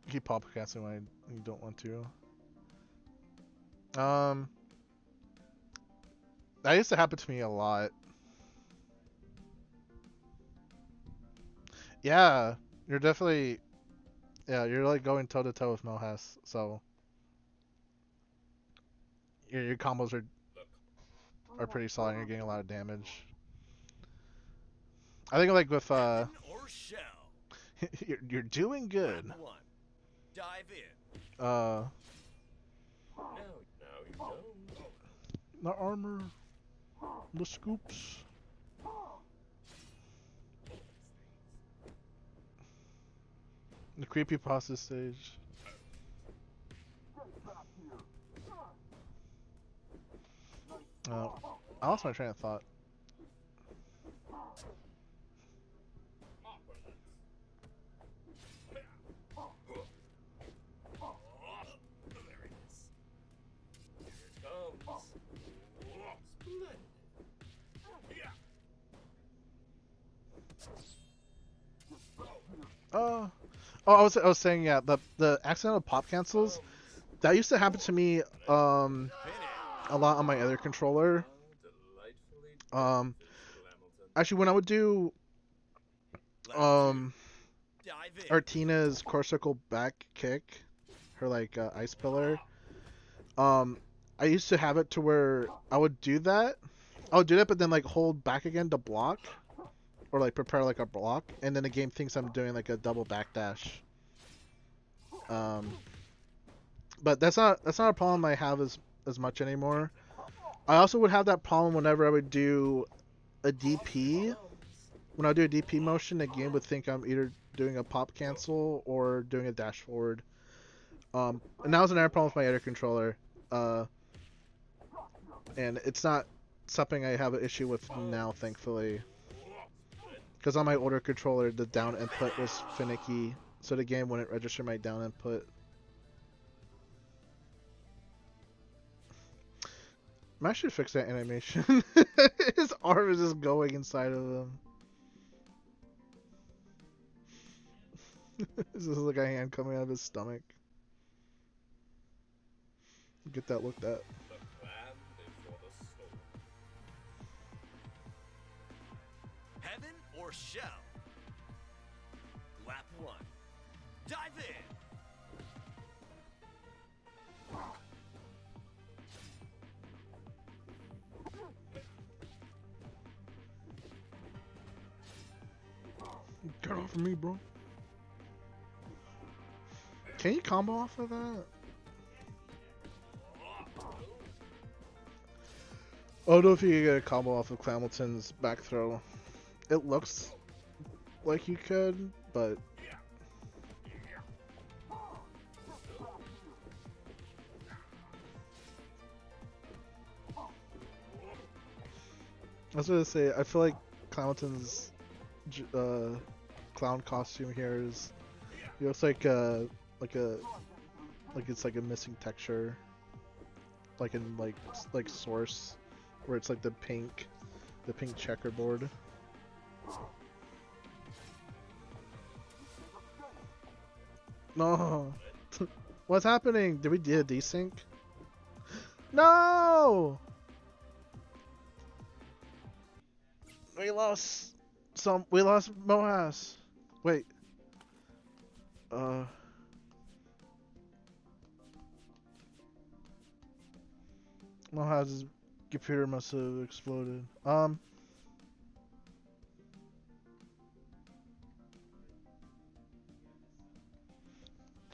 Keep podcasting when you don't want to. That used to happen to me a lot. Yeah, you're definitely, yeah, you're like going toe to toe with Mohas, so your combos are pretty solid. And you're getting a lot of damage. I think like with Heaven or shell. you're doing good. Round one. Dive in. No, you don't. The armor, the scoops. The creepypasta stage. I lost my train of thought. Oh, I was saying, yeah, the accidental pop cancels, that used to happen to me a lot on my other controller. Actually, when I would do Artina's core circle back kick, her like ice pillar, I used to have it to where I would do that, but then like hold back again to block. Or like prepare like a block, and then the game thinks I'm doing like a double backdash. But that's not a problem I have as much anymore. I also would have that problem whenever I would do a DP. When I do a DP motion, the game would think I'm either doing a pop cancel or doing a dash forward. And that was another problem with my other controller. And it's not something I have an issue with now, thankfully. Because on my older controller, the down input was finicky, so the game wouldn't register my down input. I should fix that animation. His arm is just going inside of him. This is like a hand coming out of his stomach. Get that looked at. Heaven or shell. Lap one. Dive in. Get off of me, bro. Can you combo off of that? I don't know if you can get a combo off of Clamilton's back throw. It looks like you could, but I was gonna say, I feel like Clownton's clown costume here is, it looks like like a like it's like a missing texture, like in like Source, where it's like the pink checkerboard. No, what's happening? Did we do a desync? No, we lost some. We lost Mohas. Wait. Mohas's computer must have exploded.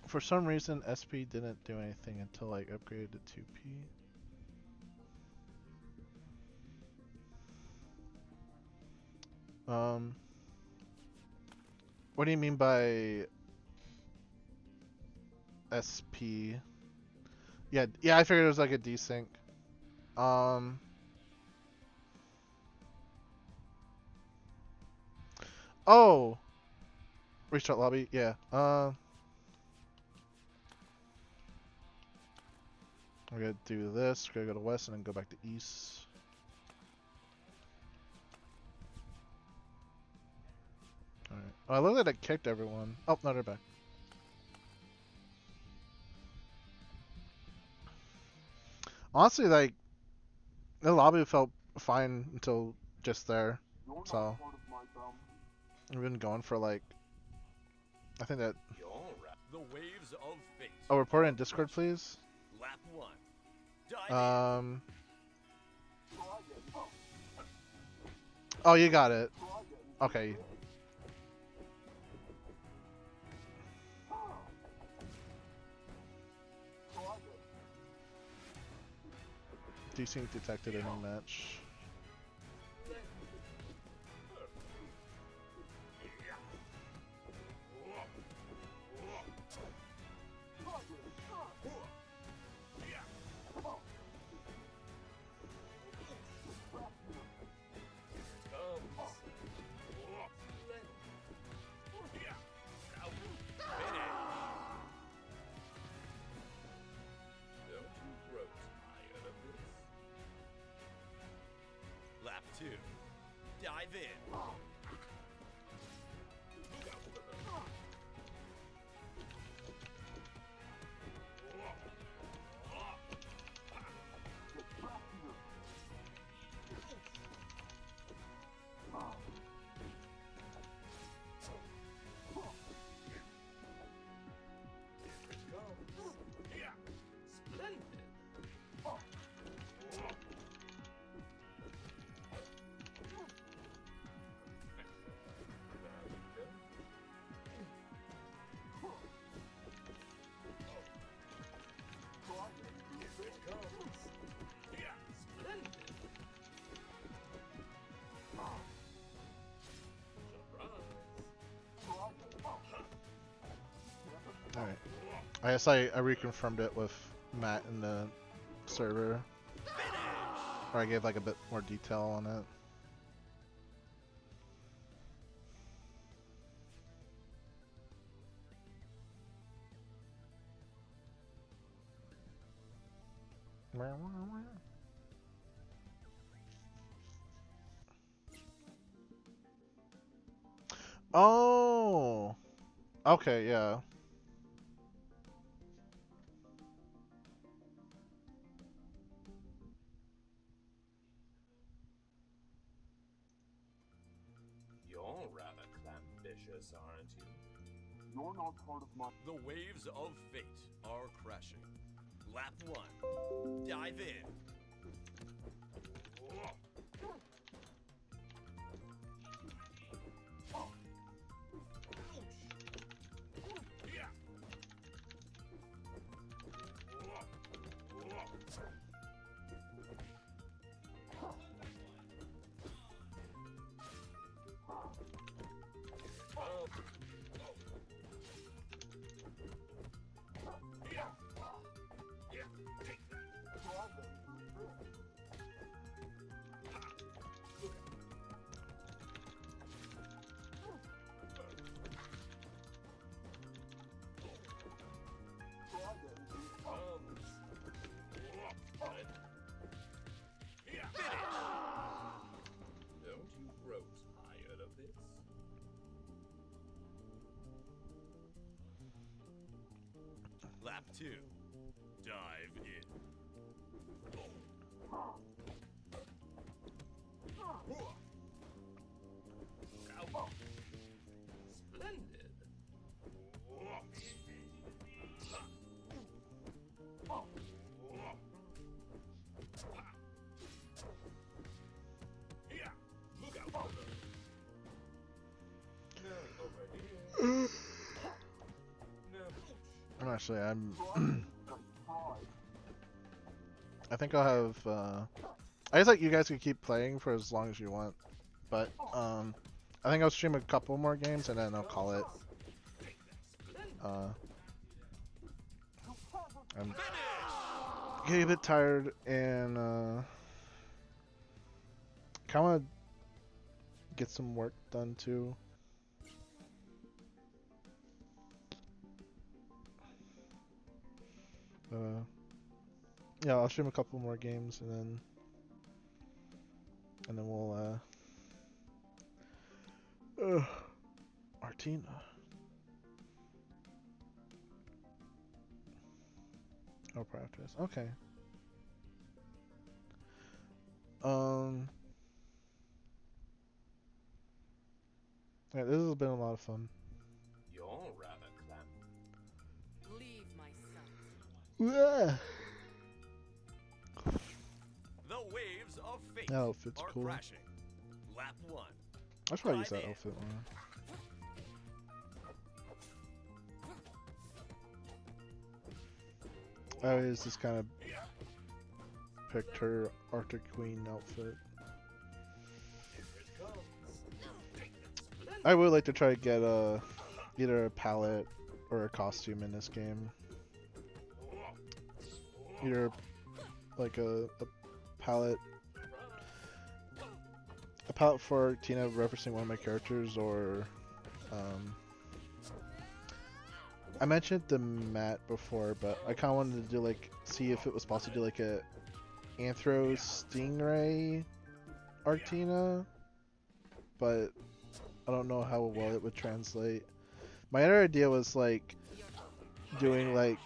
For some reason, SP didn't do anything until I upgraded to 2P. What do you mean by SP? Yeah, I figured it was like a desync. Oh! Restart lobby, yeah. We're gonna do this, we're gonna go to west and then go back to east. Alright. Oh, I look like it kicked everyone. Oh, no, they're back. Honestly, like, the lobby felt fine until just there. So, we've been going for like, I think that. The waves of fate. Oh, report in Discord, please. Lap 1. Dive Oh, you got it. Okay. Desync detected in a match. Lap 2. Dive in. Alright. I guess I reconfirmed it with Matt in the server. Or I gave like a bit more detail on it. Oh! Okay, yeah. You're rather ambitious, aren't you? You're not part of my... The waves of fate are crashing. Lap 1. Dive in. Lap 2. Dive in. Splendid. Look out, brother. No, over here. No. Actually, I think I'll have. I guess like you guys can keep playing for as long as you want, but I think I'll stream a couple more games and then I'll call it. I'm getting a bit tired and kind of get some work done too. Yeah, I'll stream a couple more games and then we'll Artina. Oh, practice. Okay. Yeah, this has been a lot of fun. You're rather clamp. Leave my sight. Yeah. The waves of fate That outfit's are cool. crashing. Lap 1. I should probably use Dive that in. outfit more. I always just kind of picked her Arctic Queen outfit. Here it comes. I would like to try to get either a palette or a costume in this game. Either like a palette for Tina referencing one of my characters, or I mentioned the mat before, but I kind of wanted to do like see if it was possible to do like a Anthro Stingray Arctina, but I don't know how well it would translate. My other idea was like doing like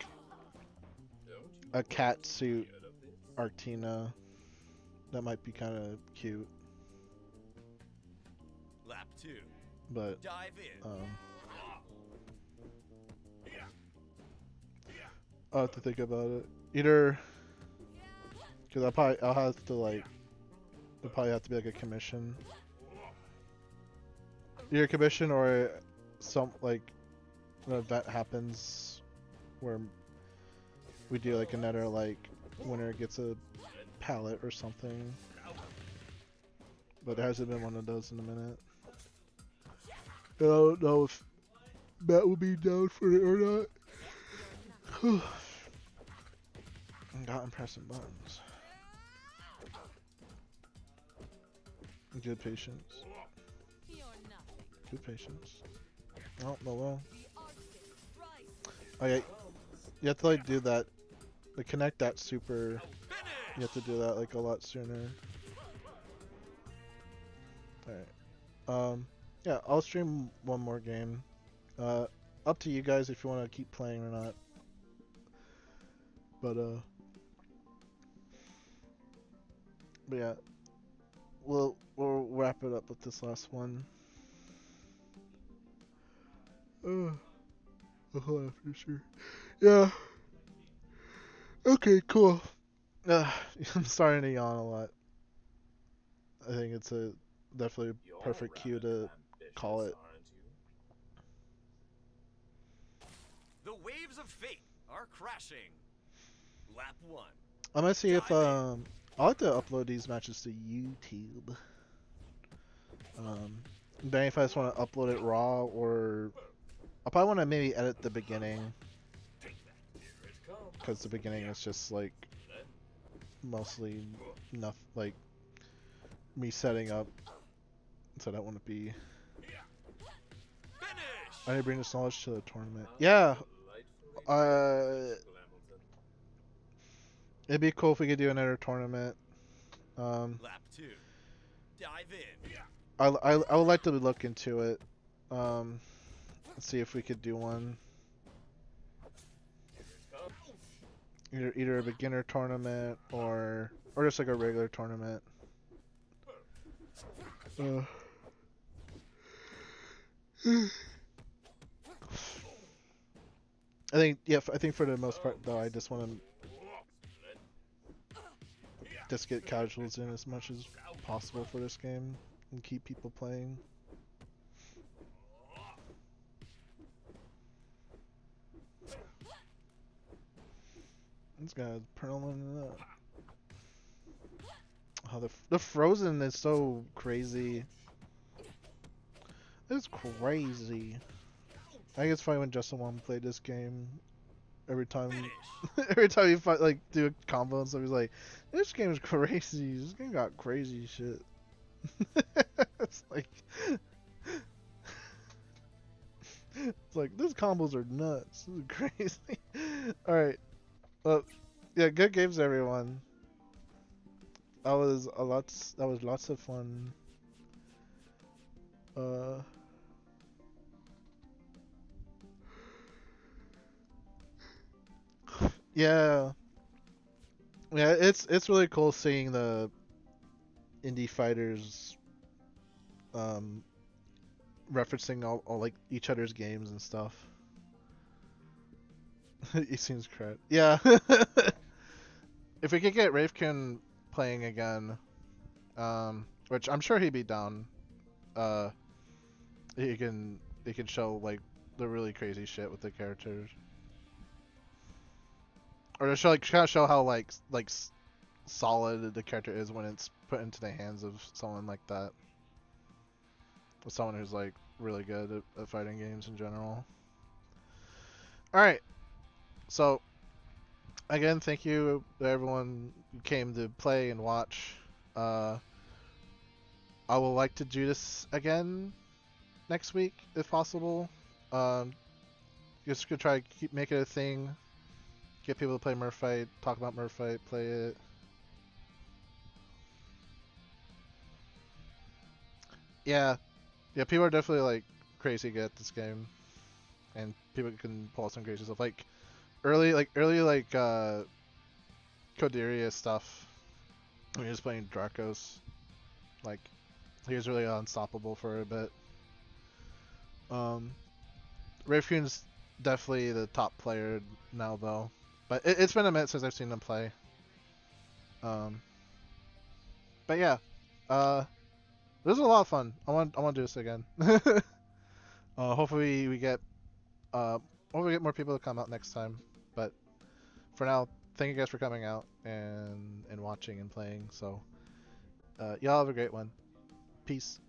a cat suit Arctina. That might be kind of cute, Lap 2. but Dive in. I'll have to think about it. Either because I'll have to like it'll probably have to be like a commission. Either a commission or some like an event happens where we do like another like winner gets a palette or something. But there hasn't been one of those in a minute. I don't know if Matt will be down for it or not. Got him pressing buttons. Good patience. You're nothing. Good patience. Oh, no, well. The Arctic rises. Okay, you have to like do that. Like connect that super. You have to do that like a lot sooner. Alright. Yeah, I'll stream one more game. Up to you guys if you want to keep playing or not. But yeah, we'll wrap it up with this last one. Hold on for sure. Yeah. Okay, cool. I'm starting to yawn a lot. I think it's a definitely a You're perfect cue rather to ambitious, call it. aren't you? The waves of fate are crashing. Lap 1. I'm gonna see if Dive I'll have to upload these matches to YouTube. Then if I just want to upload it raw, or I'll probably want to maybe edit the beginning, Here it comes. because the beginning is just like mostly enough like me setting up, so I don't want to be. Finish. I need to bring this knowledge to the tournament. Yeah, Delightfully it'd be cool if we could do another tournament. Lap 2. Dive in. I would like to look into it. See if we could do one. Either a beginner tournament or just like a regular tournament. I think for the most part though, I just want to just get casuals in as much as possible for this game and keep people playing. This guy's purling it up. Oh, the frozen is so crazy. It's crazy. I think it's funny when Justin Wong played this game. Every time you fight, like do a combo and stuff, he's like, "This game is crazy. This game got crazy shit." It's like, these combos are nuts. This is crazy. All right, well, yeah, good games, everyone. That was lots of fun. Yeah. Yeah, it's really cool seeing the indie fighters referencing all like each other's games and stuff. He seems crap. Yeah. If we could get Rafkin playing again, which I'm sure he'd be down, uh, he can show like the really crazy shit with the characters, or to show like kind of show how like solid the character is when it's put into the hands of someone like that, with someone who's like really good at fighting games in general. All right, so again, thank you to everyone who came to play and watch. I would like to do this again next week if possible. Just gonna try to make it a thing. Get people to play MerFight, talk about MerFight, play it. Yeah, people are definitely like crazy good at this game, and people can pull some crazy stuff. Like early Coderia stuff. When he was playing Dracos, like he was really unstoppable for a bit. Rayfune's definitely the top player now, though. But it's been a minute since I've seen him play. But yeah, this was a lot of fun. I want to do this again. Hopefully we get more people to come out next time. But for now, thank you guys for coming out and watching and playing. So y'all have a great one. Peace.